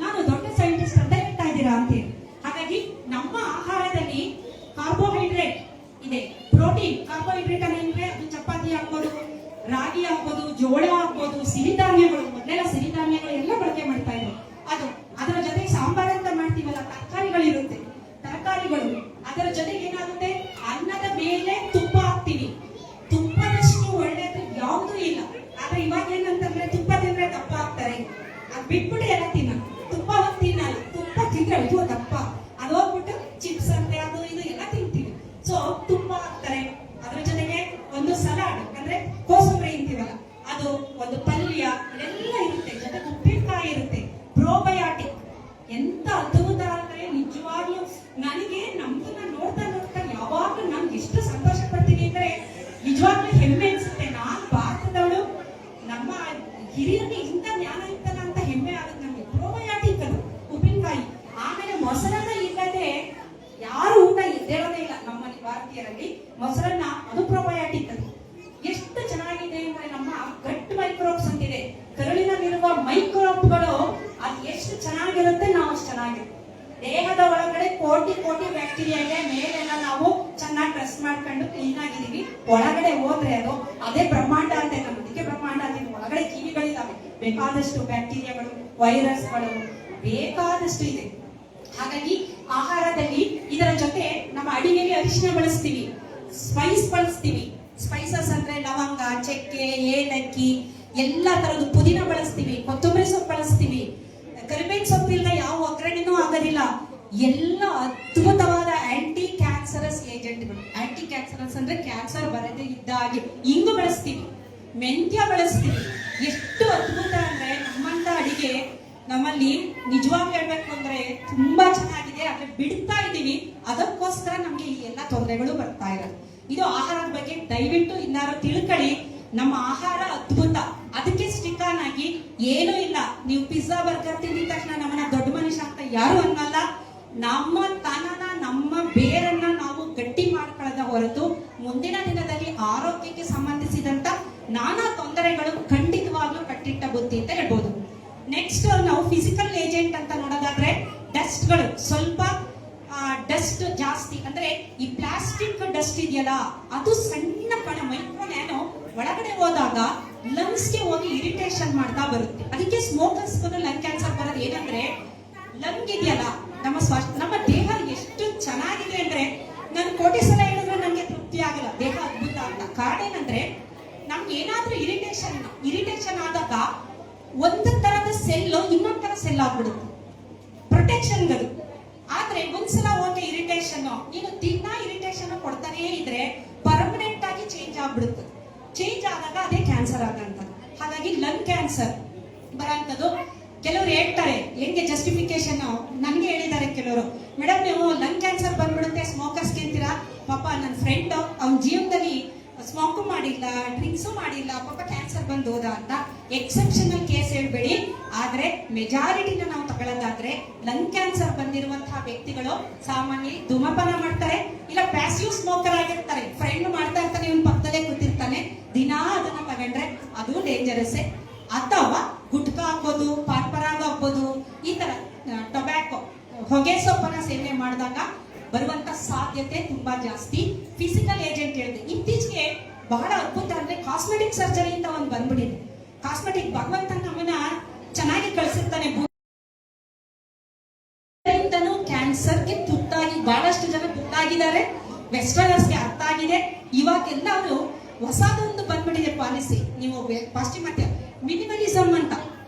ನಾನು ದೊಡ್ಡ ಸೈಂಟಿಸ್ಟ್ ಅಂತ ಹೇಳ್ತಾ ಇದ್ದೀರಾ ಅಂತೀವಿ. ಹಾಗಾಗಿ ನಮ್ಮ ಆಹಾರದಲ್ಲಿ ಕಾರ್ಬೋಹೈಡ್ರೇಟ್ ಇದೆ, ಪ್ರೋಟೀನ್. ಕಾರ್ಬೋಹೈಡ್ರೇಟ್ ಅಂದ್ರೆ ಅದು ಚಪಾತಿ ಹಾಕ್ಬೋದು, ರಾಗಿ ಹಾಕ್ಬೋದು, ಜೋಳ ಹಾಕ್ಬೋದು, ಸಿರಿಧಾನ್ಯಗಳು. ಮೊದಲೆಲ್ಲ ಸಿರಿಧಾನ್ಯಗಳು ಎಲ್ಲ ಬಳಕೆ ಮಾಡ್ತಾ ಇದ್ರು. ಅದು ಅದರ ಜೊತೆಗೆ ಸಾಂಬಾರ್ ಅಂತ ಮಾಡ್ತೀವಲ್ಲ, ತರಕಾರಿಗಳಿರುತ್ತೆ, ತರಕಾರಿಗಳು. ಅದರ ಜೊತೆಗೆ ಏನಾಗುತ್ತೆ, ಅನ್ನದ ಮೇಲೆ ತುಪ್ಪ ಹಾಕ್ತೀವಿ. ತುಪ್ಪದಷ್ಟು ಒಳ್ಳೇದು ಯಾವುದೂ ಇಲ್ಲ. ಆದ್ರೆ ಇವಾಗ ಏನಂತಂದ್ರೆ, ತುಪ್ಪ ತಿಂದ್ರೆ ದಪ್ಪ ಆಗ್ತಾರೆ, ಅದ್ ಬಿಟ್ಬಿಟ್ಟು ಎಲ್ಲ ತಿನ್ನ, ತುಪ್ಪ ತಿನ್ನಲ್ಲ. ತುಪ್ಪ ತಿಂದ್ರೆ ಇದು ದಪ್ಪ, ಅದು ಹೋಗ್ಬಿಟ್ಟು ಚಿಪ್ಸ್ ಅಂತೆ ಅದು ಇದು ಎಲ್ಲ ತಿಂತೀವಿ. ಸೊ ತುಪ್ಪ ಹಾಕ್ತಾರೆ. ಅದ್ರ ಜೊತೆಗೆ ಒಂದು ಸಲಾಡ್ ಅಂದ್ರೆ ಕೋಸಂಬರಿ ಅಂತೀವಲ್ಲ, ಅದು ಒಂದು ಪಲ್ಯ, ಇದೆಲ್ಲ ಇರುತ್ತೆ. ಜೊತೆಗೆ ಉಪ್ಪಿನಕಾಯಿ ಇರುತ್ತೆ. ಪ್ರೋಬಯಾಟಿಕ್ ಎಂತ ಅದ್ಭುತ ಅಂದ್ರೆ, ನಿಜವಾಗ್ಲೂ ನನಗೆ ನಮ್ದನ್ನ ನೋಡ್ತಾ ಯಾವಾಗ್ಲೂ ನನ್ಗೆ ಎಷ್ಟು ಸಂತೋಷ ಪಡ್ತೀನಿ ಅಂದ್ರೆ, ನಿಜವಾಗ್ಲೂ ಹೆಮ್ಮೆ ಅನ್ಸುತ್ತೆ. ನಾನ್ ಭಾರತದವಳು, ನಮ್ಮ ಹಿರಿಯರಿಗೆ ಇಂಥ ಜ್ಞಾನ ಇತ್ತಲ್ಲ ಅಂತ ಹೆಮ್ಮೆ ಆಗುತ್ತೆ ನಮ್ಗೆ. ಪ್ರೋಬಯಾಟಿಕ್ ಅದು ಉಪ್ಪಿನಕಾಯಿ. ಆಮೇಲೆ ಮೊಸರನ್ನ ಇಲ್ಲದೆ ಯಾರು ಊಟ ಇದ್ದೇಳೋದೇ ಇಲ್ಲ ನಮ್ಮ ಭಾರತೀಯರಲ್ಲಿ. ಮೊಸರನ್ನ, ಅದು ಪ್ರೋಬಯಾಟಿಕ್. ಅದು ಎಷ್ಟು ಚೆನ್ನಾಗಿದೆ ಅಂದ್ರೆ, ನಮ್ಮ ಗಟ್ ಮೈಕ್ರೋಬ್ಸ್ ಅಂತಿದೆ, ಕರುಳಿನಲ್ಲಿರುವ ಮೈಕ್ರೋಬ್ಗಳು, ಅದು ಎಷ್ಟು ಚೆನ್ನಾಗಿರುತ್ತೆ, ನಾವು ಅಷ್ಟು ಚೆನ್ನಾಗಿರುತ್ತೆ. ದೇಹದ ಒಳಗಡೆ ಕೋಟಿ ಬ್ಯಾಕ್ಟೀರಿಯಾ ಇದೆ. ಮೇಲೆಲ್ಲ ನಾವು ಚೆನ್ನಾಗಿ ಡ್ರೆಸ್ ಮಾಡ್ಕೊಂಡು ಕ್ಲೀನ್ ಆಗಿದೀವಿ. ಒಳಗಡೆ ಹೋದ್ರೆ ಅದು ಅದೇ ಬ್ರಹ್ಮಾಂಡ ಅಂತ. ನಮ್ಮದಕ್ಕೆ ಬ್ರಹ್ಮಾಂಡ ಅಂತ. ಒಳಗಡೆ ಜೀವಿಗಳಿದ್ದಾವೆ, ಬೇಕಾದಷ್ಟು ಬ್ಯಾಕ್ಟೀರಿಯಾಗಳು, ವೈರಸ್ಗಳು ಬೇಕಾದಷ್ಟು ಇದೆ. ಹಾಗಾಗಿ ಆಹಾರದಲ್ಲಿ ಇದರ ಜೊತೆ ನಮ್ಮ ಅಡಿಗೆಗೆ ಅರಿಶಿನ ಬಳಸ್ತೀವಿ, ಸ್ಪೈಸ್ ಬಳಸ್ತೀವಿ. ಸ್ಪೈಸಸ್ ಅಂದ್ರೆ ಲವಂಗ, ಚಕ್ಕೆ, ಏಲಕ್ಕಿ, ಎಲ್ಲಾ ತರದ್ದು ಪುದೀನ ಬಳಸ್ತೀವಿ, ಕೊತ್ತಂಬರಿ ಸೊಪ್ಪು ಬಳಸ್ತೀವಿ. ಕರಿಬೇವಿನ ಸೊಪ್ಪಿಲ್ಲ ಯಾವ ಒಗ್ಗರಣೆನೂ ಆಗೋದಿಲ್ಲ. ಎಲ್ಲ ಅದ್ಭುತವಾದ ಆಂಟಿ ಕ್ಯಾನ್ಸರಸ್ ಏಜೆಂಟ್ಗಳು. ಆಂಟಿ ಕ್ಯಾನ್ಸರಸ್ ಅಂದ್ರೆ ಕ್ಯಾನ್ಸರ್ ಬರದೇ ಇದ್ದ ಹಾಗೆ. ಇಂಗು ಬಳಸ್ತೀವಿ, ಮೆಂತ್ಯ ಬಳಸ್ತೀವಿ. ಎಷ್ಟು ಅದ್ಭುತ ಅಂದ್ರೆ ನಮ್ಮಂತ ಅಡಿಗೆ ನಮ್ಮಲ್ಲಿ ನಿಜವಾಗಿ ಹೇಳ್ಬೇಕು ಅಂದ್ರೆ ತುಂಬಾ ಚೆನ್ನಾಗಿದೆ. ಆದ್ರೆ ಬಿಡ್ತಾ ಇದೀವಿ, ಅದಕ್ಕೋಸ್ಕರ ನಮ್ಗೆ ಈ ಎಲ್ಲ ತೊಂದರೆಗಳು ಬರ್ತಾ ಇರೋದು. ಇದು ಆಹಾರದ ಬಗ್ಗೆ ದಯವಿಟ್ಟು ಇನ್ನಾರು ತಿಳ್ಕೊಳ್ಳಿ. ನಮ್ಮ ಆಹಾರ ಅದ್ಭುತ, ಅದಕ್ಕೆ ಸ್ಟಿಕ್ ಆನ್ ಆಗಿ ಏನೂ ಇಲ್ಲ. ನೀವು ಪಿಜ್ಜಾ ಬರ್ಗರ್ ತಿಂದಿದ ತಕ್ಷಣ ನಮ್ಮನ್ನ ದೊಡ್ಡ ಮನುಷ್ಯ ಅಂತ ಯಾರು ಅನ್ನಲ್ಲ. ನಮ್ಮ ತನನ, ನಮ್ಮ ಬೇರನ್ನ ನಾವು ಗಟ್ಟಿ ಮಾಡ್ಕೊಳ್ಳದ ಹೊರತು ಮುಂದಿನ ದಿನದಲ್ಲಿ ಆರೋಗ್ಯಕ್ಕೆ ಸಂಬಂಧಿಸಿದಂತ ನಾನಾ ತೊಂದರೆಗಳು ಖಂಡಿತವಾಗ್ಲೂ ಕಟ್ಟಿಟ್ಟ ಬುತ್ತಿ ಅಂತ ಹೇಳ್ಬೋದು. ನೆಕ್ಸ್ಟ್ ನಾವು ಫಿಸಿಕಲ್ ಏಜೆಂಟ್ ಅಂತ ನೋಡೋದಾದ್ರೆ ಡಸ್ಟ್ಗಳು, ಸ್ವಲ್ಪ ಡಸ್ಟ್ ಜಾಸ್ತಿ ಅಂದ್ರೆ ಈ ಪ್ಲಾಸ್ಟಿಕ್ ಡಸ್ಟ್ ಇದೆಯಲ್ಲ, ಅದು ಸಣ್ಣ ಕಣ ಮೈಕ್ರೋ ನ್ಯಾನೋ ಒಳಗಡೆ ಹೋದಾಗ ಲಂಗ್ಸ್ಗೆ ಹೋಗಿ ಇರಿಟೇಷನ್ ಮಾಡ್ತಾ ಬರುತ್ತೆ. ಅದಕ್ಕೆ ಸ್ಮೋಕರ್ಸ್ ಲಂಗ್ ಕ್ಯಾನ್ಸರ್ ಬರೋದು ಏನಂದ್ರೆ, ಲಂಗ್ ಇದೆಯಲ್ಲ ನಮ್ಮ ದೇಹ ಎಷ್ಟು ಚೆನ್ನಾಗಿದೆ ಅಂದ್ರೆ ನಾನು ಕೋಟಿ ಸಲ ಹೇಳಿದ್ರೆ ನನಗೆ ತೃಪ್ತಿ ಆಗಲ್ಲ, ದೇಹ ಅದ್ಭುತ ಅಂತ. ಕಾರಣ ಏನಂದ್ರೆ ನಮ್ಗೆ ಏನಾದ್ರೂ ಇರಿಟೇಷನ್ ಆದಾಗ ಒಂದು ತರದ ಸೆಲ್ ಇನ್ನೊಂದ್ ತರ ಸೆಲ್ ಆಗ್ಬಿಡುತ್ತೆ, ಪ್ರೊಟೆಕ್ಷನ್ಗಳು. ಆದ್ರೆ ಒಂದ್ಸಲ ಹೋಗಿ ಇರಿಟೇಷನ್, ನೀನು ದಿನ ಇರಿಟೇಷನ್ ಕೊಡ್ತಾನೇ ಇದ್ರೆ ಪರ್ಮನೆಂಟ್ ಆಗಿ ಚೇಂಜ್ ಆಗ್ಬಿಡುತ್ತೆ. ಚೇಂಜ್ ಆದಾಗ ಅದೇ ಕ್ಯಾನ್ಸರ್ ಆಗಂತದ್ದು. ಹಾಗಾಗಿ ಲಂಗ್ ಕ್ಯಾನ್ಸರ್ ಬರೋಂಥದ್ದು ಕೆಲವರು ಹೇಳ್ತಾರೆ, ಹೆಂಗೆ ಜಸ್ಟಿಫಿಕೇಶನ್ ನನ್ಗೆ ಹೇಳಿದ್ದಾರೆ ಕೆಲವರು, ಮೇಡಮ್ ನೀವು ಲಂಗ್ ಕ್ಯಾನ್ಸರ್ ಬಂದ್ಬಿಡುತ್ತೆ ಸ್ಮೋಕರ್ಸ್ಗೆ ಅಂತೀರಾ. ಪಾಪ ನನ್ನ ಫ್ರೆಂಡ್ ಅವ್ನ ಜೀವನದಲ್ಲಿ ಸ್ಮೋಕು ಮಾಡಿಲ್ಲ, ಡ್ರಿಂಕ್ಸು ಮಾಡಿಲ್ಲ, ಪಾಪ ಕ್ಯಾನ್ಸರ್ ಬಂದು ಹೋದ ಅಂತ. ಎಕ್ಸೆಪ್ಷನಲ್ ಕೇಸ್ ಹೇಳ್ಬೇಡಿ, ಆದ್ರೆ ಮೆಜಾರಿಟಿನ ನಾವು ತಗೊಳ್ಳೋದಾದ್ರೆ ಲಂಗ್ ಕ್ಯಾನ್ಸರ್ ಬಂದಿರುವಂತಹ ವ್ಯಕ್ತಿಗಳು ಸಾಮಾನ್ಯ ಧೂಮಪಾನ ಮಾಡ್ತಾರೆ, ಇಲ್ಲ ಪ್ಯಾಸಿವ್ ಸ್ಮೋಕರ್ ಆಗಿರ್ತಾರೆ. ಫ್ರೆಂಡ್ ಮಾಡ್ತಾ ಇರ್ತಾನೆ, ಇವನ್ ಪಕ್ಕದಲ್ಲೇ ಕೂತಿರ್ತಾನೆ, ದಿನಾ ಅದನ್ನ ತಗೊಂಡ್ರೆ ಅದು ಡೇಂಜರಸ್. ಅಥವಾ ಗುಟ್ಕಾ ಹಾಕೋದು, ಪಾರ್ಪರಾಗ ಹಾಕೋದು, ಈ ತರ ಟೊಬ್ಯಾಕೊ, ಹೊಗೆ ಸೊಪ್ಪನ್ನ ಸೇವನೆ ಮಾಡಿದಾಗ ಬರುವಂತ ಸಾಧ್ಯತೆ ತುಂಬಾ ಜಾಸ್ತಿ. ಫಿಸಿಕಲ್ ಏಜೆಂಟ್ ಹೇಳಿದೆ. ಇತ್ತೀಚೆಗೆ ಬಹಳ ಅದ್ಭುತ ಅಂದ್ರೆ ಕಾಸ್ಮೆಟಿಕ್ ಸರ್ಜರಿ ಅಂತ ಒಂದು ಬಂದ್ಬಿಟ್ಟಿದೆ. ಕಾಸ್ಮೆಟಿಕ್ ಭಗವಂತ ನಮ್ಮನ್ನ ಚೆನ್ನಾಗಿ ಕಳಿಸಿರ್ತಾನೆ. ಕ್ಯಾನ್ಸರ್ಗೆ ತುತ್ತಾಗಿ ಬಹಳಷ್ಟು ಜನ ತುತ್ತಾಗಿದ್ದಾರೆ. ವೆಸ್ಟರ್ನರ್ಸ್ಗೆ ಅರ್ಥ ಆಗಿದೆ. ಇವಾಗೆಲ್ಲ ಅವರು ಹೊಸದೊಂದು ಬಂದ್ಬಿಟ್ಟಿದೆ ಪಾಲಿಸಿ. ನೀವು ಪಾಶ್ಚಿಮಾತ್ಯ ಮಿನಿಮಲಿಸಮ್ ಅಂತ.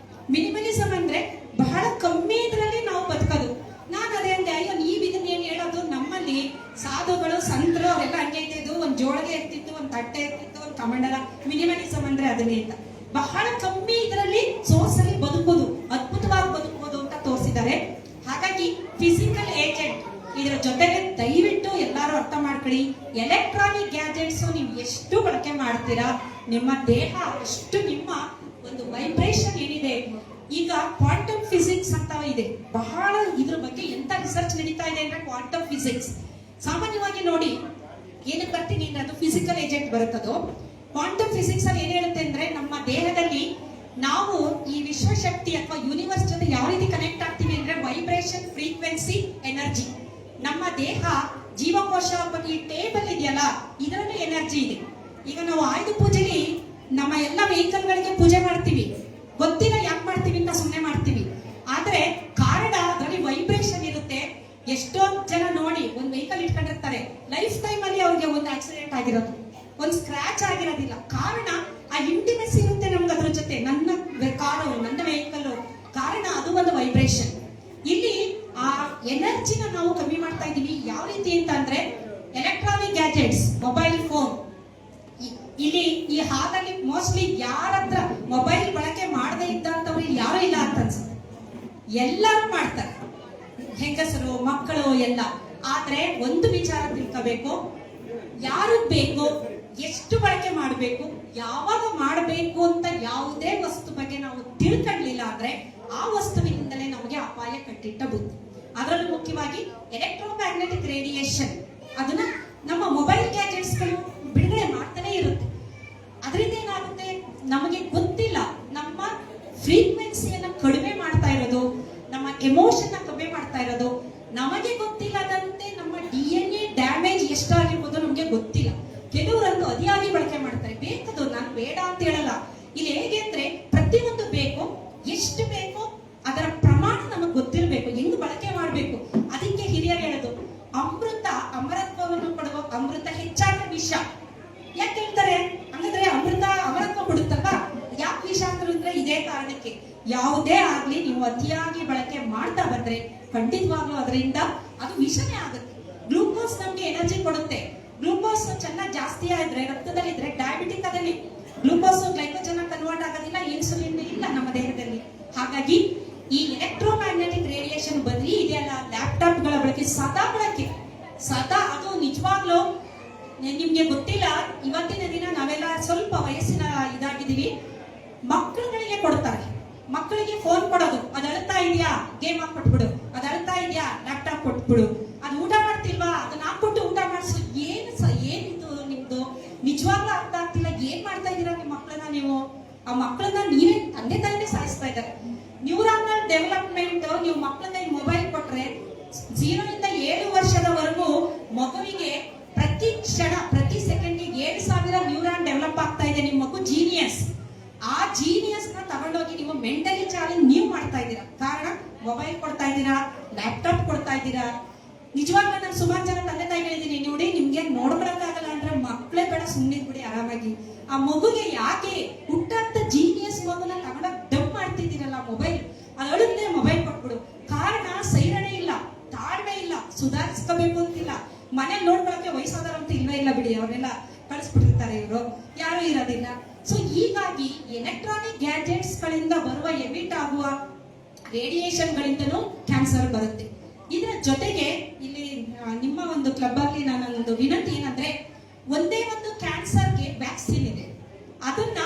ಮಿನಿಮಲಿಸಮ್ ಅಂದ್ರೆ ಬಹಳ ಕಮ್ಮಿ ಇದರಲ್ಲಿ ನಾವು ಬದುಕೋದು. ನಾನು ಅದೇ ಅಂದೆ, ಅಯ್ಯೋ ನೀವ್ ಇದನ್ನ ಏನ್ ಹೇಳೋದು, ನಮ್ಮಲ್ಲಿ ಸಾಧುಗಳು ಸಂತರು ಅವರೆಲ್ಲ ಹಂಗೆ ಇದ್ದಿದ್ದು, ಒಂದ್ ಜೋಳಿಗೆ ಇರ್ತಿತ್ತು, ಒಂದ್ ತಟ್ಟೆ ಇರ್ತಿತ್ತು, ಒಂದ್ ಕಮಂಡಲ. ಮಿನಿಮಲಿಸಮ್ ಅಂದ್ರೆ ಅದನ್ನೇ ಅಂತ. ಬಹಳ ಕಮ್ಮಿ ಇದರಲ್ಲಿ ಸೋರ್ಸಲ್ಲಿ ಬದುಕೋದು, ಅದ್ಭುತವಾಗಿ ಬದುಕೋದು ಅಂತ ತೋರಿಸಿದ್ದಾರೆ. ಹಾಗಾಗಿ ಫಿಸಿಕಲ್ ಏಜೆಂಟ್ ಇದರ ಜೊತೆಗೆ ದಯವಿಟ್ಟು ಎಲ್ಲರೂ ಅರ್ಥ ಮಾಡ್ಕೊಳ್ಳಿ. ಎಲೆಕ್ಟ್ರಾನಿಕ್ ಗ್ಯಾಜೆಟ್ಸ್ ನೀವು ಎಷ್ಟು ಬಳಕೆ ಮಾಡ್ತೀರಾ, ನಿಮ್ಮ ದೇಹ ಅಷ್ಟು ನಿಮ್ಮ ಒಂದು ವೈಬ್ರೇಷನ್ ಏನಿದೆ. ಈಗ ಕ್ವಾಂಟಮ್ ಫಿಸಿಕ್ಸ್ ಅಂತ ಇದೆ, ಬಹಳ ಇದ್ರ ಬಗ್ಗೆ ಎಂತ ರಿಸರ್ಚ್ ನಡೀತಾ ಇದೆ ಅಂದ್ರೆ ಕ್ವಾಂಟಮ್ ಫಿಸಿಕ್ಸ್. ಸಾಮಾನ್ಯವಾಗಿ ನೋಡಿ ಏನಕ್ಕೆ ಬರ್ತೀನಿ ಅಂದ್ರೆ ಅದು ಫಿಸಿಕಲ್ ಏಜೆಂಟ್ ಬರುತ್ತದು. ಕ್ವಾಂಟಮ್ ಫಿಸಿಕ್ಸ್ ಅಲ್ಲಿ ಏನ್ ಹೇಳುತ್ತೆ ಅಂದ್ರೆ, ನಮ್ಮ ದೇಹದಲ್ಲಿ ನಾವು ಈ ವಿಶ್ವಶಕ್ತಿ ಅಥವಾ ಯೂನಿವರ್ಸ್ ಜೊತೆ ಯಾವ ರೀತಿ ಕನೆಕ್ಟ್ ಆಗ್ತೀವಿ ಅಂದ್ರೆ ವೈಬ್ರೇಷನ್, ಫ್ರೀಕ್ವೆನ್ಸಿ, ಎನರ್ಜಿ. ನಮ್ಮ ದೇಹ ಜೀವಕೋಶ ಈ ಟೇಬಲ್ ಇದೆಯಲ್ಲ, ಇದರಲ್ಲೂ ಎನರ್ಜಿ ಇದೆ. ಈಗ ನಾವು ಆಯುಧ ಪೂಜೆಲಿ ನಮ್ಮ ಎಲ್ಲ ವೆಹಿಕಲ್ ಗಳಿಗೆ ಪೂಜೆ ಮಾಡ್ತೀವಿ, ಗೊತ್ತಿಲ್ಲ ಯಾಕೆ ಮಾಡ್ತೀವಿ ಅಂತ ಸುಮ್ಮನೆ ಮಾಡ್ತೀವಿ. ಆದ್ರೆ ಕಾರಣ ಅದರಲ್ಲಿ ವೈಬ್ರೇಷನ್ ಇರುತ್ತೆ. ಎಷ್ಟೊಂದು ಜನ ನೋಡಿ ಒಂದ್ ವೆಹಿಕಲ್ ಇಟ್ಕೊಂಡಿರ್ತಾರೆ, ಲೈಫ್ ಟೈಮ್ ಅಲ್ಲಿ ಅವ್ರಿಗೆ ಒಂದು ಆಕ್ಸಿಡೆಂಟ್ ಆಗಿರೋದು, ಒಂದು ಸ್ಕ್ರಾಚ್ ಆಗಿರೋದಿಲ್ಲ. ಕಾರಣ ಆ ಇಂಟಿಮೆಸಿ ಇರುತ್ತೆ ನಮ್ಗೆ ಅದ್ರ ಜೊತೆ. ನನ್ನ ಕಾರು, ನನ್ನ ವೆಹಿಕಲ್, ಕಾರಣ ಅದು ಒಂದು ವೈಬ್ರೇಷನ್. ಇಲ್ಲಿ ಆ ಎನರ್ಜಿನ ನಾವು ಕಮ್ಮಿ ಮಾಡ್ತಾ ಇದೀವಿ. ಯಾವ ರೀತಿ ಅಂತ ಅಂದ್ರೆ ಎಲೆಕ್ಟ್ರಾನಿಕ್ ಗ್ಯಾಜೆಟ್ಸ್, ಮೊಬೈಲ್ ಫೋನ್. ಇಲ್ಲಿ ಈ ಹಾಲಲ್ಲಿ ಮೋಸ್ಟ್ಲಿ ಯಾರ ಹತ್ರ ಮೊಬೈಲ್ ಬಳಕೆ ಮಾಡದೇ ಇದ್ದಂತವ್ರು ಇಲ್ಲಿ ಯಾರು ಇಲ್ಲ ಅಂತ ಅನ್ಸುತ್ತೆ. ಎಲ್ಲರೂ ಮಾಡ್ತಾರೆ, ಹೆಂಗಸರು, ಮಕ್ಕಳು ಎಲ್ಲ. ಆದ್ರೆ ಒಂದು ವಿಚಾರ ತಿಳ್ಕೋಬೇಕು, ಯಾರು ಬೇಕು, ಎಷ್ಟು ಬಳಕೆ ಮಾಡಬೇಕು, ಯಾವಾಗ ಮಾಡಬೇಕು ಅಂತ ಯಾವುದೇ ವಸ್ತು ಬಗ್ಗೆ ನಾವು ತಿಳ್ಕೊಳ್ಳಿಲ್ಲ ಅಂದ್ರೆ ಆ ವಸ್ತುವಿನಿಂದಲೇ ನಮಗೆ ಅಪಾಯ ಕಟ್ಟಿಟ್ಟ ಬುದ್ಧಿ. ಅದರಲ್ಲೂ ಮುಖ್ಯವಾಗಿ ಎಲೆಕ್ಟ್ರೋಮ್ಯಾಗ್ನೆಟಿಕ್ ರೇಡಿಯೇಷನ್, ಅದನ್ನ ನಮ್ಮ ಮೊಬೈಲ್ ಗ್ಯಾಜೆಟ್ಸ್ಗಳು ಬಿಡುಗಡೆ ಮಾಡ್ತಾನೆ ಇರುತ್ತೆ. ಅದರಿಂದ ಏನಾಗುತ್ತೆ ನಮಗೆ ಗೊತ್ತಿಲ್ಲ, ನಮ್ಮ ಫ್ರೀಕ್ವೆನ್ಸಿಯನ್ನ ಕಡಿಮೆ ಮಾಡ್ತಾ ಇರೋದು, ನಮ್ಮ ಎಮೋಷನ್ ಕಡಿಮೆ ಮಾಡ್ತಾ ಇರೋದು. ನಮಗೆ ಗೊತ್ತಿಲ್ಲದಂತೆ ನಮ್ಮ DNA ಡ್ಯಾಮೇಜ್ ಎಷ್ಟಾಗಿರ್ಬೋದು ನಮಗೆ ಗೊತ್ತಿಲ್ಲ. ಕೆಲವರಂತೂ ಅತಿಯಾಗಿ ಬಳಕೆ ಮಾಡ್ತಾರೆ. ಬೇಕದು, ನಾನು ಬೇಡ ಅಂತ ಹೇಳಲ್ಲ. ಇಲ್ಲಿ ಹೇಗೆ ಅಂದ್ರೆ ಪ್ರತಿಯೊಂದು ಬೇಕು, ಎಷ್ಟು ಬೇಕು ಅದರ ಪ್ರಮಾಣ ನಮಗೆ ಗೊತ್ತಿರಬೇಕು, ಹೆಂಗ್ ಬಳಕೆ ಮಾಡಬೇಕು. ಅದಕ್ಕೆ ಹಿರಿಯರು ಹೇಳೋದು, ಯಾವುದೇ ಆಗ್ಲಿ ನೀವು ಅತಿಯಾಗಿ ಬಳಕೆ ಮಾಡ್ತಾ ಬಂದ್ರೆ ಖಂಡಿತವಾಗ್ಲೂ ಅದರಿಂದ ಅದು ವಿಷನೇ ಆಗುತ್ತೆ. ಗ್ಲೂಕೋಸ್ ನಮ್ಗೆ ಎನರ್ಜಿ ಕೊಡುತ್ತೆ. ಗ್ಲೂಕೋಸ್ ಚೆನ್ನಾಗಿ ಜಾಸ್ತಿ ಆದ್ರೆ ರಕ್ತದಲ್ಲಿದ್ರೆ ಡಯಾಬಿಟಿಕ್ ಅದೇನೆ. ಗ್ಲೂಕೋಸ್ ಗ್ಲೈಕೋಜನ್ ಕನ್ವರ್ಟ್ ಆಗೋದಿಲ್ಲ, ಇನ್ಸುಲಿನ್ ಇಲ್ಲ ನಮ್ಮ ದೇಹದಲ್ಲಿ. ಹಾಗಾಗಿ ಈ ಎಲೆಕ್ಟ್ರೋಮ್ಯಾಗ್ನೆಟಿಕ್ ರೇಡಿಯೇಷನ್ ಬದಲಿ ಇದೆಯಲ್ಲ, ಲ್ಯಾಪ್ಟಾಪ್ಗಳ ಬಳಕೆ ಸದಾ ಅದು ನಿಜವಾಗ್ಲೂ ನಿಮ್ಗೆ ಗೊತ್ತಿಲ್ಲ. ಇವತ್ತಿನ ದಿನ ನಾವೆಲ್ಲ ಸ್ವಲ್ಪ ವಯಸ್ಸಿನ ಇದಾಗಿದ್ದೀವಿ. ಮಕ್ಕಳುಗಳಿಗೆ ಕೊಡ್ತಾರೆ, ಮಕ್ಕಳಿಗೆ ಫೋನ್ ಕೊಡೋದು, ಅದು ಅಳ್ತಾ ಇದೆಯಾ ಗೇಮ್ ಹಾಕೊಟ್ಬಿಡು, ಅದು ಅಳ್ತಾ ಇದೆಯಾ ಲ್ಯಾಪ್ಟಾಪ್ ಕೊಟ್ಬಿಡು, ಅದು ಊಟ ಮಾಡ್ತಿಲ್ವಾ ಅದನ್ನ ಹಾಕ್ಬಿಟ್ಟು ಊಟ ಮಾಡಿಸು. ಏನಿದು ನಿಮ್ದು ನಿಜವಾಗ್ಲೂ ಅರ್ಥ ಆಗ್ತಿಲ್ಲ. ಏನ್ ಮಾಡ್ತಾ ಇದ್ದೀರಾ ನಿಮ್ಮ ಮಕ್ಕಳನ್ನ ನೀವು? ಆ ಮಕ್ಕಳನ್ನ ನೀವೇ ತಂದೆ ತಾಯಿನೇ ಸಾಯಿಸ್ತಾ ಇದ್ದಾರೆ. ನ್ಯೂರಾನಲ್ ಡೆವಲಪ್ಮೆಂಟ್ ನೀವು ಮಕ್ಕಳಿಗೆ ಮೊಬೈಲ್ ಕೊಟ್ರೆ 0 ಇಂದ 7 ವರ್ಷದವರೆಗೂ ಮಗುವಿಗೆ ಪ್ರತಿ ಕ್ಷಣ ಪ್ರತಿ ಸೆಕೆಂಡಿಗೆ 7,000 ನ್ಯೂರಾನ್ ಡೆವಲಪ್ ಆಗ್ತಾ ಇದೆ. ನಿಮ್ಮ ಮಗು ಜೀನಿಯಸ್. ಆ ಜೀನಿಯಸ್ ನ ತಗೊಂಡೋಗಿ ನೀವು ಮೆಂಟಲಿ ಚಾಲೆಂಜ್ ನೀವು ಮಾಡ್ತಾ ಇದ್ದೀರಾ. ಕಾರಣ ಮೊಬೈಲ್ ಕೊಡ್ತಾ ಇದ್ದೀರಾ, ಲ್ಯಾಪ್ಟಾಪ್ ಕೊಡ್ತಾ ಇದ್ದೀರಾ. ನಿಜವಾಗ್ಲೂ ನಾನು ಸುಮಾರು ಜನ ತಂದೆ ತಾಯಿ ಹೇಳಿದ್ದೀನಿ, ನೋಡಿ ನಿಮ್ಗೆ ನೋಡ್ಕೊಳಕ್ಕಾಗಲ್ಲ ಅಂದ್ರೆ ಮಕ್ಕಳೇ ಬೇಡ, ಸುಮ್ಮನೆ ಬಿಡಿ ಆರಾಮಾಗಿ. ಆ ಮಗುಗೆ ಯಾಕೆ ಹುಟ್ಟಂತ ಜೀನಿಯಸ್ ಮಗುನ ತಗೊಂಡೋಗಿ ಡಬ್ ಮಾಡ್ತಿದ್ದೀರಲ್ಲ ಮೊಬೈಲ್, ಅದೊಳಗೆ ಮೊಬೈಲ್ ಕೊಟ್ಬಿಡು. ಕಾರಣ ಸೈರಣೆ ಇಲ್ಲ, ತಾಳ್ಮೆ ಇಲ್ಲ, ಸುಧಾರಿಸ್ಕೋಬೇಕು ಅಂತಿಲ್ಲ. ಮನೇಲಿ ನೋಡ್ಕೊಳಕ್ಕೆ ವಯಸ್ಸಾದವರು ಅಂತ ಇಲ್ವೇ ಇಲ್ಲ ಬಿಡಿ, ಅವರೆಲ್ಲ ಕಳಿಸ್ಬಿಟ್ಟಿರ್ತಾರೆ, ಇವರು ಯಾರು ಇರೋದಿಲ್ಲ. ಸೊ ಹೀಗಾಗಿ ಎಲೆಕ್ಟ್ರಾನಿಕ್ ಗ್ಯಾಜೆಟ್ಸ್ ಗಳಿಂದ ಬರುವ ಎಮಿಟ್ ಆಗುವ ರೇಡಿಯೇಷನ್ ಗಳಿಂದನೂ ಕ್ಯಾನ್ಸರ್ ಬರುತ್ತೆ. ಇದರ ಜೊತೆಗೆ ಇಲ್ಲಿ ನಿಮ್ಮ ಒಂದು ಕ್ಲಬ್ ಅಲ್ಲಿ ನಾನೊಂದು ವಿನಂತಿ ಏನಂದ್ರೆ, ಒಂದೇ ಒಂದು ಕ್ಯಾನ್ಸರ್ಗೆ ವ್ಯಾಕ್ಸಿನ್ ಇದೆ, ಅದನ್ನ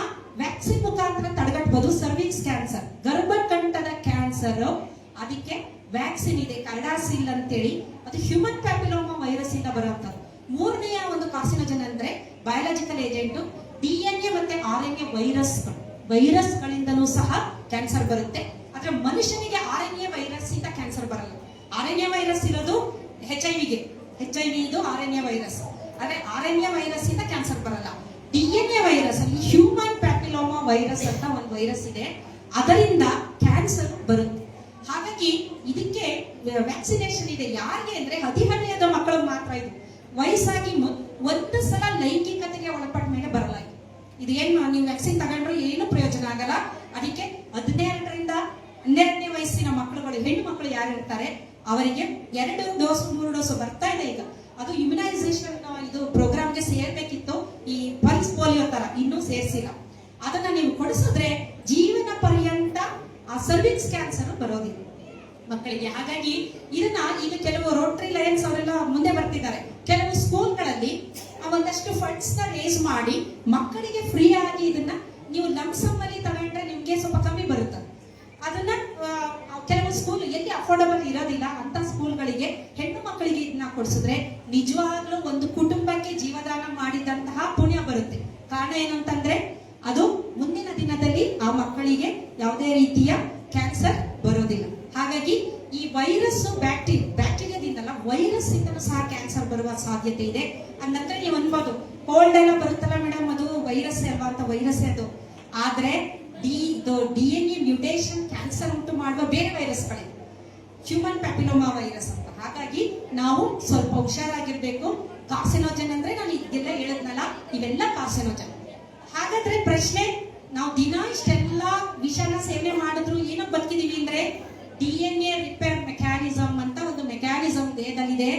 ವ್ಯಾಕ್ಸಿನ್ ಮುಖಾಂತರ ತಡೆಗಟ್ಟಬಹುದು. ಸರ್ವಿಕ್ಸ್ ಕ್ಯಾನ್ಸರ್, ಗರ್ಭಕಂಠದ ಕ್ಯಾನ್ಸರ್, ಅದಕ್ಕೆ ವ್ಯಾಕ್ಸಿನ್ ಇದೆ, ಕಾರ್ಡಾಸಿಲ್ ಅಂತೇಳಿ. ಅದು ಹ್ಯೂಮನ್ ಪ್ಯಾಪಿಲೋಮಾ ವೈರಸ್ ಇಂದ ಬರುವಂತದ್ದು. ಮೂರನೆಯ ಒಂದು ಕಾರ್ಸಿನೋಜನ್ ಅಂದ್ರೆ ಬಯಾಲಜಿಕಲ್ ಏಜೆಂಟ್, DNA ಮತ್ತೆ RNA ವೈರಸ್ ಗಳಿಂದನೂ ಸಹ ಕ್ಯಾನ್ಸರ್ ಬರುತ್ತೆ. ಆದ್ರೆ ಮನುಷ್ಯನಿಗೆ RNA ವೈರಸ್ ಇಂದ ಕ್ಯಾನ್ಸರ್ ಬರಲ್ಲ. RNA ವೈರಸ್ ಇರೋದು HIV ಇದು RNA ವೈರಸ್. ಆದ್ರೆ RNA ವೈರಸ್ ಇಂದ ಕ್ಯಾನ್ಸರ್ ಬರಲ್ಲ. DNA ವೈರಸ್ ಅಲ್ಲಿ ಹ್ಯೂಮನ್ ಪ್ಯಾಪಿಲೋಮಾ ವೈರಸ್ ಅಂತ ಒಂದು ವೈರಸ್ ಇದೆ, ಅದರಿಂದ ಕ್ಯಾನ್ಸರ್ ಬರುತ್ತೆ. ಹಾಗಾಗಿ ಇದಕ್ಕೆ ವ್ಯಾಕ್ಸಿನೇಷನ್ ಇದೆ. ಯಾರಿಗೆ ಅಂದ್ರೆ ಹದಿಹರೆಯದ ಮಕ್ಕಳು ಮಾತ್ರ. ಇದು ವಯಸ್ಸಾಗಿ ಒಂದು ಸಲ ಲೈಂಗಿಕತೆಗೆ ಒಳಪಟ್ಟ ಮೇಲೆ ಬರಲ್ಲ. ಇದು ಏನು ನೀವು ವ್ಯಾಕ್ಸಿನ್ ತಗೊಂಡ್ರು ಏನು ಪ್ರಯೋಜನ ಆಗಲ್ಲ. ಅದಕ್ಕೆ 17ರಿಂದ 12ನೇ ವಯಸ್ಸಿನ ಮಕ್ಕಳುಗಳು, ಹೆಣ್ಣು ಮಕ್ಕಳು ಯಾರು ಇರ್ತಾರೆ ಅವರಿಗೆ 2 ಡೋಸ್ 3 ಡೋಸ್ ಬರ್ತಾ ಇದೆ ಈಗ. ಅದು ಇಮ್ಯುನೈಸೇಷನ್ ಇದು ಪ್ರೋಗ್ರಾಮ್ಗೆ ಸೇರ್ಬೇಕಿತ್ತು. ಈ ಪಲ್ಸ್ ಪೋಲಿಯೋ ತರ ಇನ್ನೂ ಸೇರಿಸಿಲ್ಲ. ಅದನ್ನ ನೀವು ಕೊಡಿಸಿದ್ರೆ ಜೀವನ ಪರ್ಯಂತ ಆ ಸರ್ವಿಕ್ಸ್ ಕ್ಯಾನ್ಸರ್ ಬರೋದಿಲ್ಲ ಮಕ್ಕಳಿಗೆ. ಹಾಗಾಗಿ ಇದನ್ನ ಈಗ ಕೆಲವು ರೋಟರಿ ಲಯನ್ಸ್ ಅವರೆಲ್ಲ ಮುಂದೆ ಬರ್ತಿದ್ದಾರೆ. ಕೆಲವು ಸ್ಕೂಲ್ಗಳಲ್ಲಿ ಒಂದಷ್ಟು ಫಂಡ್ಸ್ ನ ರೇಸ್ ಮಾಡಿ ಮಕ್ಕಳಿಗೆ ಫ್ರೀ ಆಗಿ ಇದನ್ನ ನೀವು ಲಂಸಮ್ ಅಲ್ಲಿ ತಗೊಂಡ್ರೆ ನಿಮ್ಗೆ ಸ್ವಲ್ಪ ಕಮ್ಮಿ ಬರುತ್ತೆ. ಅದನ್ನ ಕೆಲವು ಸ್ಕೂಲ್ ಎಲ್ಲಿ ಅಫೋರ್ಡಬಲ್ ಇರೋದಿಲ್ಲ ಅಂತ ಸ್ಕೂಲ್ಗಳಿಗೆ ಹೆಣ್ಣು ಮಕ್ಕಳಿಗೆ ಇದನ್ನ ಕೊಡಿಸಿದ್ರೆ ನಿಜವಾಗ್ಲೂ ಒಂದು ಕುಟುಂಬಕ್ಕೆ ಜೀವದಾನ ಮಾಡಿದಂತಹ ಪುಣ್ಯ ಬರುತ್ತೆ. ಕಾರಣ ಏನಂತಂದ್ರೆ ಅದು ಮುಂದಿನ ದಿನದಲ್ಲಿ ಆ ಮಕ್ಕಳಿಗೆ ಯಾವುದೇ ರೀತಿಯ ಕ್ಯಾನ್ಸರ್ ಬರೋದಿಲ್ಲ. ಹಾಗಾಗಿ ಈ ವೈರಸ್ ಬ್ಯಾಕ್ಟೀರಿಯಾದಿಂದಲ್ಲ, ವೈರಸ್ ಇಂದಲೂ ಸಹ ಕ್ಯಾನ್ಸರ್ ಬರುವ ಸಾಧ್ಯತೆ ಇದೆ. ಅಂದಂದ್ರೆ ನೀವು ಅನ್ಬೋದು ಕೋಲ್ಡ್ ಎಲ್ಲ ಬರುತ್ತಲ್ಲ ಮೇಡಮ್, ಅದು ವೈರಸ್ ಅಲ್ವಾ ಅಂತ. ವೈರಸ್ ಅದು, ಆದ್ರೆ DNA ಮ್ಯೂಟೇಷನ್ ಕ್ಯಾನ್ಸರ್ ಉಂಟು ಮಾಡುವ ಬೇರೆ ವೈರಸ್ಗಳಿವೆ, ಹ್ಯೂಮನ್ ಪ್ಯಾಪಿಲೋಮಾ ವೈರಸ್ ಅಂತ. ಹಾಗಾಗಿ ನಾವು ಸ್ವಲ್ಪ ಹುಷಾರಾಗಿರ್ಬೇಕು. ಕಾರ್ಸಿನೋಜನ್ ಅಂದ್ರೆ ನಾನು ಇದೆಲ್ಲ ಹೇಳದ್ನಲ್ಲ, ಇವೆಲ್ಲ ಕಾರ್ಸಿನೋಜನ್. ಹಾಗಾದ್ರೆ ಪ್ರಶ್ನೆ, ನಾವು ದಿನ ಇಷ್ಟೆಲ್ಲ ವಿಷನ ಸೇವನೆ ಮಾಡಿದ್ರು ಏನೋ ಬದುಕಿದೀವಿ ಅಂದ್ರೆ DNA ರಿಪೇರ್ ಮೆಕ್ಯಾನಿಸಮ್ ಅಂತ ಒಂದು ಮೆಕ್ಯಾನಿಸಮ್ ದೇಹದಲ್ಲಿದೆ.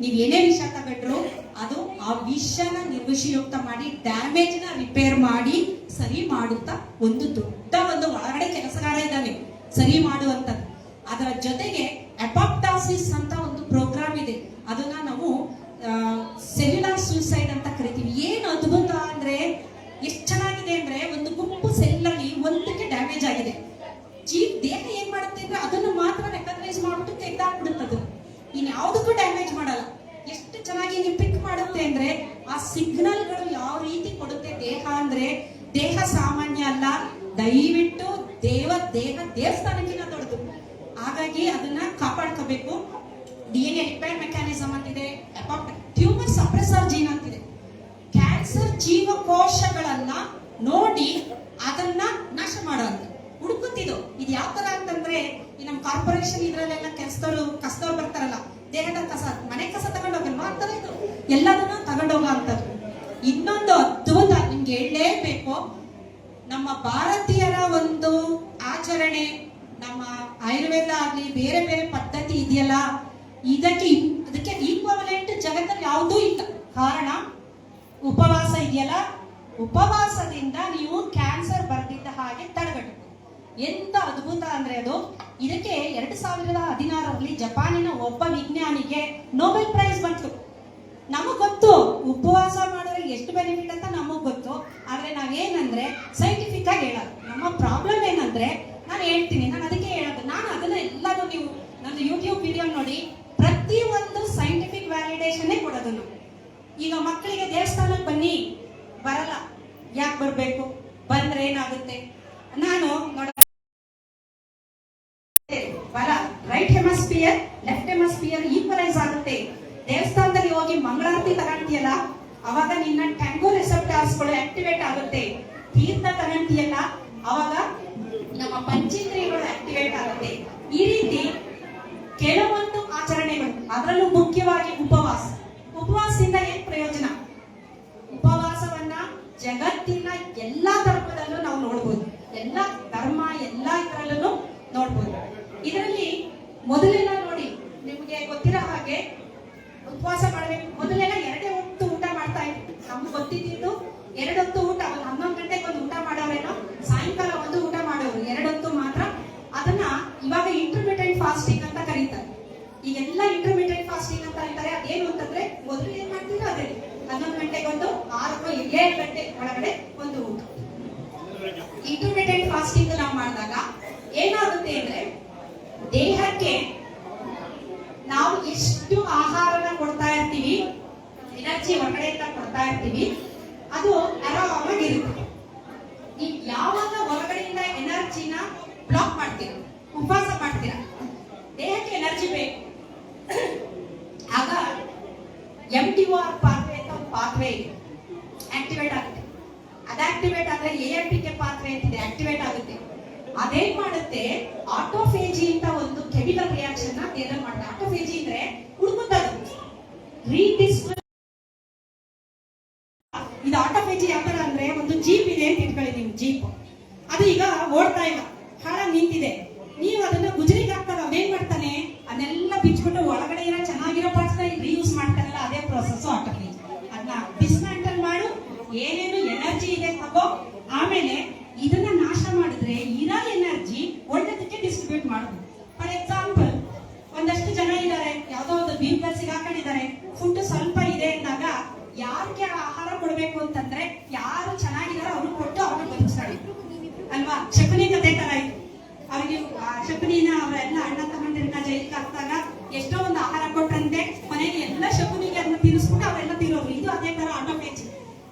ನೀವ್ ಏನೇ ವಿಷ ತಗೊಂಡ್ರು ಅದು ಆ ವಿಷನ ನಿರ್ವಿಷಯುಕ್ತ ಮಾಡಿ ಡ್ಯಾಮೇಜ್ ನ ರಿಪೇರ್ ಮಾಡಿ ಸರಿ ಮಾಡುತ್ತಾ ಒಂದು ದೊಡ್ಡ ಒಂದು ಒಳಗಡೆ ಕೆಲಸಗಾರ ಇದ್ದಾನೆ ಸರಿ ಮಾಡುವಂತದ್ದು. ಅದರ ಜೊತೆಗೆ ಅಪಾಪ್ಟಾಸಿಸ್ ಅಂತ ಒಂದು ಪ್ರೋಗ್ರಾಮ್ ಇದೆ. ಅದನ್ನ ನಾವು ಸೆಲ್ಯುಲಾರ್ ಸೂಸೈಡ್ ಅಂತ ಕರಿತೀವಿ. ಏನು ಅದ್ಭುತ ಅಂದ್ರೆ, ಎಷ್ಟು ಚೆನ್ನಾಗಿದೆ ಅಂದ್ರೆ, ಒಂದು ಗುಂಪು ಸೆಲ್ ಅಲ್ಲಿ ಒಂದಕ್ಕೆ ಡ್ಯಾಮೇಜ್ ಆಗಿದೆ, ದೇಹ ಏನ್ ಮಾಡುತ್ತೆ ಅಂದ್ರೆ ಅದನ್ನು ಮಾತ್ರ ರೆಕಗ್ನೈಸ್ ಮಾಡ್ಬಿಟ್ಟು ತೆಗೆದಾಕ್ಬಿಡುತ್ತೆ. ಇನ್ಯಾವುದಕ್ಕೂ ಡ್ಯಾಮೇಜ್ ಮಾಡಲ್ಲ. ಎಷ್ಟು ಚೆನ್ನಾಗಿ ಪಿಕ್ ಮಾಡುತ್ತೆ ಅಂದ್ರೆ ಆ ಸಿಗ್ನಲ್ಗಳು ಯಾವ ರೀತಿ ಕೊಡುತ್ತೆ ದೇಹ ಅಂದ್ರೆ, ದೇಹ ಸಾಮಾನ್ಯ ಅಲ್ಲ, ದಯವಿಟ್ಟು ದೇವಸ್ಥಾನಕ್ಕಿಂತ ದೊಡ್ಡದು. ಹಾಗಾಗಿ ಅದನ್ನ ಕಾಪಾಡ್ಕೋಬೇಕು. DNA ರಿಪೇರ್ ಮೆಕ್ಯಾನಿಸಮ್ ಅಂತಿದೆ, ಟ್ಯೂಮರ್ ಸಪ್ರೆಸರ್ ಜೀನ್ ಅಂತಿದೆ. ಕ್ಯಾನ್ಸರ್ ಜೀವಕೋಶಗಳನ್ನ ನೋಡಿ ಅದನ್ನ ನಾಶ ಮಾಡುವಂತ ಹುಡುಕುತ್ತಿದ್ದು. ಇದು ಯಾವ ತರ ಅಂತಂದ್ರೆ, ಈ ನಮ್ಮ ಕಾರ್ಪೊರೇಷನ್ ಇದ್ರಲ್ಲೆಲ್ಲ ಕಸದವ್ರು ಬರ್ತಾರಲ್ಲ, ದೇಹದ ಕಸ, ಮನೆ ಕಸ ತಗೊಂಡೋಗಲ್ವಾ ಅಂತಾರ, ಇದು ಎಲ್ಲದನ್ನ ತಗೊಂಡೋಗ ಅಂತದ್ದು. ಇನ್ನೊಂದು ಅದ್ಭುತ ನಿಮ್ಗೆ ಹೇಳಲೇಬೇಕು, ನಮ್ಮ ಭಾರತೀಯರ ಒಂದು ಆಚರಣೆ, ನಮ್ಮ ಆಯುರ್ವೇದ ಆಗ್ಲಿ ಬೇರೆ ಬೇರೆ ಪದ್ಧತಿ ಇದೆಯಲ್ಲ, ಅದಕ್ಕೆ ಈಕ್ವಲೆಂಟ್ ಜಗತ್ತಲ್ಲಿ ಯಾವುದೂ ಇಲ್ಲ. ಕಾರಣ ಉಪವಾಸ ಇದೆಯಲ್ಲ, ಉಪವಾಸದಿಂದ ನೀವು ಕ್ಯಾನ್ಸರ್ ಬರ್ದಿದ್ದ ಹಾಗೆ ತಡೆಗಟ್ಟಬಹುದು. ಎಂತ ಅದ್ಭುತ ಅಂದ್ರೆ ಅದು. ಇದಕ್ಕೆ 2016ರಲ್ಲಿ ಜಪಾನಿನ ಒಬ್ಬ ವಿಜ್ಞಾನಿಗೆ ನೊಬೆಲ್ ಪ್ರೈಸ್ ಬಂತು. ನಮಗ್ ಗೊತ್ತು ಉಪವಾಸ ಮಾಡಿದ್ರೆ ಎಷ್ಟು ಬೆನಿಫಿಟ್ ಅಂತ ನಮಗ್ ಗೊತ್ತು, ಆದ್ರೆ ನಾವೇನಂದ್ರೆ ಸೈಂಟಿಫಿಕ್ ಆಗಿ ಹೇಳೋದು. ನಮ್ಮ ಪ್ರಾಬ್ಲಮ್ ಏನಂದ್ರೆ, ನಾನು ಹೇಳ್ತೀನಿ, ನಾನು ಅದಕ್ಕೆ ಹೇಳೋದು, ನಾನು ಅದನ್ನ ಎಲ್ಲರೂ ನೀವು ನಂದು ಯೂಟ್ಯೂಬ್ ವಿಡಿಯೋ ನೋಡಿ ಪ್ರತಿ ಒಂದು ಸೈಂಟಿಫಿಕ್ ವ್ಯಾಲಿಡೇಷನ್ ಕೊಡೋದು. ನಾವು ಈಗ ಮಕ್ಕಳಿಗೆ ದೇವಸ್ಥಾನಕ್ಕೆ ಬನ್ನಿ, ಬರಲ್ಲ, ಯಾಕೆ ಬರ್ಬೇಕು, ಬಂದ್ರೆ ಏನಾಗುತ್ತೆ? ನಾನು ಬರ ರೈಟ್ ಹೆಮಸ್ಫಿಯರ್ ಲೆಫ್ಟ್ ಹೆಮಸ್ಫಿಯರ್ ಈಕ್ವಲೈಸ್ ಆಗುತ್ತೆ. ದೇವಸ್ಥಾನದಲ್ಲಿ ಹೋಗಿ ಮಂಗಳಾರತಿ ತಗೊಂತೀಯಲ್ಲ, ಅವಾಗ ನಿನ್ನ ಟ್ಯಾಂಗೋ ರಿಸೆಪ್ಟಾರ್ಸ್ಗಳು ಆಕ್ಟಿವೇಟ್ ಆಗುತ್ತೆ. ತೀರ್ಥ ತಗೊಂತೀಯಲ್ಲ, ಅವಾಗ ನಮ್ಮ ಪಂಚೇಂದ್ರಿಯಗಳು ಆಕ್ಟಿವೇಟ್ ಆಗುತ್ತೆ. ಈ ರೀತಿ ಕೆಲವೊಂದು ಆಚರಣೆಗಳು, ಅದರಲ್ಲೂ ಮುಖ್ಯವಾಗಿ ಉಪವಾಸದಿಂದ ಏನ್ ಪ್ರಯೋಜನ? ಉಪವಾಸವನ್ನ ಜಗತ್ತಿನ ಎಲ್ಲಾ ಧರ್ಮದಲ್ಲೂ ನಾವು ನೋಡ್ಬೋದು, ಎಲ್ಲಾ ಧರ್ಮ ಎಲ್ಲಾ ಇದರಲ್ಲೂ ನೋಡ್ಬೋದು. ಇದರಲ್ಲಿ ಮೊದಲೆಲ್ಲ ನೋಡಿ, ನಿಮಗೆ ಗೊತ್ತಿರೋ ಹಾಗೆ ಉಪವಾಸ ಮಾಡಬೇಕು, ಮೊದಲೆಲ್ಲ 2 ಹೊತ್ತು ಊಟ ಮಾಡ್ತಾ ಇದ್ರು. ನಮ್ಗೆ ಗೊತ್ತಿದ್ದು 2 ಹೊತ್ತು ಊಟ, 11 ಗಂಟೆಗೆ ಒಂದು ಊಟ ಮಾಡೋರೇನೋ, ಸಾಯಂಕಾಲ ಒಂದು ಊಟ ಮಾಡೋರು, 2 ಹೊತ್ತು ಮಾತ್ರ. ಅದನ್ನ ಇವಾಗ ಇಂಟರ್ಮಿಟೆಂಟ್ ಫಾಸ್ಟಿಂಗ್ ಅಂತ ಕರೀತಾರೆ. ಈಗೆಲ್ಲ ಇಂಟರ್ಮಿಟೆಂಟ್ ಫಾಸ್ಟಿಂಗ್ ಅಂತ ಹೇಳ್ತಾರೆ. ಅದೇನು ಅಂತಂದ್ರೆ, ಮೊದಲು ಏನ್ ಮಾಡ್ತಿದ್ರು ಅದೇ 11 ಗಂಟೆಗೆ ಒಂದು, 7 ಗಂಟೆ ಒಳಗಡೆ ಒಂದು ಊಟ. ಇಂಟರ್ಮಿಟೆಂಟ್ ಫಾಸ್ಟಿಂಗ್ ನಾವು ಮಾಡಿದಾಗ ಏನಾಗುತ್ತೆ ಅಂದ್ರೆ, ದೇಹಕ್ಕೆ ನಾವು ಎಷ್ಟು ಆಹಾರನ ಕೊಡ್ತಾ ಇರ್ತೀವಿ, ಎನರ್ಜಿ ಹೊರಗಡೆಯಿಂದ ಕೊಡ್ತಾ ಇರ್ತೀವಿ, ಅದು ಆರಾಮಾಗಿರುತ್ತೆ. ನೀವು ಯಾವಾಗ ಹೊರಗಡೆಯಿಂದ ಎನರ್ಜಿನ ಬ್ಲಾಕ್ ಮಾಡ್ತೀರಾ, ಉಪವಾಸ ಮಾಡ್ತೀರಾ, ದೇಹಕ್ಕೆ ಎನರ್ಜಿ ಬೇಕು. ಆಗ MTOR ಪಾತ್ರೆ ಅಂತ ಒಂದು ಪಾತ್ರೆ ಆಕ್ಟಿವೇಟ್ ಆಗುತ್ತೆ. ಅದು ಆಕ್ಟಿವೇಟ್ ಆದ್ರೆ AMPK ಪಾತ್ರೆ ಅಂತಿದೆ, ಆಕ್ಟಿವೇಟ್ ಆಗುತ್ತೆ. ಅದೇನ್ ಮಾಡುತ್ತೆ, ಆಟೋಫೇಜಿ ಅಂತ ಒಂದು ಕೆಮಿಕಲ್ ರಿಯಾಕ್ಷನ್ ದೇಹದಲ್ಲಿ ಮಾಡುತ್ತೆ. ಆಟೋಫೇಜಿ ಅಂದ್ರೆ ಹುಡುಕುತ್ತದು ಇದು ಆಟೋಫೇಜಿ ಯಾವ ತರ ಅಂದ್ರೆ, ಒಂದು ಜೀಪ್ ಇದೆ ಅಂತ ಇಟ್ಕೊಳ್ಳಿ ನೀವು, ಜೀಪ್ ಅದು ಈಗ ಓಡ್ತಾ ಇಲ್ಲ, ಹಾಳಾಗಿ ನಿಂತಿದೆ. ನೀವು ಅದನ್ನ ಗುಜರಿಗೆ ಹಾಕ್ತಾರೆ, ಅದೇನ್ ಮಾಡ್ತಾನೆ, ಅದನ್ನೆಲ್ಲ ಬಿಚ್ಚಿಬಿಟ್ಟು ಒಳಗಡೆ ಇರೋ ಚೆನ್ನಾಗಿರೋ ಪಾರ್ಟ್ಸ್ ರೀಯೂಸ್ ಮಾಡ್ತಾರಲ್ಲ, ಅದೇ ಪ್ರೊಸೆಸ್ ಆಟೋಫೇಜಿ. ಅದನ್ನ ಡಿಸ್ಮ್ಯಾಂಟಲ್ ಮಾಡು, ಏನೇನು ಎನರ್ಜಿ ಇದೆ ತಗೋ, ಆಮೇಲೆ ಇದನ್ನ ನಾಶ ಮಾಡಿದ್ರೆ ಇರೋ ಎನರ್ಜಿ ಒಳ್ಳೆದಕ್ಕೆ ಡಿಸ್ಟ್ರಿಬ್ಯೂಟ್ ಮಾಡುದು. ಫಾರ್ ಎಕ್ಸಾಂಪಲ್, ಒಂದಷ್ಟು ಜನ ಇದ್ದಾರೆ, ಯಾವ್ದೋ ಒಂದು ಬೀಮ್ಗಳು ಸಿಗಾಕೊಂಡಿದ್ದಾರೆ, ಫುಡ್ ಸ್ವಲ್ಪ ಇದೆ ಅಂದಾಗ ಯಾರಿಗೆ ಆಹಾರ ಕೊಡ್ಬೇಕು ಅಂತಂದ್ರೆ, ಯಾರು ಚೆನ್ನಾಗಿದಾರೋ ಅವ್ರಿಗೆ ಕೊಟ್ಟು ಅವ್ರನ್ನ ಬದುಕಿಸ್ತಾರೆ ಅಲ್ವಾ? ಶಕುನಿ ಕತೆ ತರ ಇತ್ತು. ಅವ್ರಿಗೆ ಶಕುನಿನ ಅವರೆಲ್ಲ ಅಣ್ಣ ತಗೊಂಡಿರ್ನ ಜೈಲಿಗೆ ಹಾಕ್ದಾಗ ಎಷ್ಟೋ ಒಂದು ಆಹಾರ ಕೊಟ್ಟಂತೆ, ಮನೆಗೆ ಎಲ್ಲ ಶಕುನಿಗೆ ಅದನ್ನ ತಿನ್ನಿಸ್ಬಿಟ್ಟು ಅವರೆಲ್ಲ ತಿನ್ನೋರು. ಇದು ಅದೇ ತರ ಆಟೋಫೇಜಿ.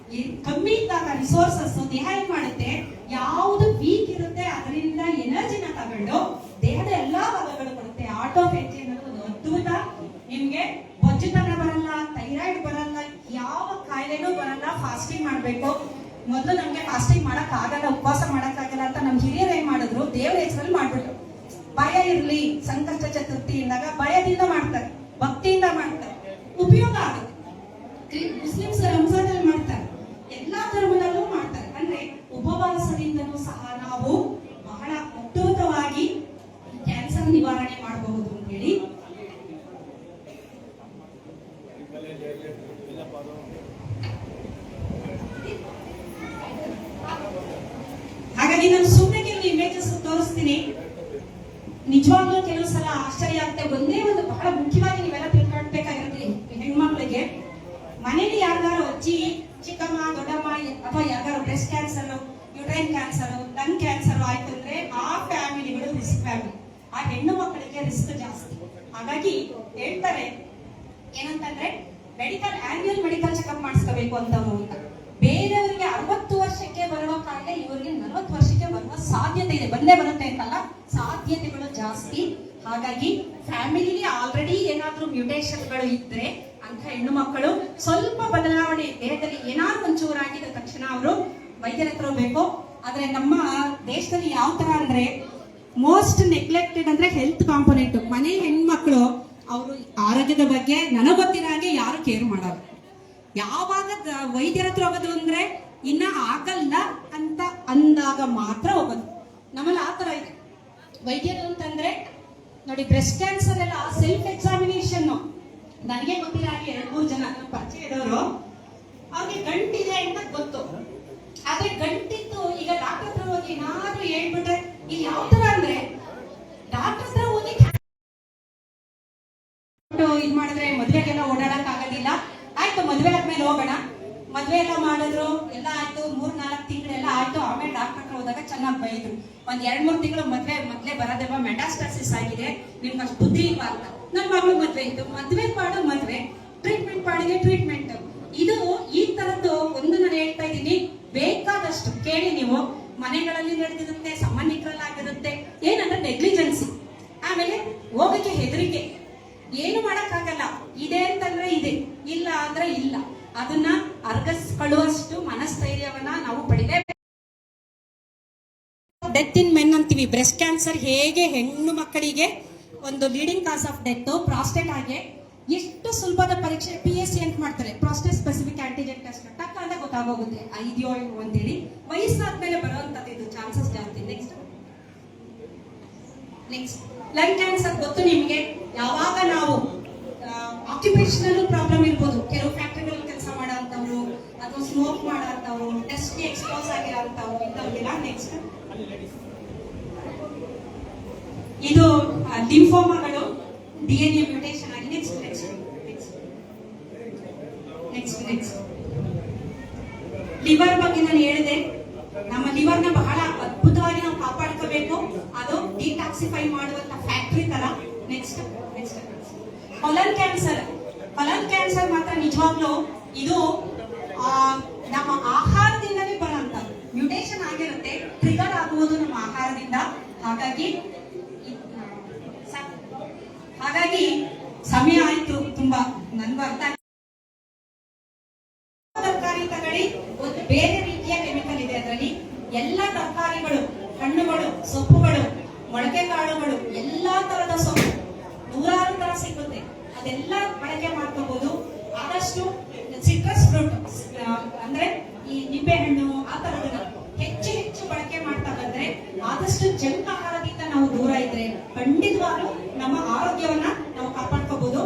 ಕಮ್ಮಿ ಇದ್ದಾಗ ರಿಸೋರ್ಸಸ್ ದೇಹ ಏನ್ ಮಾಡುತ್ತೆ, ಯಾವುದು ವೀಕ್ ಇರುತ್ತೆ ಅದರಿಂದ ಎನರ್ಜಿನ ತಗೊಂಡು ದೇಹದ ಎಲ್ಲಾ ಭಾಗಗಳು ಕೊಡುತ್ತೆ. ಆಟೋಫೇಜಿ ಅನ್ನೋದು ಒಂದು ಅದ್ಭುತ. ನಿಮ್ಗೆ ಬೊಜ್ಜುತನ ಬರಲ್ಲ, ಥೈರಾಯ್ಡ್ ಬರಲ್ಲ, ಯಾವ ಕಾಯಿಲೆನೂ ಬರಲ್ಲ. ಫಾಸ್ಟಿಂಗ್ ಮಾಡ್ಬೇಕು. ಮೊದಲು ನಮ್ಗೆ ಫಾಸ್ಟಿಂಗ್ ಮಾಡಕ್ ಆಗಲ್ಲ, ಉಪವಾಸ ಮಾಡಕ್ ಆಗಲ್ಲ ಅಂತ ನಮ್ ಹಿರಿಯರು ಏನ್ ಮಾಡಿದ್ರು, ದೇವ್ರ ಹೆಸರಲ್ಲಿ ಮಾಡ್ಬಿಟ್ರು. ಭಯ ಇರ್ಲಿ, ಸಂಕಷ್ಟ ಚತುರ್ಥಿ ಇದ್ದಾಗ ಭಯದಿಂದ ಮಾಡ್ತಾರೆ, ಭಕ್ತಿಯಿಂದ ಮಾಡ್ತಾರೆ, ಉಪಯೋಗ ಆಗುತ್ತೆ. ಮುಸ್ಲಿಮ್ಸ್ ರಂಜಾನಲ್ಲಿ ಮಾಡ್ತಾರೆ, ಎಲ್ಲಾ ಧರ್ಮದಲ್ಲೂ ಮಾಡ್ತಾರೆ. ಅಂದ್ರೆ ಉಪವಾಸದಿಂದನೂ ಸಹ ನಾವು ಬಹಳ ಅದ್ಭುತವಾಗಿ ಕ್ಯಾನ್ಸರ್ ನಿವಾರಣೆ ಮಾಡಬಹುದು ಅಂತ ಹೇಳಿ. ಹಾಗಾಗಿ ನಾನು ಸುಮ್ಮನೆ ಕೆಲವು ಇಮೇಜಸ್ ತೋರಿಸ್ತೀನಿ. ನಿಜವಾಗ್ಲೂ ಕೆಲವು ಸಲ ಆಶ್ಚರ್ಯ ಆಗುತ್ತೆ. ಒಂದೇ ಒಂದು ಬಹಳ ಮುಖ್ಯವಾಗಿ ನೀವೆಲ್ಲ ತಿಳ್ಕೊಳ್ಬೇಕಾಗಿರುತ್ತೆ, ಹೆಣ್ಮಕ್ಳಿಗೆ ಮನೇಲಿ ಯಾರಿಗಾರು ಅಜ್ಜಿ, ಚಿಕ್ಕಮ್ಮ, ದೊಡ್ಡಮ್ಮ ಅಥವಾ ಯಾರಿಗಾರು breast cancer, uterine cancer, lung cancer ಆಯ್ತು ಅಂದ್ರೆ ಆ ಫ್ಯಾಮಿಲಿಗಳು ರಿಸ್ಕ್ ಫ್ಯಾಮಿಲಿ, ಆ ಹೆಣ್ಣು ಮಕ್ಕಳಿಗೆ ರಿಸ್ಕ್ ಜಾಸ್ತಿ. ಹಾಗಾಗಿ ಹೇಳ್ತಾರೆ ಏನಂತಂದ್ರೆ, ಆನ್ಯುವಲ್ ಮೆಡಿಕಲ್ ಚೆಕಪ್ ಮಾಡಿಸ್ಕೋಬೇಕು ಅಂತವ್ರು ಅಂತ. ಬೇರೆಯವರಿಗೆ 60 ವರ್ಷಕ್ಕೆ ಬರುವ ಕಾಯಿಲೆ ಇವರಿಗೆ 40 ವರ್ಷಕ್ಕೆ ಬರುವ ಸಾಧ್ಯತೆ ಇದೆ. ಬಂದೇ ಬರುತ್ತೆ ಅಂತಲ್ಲ, ಸಾಧ್ಯತೆಗಳು ಜಾಸ್ತಿ. ಹಾಗಾಗಿ ಫ್ಯಾಮಿಲಿಲಿ ಆಲ್ರೆಡಿ ಏನಾದ್ರೂ ಮ್ಯೂಟೇಷನ್ಗಳು ಇದ್ರೆ ಅಂತ ಹೆಣ್ಣು ಮಕ್ಕಳು ಸ್ವಲ್ಪ ಬದಲಾವಣೆ, ದೇಹದಲ್ಲಿ ಏನಾದ್ರು ಒಂಚೂರು ಆಗಿದ ತಕ್ಷಣ ಅವರು ವೈದ್ಯರ ಹತ್ರ ಹೋಗ್ಬೇಕು. ಆದ್ರೆ ನಮ್ಮ ದೇಶದಲ್ಲಿ ಯಾವ ತರ ಅಂದ್ರೆ, ಮೋಸ್ಟ್ ನೆಗ್ಲೆಕ್ಟೆಡ್ ಅಂದ್ರೆ ಹೆಲ್ತ್ ಕಾಂಪೊನೆಂಟ್. ಮನೆ ಹೆಣ್ಮಕ್ಳು ಅವರು ಆರೋಗ್ಯದ ಬಗ್ಗೆ ನನಗೆ ಗೊತ್ತಿರೋ ಹಾಗೆ ಯಾರು ಕೇರ್ ಮಾಡೋದು. ಯಾವಾಗ ವೈದ್ಯರ ಹತ್ರ ಹೋಗೋದು ಅಂದ್ರೆ ಇನ್ನ ಆಗಲ್ಲ ಅಂತ ಅಂದಾಗ ಮಾತ್ರ ಹೋಗೋದು. ನಮ್ಮಲ್ಲಿ ಆತರ ಇದೆ. ವೈದ್ಯರು ಅಂತಂದ್ರೆ ನೋಡಿ, ಬ್ರೆಸ್ಟ್ ಕ್ಯಾನ್ಸರ್ ಎಲ್ಲ ಸೆಲ್ಫ್ ಎಕ್ಸಾಮಿನೇಷನ್. ನನಗೆ ಗೊತ್ತಿಲ್ಲ, ಹಾಗೆ 2-3 ಜನ ನಮ್ಮ ಪರಿಚಯ ಇರೋರು, ಅವ್ರಿಗೆ ಗಂಟಿದೆ ಅಂತ ಗೊತ್ತು. ಆದ್ರೆ ಗಂಟಿತ್ತು ಈಗ ಡಾಕ್ಟರ್ ಹತ್ರ ಹೋಗಿ ಏನಾದ್ರೂ ಹೇಳ್ಬಿಟ್ರೆ, ಇಲ್ಲಿ ಯಾವ ತರ ಅಂದ್ರೆ ಡಾಕ್ಟರ್ ಹತ್ರ ಹೋಗಿ ಇದ್ ಮಾಡಿದ್ರೆ ಮದ್ವೆಗೆಲ್ಲ ಓಡಾಡಕ್ ಆಗೋದಿಲ್ಲ. ಆಯ್ತು, ಮದ್ವೆ ಆದ್ಮೇಲೆ ಹೋಗೋಣ. ಮದ್ವೆ ಎಲ್ಲ ಮಾಡಿದ್ರು, ಎಲ್ಲ ಆಯ್ತು, 3-4 ತಿಂಗಳೆಲ್ಲ ಆಯ್ತು. ಆಮೇಲೆ ಡಾಕ್ಟರ್ ಹತ್ರ ಹೋದಾಗ ಚೆನ್ನಾಗಿ ಬೈದ್ರು, 1-2-3 ತಿಂಗಳು ಮೊದ್ಲೇ ಬರೋದಲ್ವಾ, ಮೆಟಾಸ್ಟಾಸಿಸ್ ಆಗಿದೆ, ನಿಮ್ಗೆ ಅಷ್ಟು ಬುದ್ಧಿ ಇಲ್ಲ ಅಂತ. ನನ್ನ ಮಗಳು ಮದ್ವೆ ಇತ್ತು, ಮದ್ವೆ ಪಾಡು ಮದ್ವೆ, ಟ್ರೀಟ್ಮೆಂಟ್ ಪಾಡಿಗೆ ಟ್ರೀಟ್ಮೆಂಟ್. ಇದು ಈ ತರದ್ದು ಒಂದು ನಾನು ಹೇಳ್ತಾ ಇದ್ದೀನಿ, ಬೇಕಾದಷ್ಟು ಕೇಳಿ ನೀವು. ಮನೆಗಳಲ್ಲಿ ನಡೆದಿರುತ್ತೆ, ಸಂಬಂಧಿಕರಲ್ಲಾಗಿರುತ್ತೆ. ಏನಂದ್ರೆ ನೆಗ್ಲಿಜೆನ್ಸಿ, ಆಮೇಲೆ ಹೋಗಕ್ಕೆ ಹೆದರಿಕೆ, ಏನು ಮಾಡಕ್ಕಾಗಲ್ಲ. ಇದೆ ಅಂತಂದ್ರೆ ಇದೆ, ಇಲ್ಲ ಅಂದ್ರೆ ಇಲ್ಲ. ಅದನ್ನ ಅರ್ಗಿಸ್ಕೊಳ್ಳುವಷ್ಟು ಮನಸ್ಥೈರ್ಯವನ್ನ ನಾವು ಪಡಿಲೇಬೇಕು. ಡೆತ್ ಇನ್ ಮೆನ್ ಅಂತೀವಿ. ಬ್ರೆಸ್ಟ್ ಕ್ಯಾನ್ಸರ್ ಹೇಗೆ ಹೆಣ್ಣು ಮಕ್ಕಳಿಗೆ ಒಂದು leading cos of death, prostate ಆಗಿ ಎಷ್ಟು ಸುಲಭದ ಪರೀಕ್ಷೆ PSC ಅಂತ ಮಾಡ್ತಾರೆ, ಪ್ರಾಸ್ಟೇಟ್ ಸ್ಪೆಸಿಫಿಕ್ ಆಂಟಿಜೆನ್ ಟೆಸ್ಟ್. ಟಕ್ ಅಂತ ಗೊತ್ತಾಗೋಗುತ್ತೆ ಇದೆಯೋ ಅಂತೇಳಿ. ವಯಸ್ಸಾದ್ಮೇಲೆ ಬರುವಂತದ್ದು ಇದು, ಚಾನ್ಸಸ್ ಜಾಸ್ತಿ. ನೆಕ್ಸ್ಟ್ ಲಂಗ್ ಕ್ಯಾನ್ಸರ್ ಗೊತ್ತು ನಿಮ್ಗೆ. ಯಾವಾಗ ನಾವು ಆಕ್ಯುಪೇಷನಲ್ ಪ್ರಾಬ್ಲಮ್ ಇರ್ಬೋದು, ಕೆಲವು ಫ್ಯಾಕ್ಟರಿಗಳಲ್ಲಿ ಕೆಲಸ ಮಾಡೋಂಥವ್ರು ಅಥವಾ ಸ್ಮೋಕ್ ಮಾಡೋಂಥವ್ರು, ಟೆಸ್ಟ್ಗೆ ಎಕ್ಸ್ಪೋಸ್ ಆಗಿರೋಂಥವ್ರು, ಇಂಥವ್ರಿಗೆಲ್ಲ. ನೆಕ್ಸ್ಟ್ ಇದು ಲಿಂಫೋಮಾಗಳು DNA ಮ್ಯೂಟೇಷನ್ ಆಗಿ. ನೆಕ್ಸ್ಟ್ ಲಿವರ್ ಬಗ್ಗೆ ನಾನು ಹೇಳಿದೆ. ನಮ್ಮ ಲಿವರ್ನ ಬಹಳ ಅದ್ಭುತವಾಗಿ ನಾವು ಕಾಪಾಡ್ಕೋಬೇಕು, ಅದು ಡಿಟಾಕ್ಸಿಫೈ ಮಾಡುವಂತ ಫ್ಯಾಕ್ಟರಿ ತರ. ನೆಕ್ಸ್ಟ್ ಕೊಲನ್ ಕ್ಯಾನ್ಸರ್ ಮಾತ್ರ ನಿಜವಾಗ್ಲೂ ಇದು ನಮ್ಮ ಆಹಾರದಿಂದಲೇ ಬರುವಂತದ್ದು. ಮ್ಯೂಟೇಷನ್ ಆಗಿರುತ್ತೆ, ಟ್ರಿಗರ್ ಆಗುವುದು ನಮ್ಮ ಆಹಾರದಿಂದ. ಹಾಗಾಗಿ ಸಮಯ ಆಯ್ತು ತುಂಬಾ, ನನ್ಗೂ ಅರ್ಥ. ತರಕಾರಿ ತಗೊಳ್ಳಿ, ಒಂದು ಬೇರೆ ರೀತಿಯ ಕೆಮಿಕಲ್ ಇದೆ ಅದರಲ್ಲಿ. ಎಲ್ಲ ತರಕಾರಿಗಳು, ಹಣ್ಣುಗಳು, ಸೊಪ್ಪುಗಳು, ಮೊಳಕೆ ಕಾಳುಗಳು, ಎಲ್ಲಾ ತರದ ಸೊಪ್ಪು 100 ತರ ಸಿಗುತ್ತೆ. ಅದೆಲ್ಲ ಬಳಕೆ ಮಾಡ್ಕೋಬಹುದು. ಆದಷ್ಟು ಸಿಟ್ರಸ್ ಫ್ರೂಟ್ ಅಂದ್ರೆ ಈ ನಿಂಬೆ ಹಣ್ಣು, ಆ ತರದನ್ನ ಹೆಚ್ಚು ಬಳಕೆ ಮಾಡ್ತಾ ಬಂದ್ರೆ, ಆದಷ್ಟು ಜಂಕ್ ಆಹಾರದಿಂದ ನಾವು ದೂರ ಇದ್ರೆ ಖಂಡಿತವಾಗ್ಲೂ ನಮ್ಮ ಆರೋಗ್ಯವನ್ನ ನಾವು ಕಾಪಾಡ್ಕೋಬಹುದು.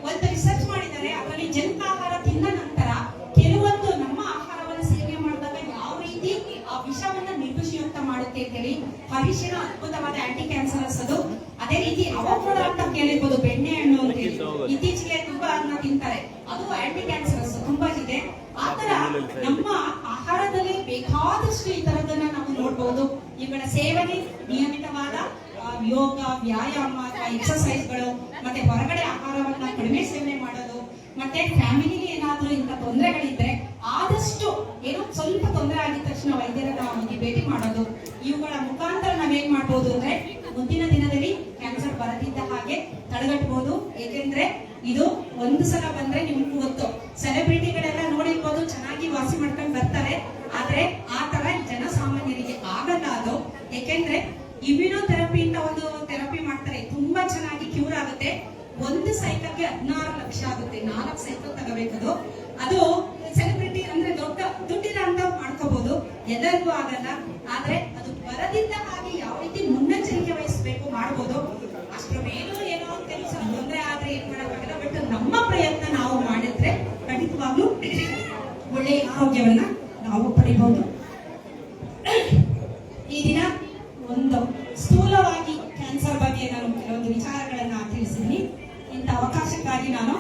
ಒಂದು ರಿಸರ್ಚ್ ಮಾಡಿದ್ದಾರೆ, ಅದರಲ್ಲಿ ಜಂಕ್ ಆಹಾರ ತಿಂದ ನಂತರ ಕೆಲವೊಂದು ನಮ್ಮ ಆಹಾರವನ್ನು ಸೇವನೆ ಮಾಡಿದಾಗ ಯಾವ ರೀತಿ ಆ ವಿಷವನ್ನ ನಿರ್ದೋಷಿಯುಕ್ತ ಮಾಡುತ್ತೆ ಅಂತ ಹೇಳಿ. ಅರಿಶಿನ ಅದ್ಭುತವಾದ ಆಂಟಿ ಕ್ಯಾನ್ಸರಸ್ ಅದು. ಅದೇ ರೀತಿ ಅವೋಕಾಡೋ ಅಂತ ಕೇಳಿರ್ಬೋದು, ಬೆಣ್ಣೆ ಹಣ್ಣು ಅಂತ ಹೇಳಿ ಇತ್ತೀಚೆಗೆ ತುಂಬಾ ಅದನ್ನ ತಿಂತಾರೆ, ಅದು ಆಂಟಿ ಕ್ಯಾನ್ಸರಸ್ ತುಂಬಾ ಇದೆ. ಆತರ ನಮ್ಮ ಆಹಾರದಲ್ಲಿ ಬೇಕಾದಷ್ಟು ಈ ತರದನ್ನ ನಾವು ನೋಡ್ಬಹುದು. ಇವುಗಳ ಸೇವನೆ, ನಿಯಮಿತವಾದ ಯೋಗ, ವ್ಯಾಯಾಮ, ಎಕ್ಸರ್ಸೈಸ್ಗಳು, ಮತ್ತೆ ಹೊರಗಡೆ ಆಹಾರವನ್ನ ಕಡಿಮೆ ಸೇವನೆ ಮಾಡೋದು, ಮತ್ತೆ ಫ್ಯಾಮಿಲಿಗೆ ಏನಾದ್ರೂ ಇಂಥ ತೊಂದರೆಗಳಿದ್ರೆ ಆದಷ್ಟು ಏನೋ ಸ್ವಲ್ಪ ತೊಂದರೆ ಆಗಿದ ತಕ್ಷಣ ವೈದ್ಯರನ್ನ ಹೋಗಿ ಭೇಟಿ ಮಾಡೋದು. ಇವುಗಳ ಮುಖಾಂತರ ನಾವೇನ್ ಮಾಡ್ಬೋದು ಅಂದ್ರೆ ಮುಂದಿನ ದಿನದಲ್ಲಿ ಕ್ಯಾನ್ಸರ್ ಬರದಿದ್ದ ಹಾಗೆ ತಡೆಗಟ್ಟಬಹುದು. ಏಕೆಂದ್ರೆ ಇದು ಒಂದು ಸಲ ಬಂದ್ರೆ ನಿಮ್ಗೂ ಗೊತ್ತು, ಸೆಲೆಬ್ರಿಟಿಗಳೆಲ್ಲ ನೋಡಿರ್ಬೋದು, ಚೆನ್ನಾಗಿ ವಾಸಿ ಮಾಡ್ಕೊಂಡು ಬರ್ತಾರೆ. ಆದ್ರೆ ಆ ತರ ಜನಸಾಮಾನ್ಯರಿಗೆ ಆಗಲ್ಲ ಅದು. ಏಕೆಂದ್ರೆ ಇಮ್ಯುನೋಥೆರಪಿ ಅಂತ ಒಂದು ಥೆರಪಿ ಮಾಡ್ತಾರೆ, ತುಂಬಾ ಚೆನ್ನಾಗಿ ಕ್ಯೂರ್ ಆಗುತ್ತೆ. ಒಂದು ಸೈಕಲ್ಗೆ 16 ಲಕ್ಷ ಆಗುತ್ತೆ, 4 ಸೈಕಲ್ ತಗೋಬೇಕದು. ಅದು ಸೆಲೆಬ್ರಿಟಿ ಅಂದ್ರೆ ದೊಡ್ಡ ದುಡ್ಡಿನ ಅಂತ ಮಾಡ್ಕೋಬಹುದು, ಎಲ್ಲರಿಗೂ ಆಗಲ್ಲ. ಆದ್ರೆ ಅದು ಬರದಿದ್ದ ಹಾಗೆ ಯಾವ ರೀತಿ ಮುನ್ನೆಚ್ಚರಿಕೆ ವಹಿಸಬೇಕು ಮಾಡಬಹುದು. ಅಷ್ಟರ ಮೇಲೂ ಏನೋ ಕೆಲಸ ತೊಂದರೆ ಆದ್ರೆ ಏನ್ ಮಾಡಕ್ಕಾಗಲ್ಲ. ಬಟ್ ನಮ್ಮ ಪ್ರಯತ್ನ ನಾವು ಮಾಡಿದ್ರೆ ಖಂಡಿತವಾಗ್ಲೂ ಒಳ್ಳೆಯ ಆರೋಗ್ಯವನ್ನ ನಾವು ಪಡಿಬಹುದು. ಈ ದಿನ ಒಂದು ಸ್ಥೂಲವಾಗಿ ಕ್ಯಾನ್ಸರ್ ಬಗ್ಗೆ ನಾನು ಕೆಲವೊಂದು ವಿಚಾರಗಳನ್ನ ತಿಳಿಸಿದ್ದೀನಿ. ಇಂಥ ಅವಕಾಶಕ್ಕಾಗಿ ನಾನು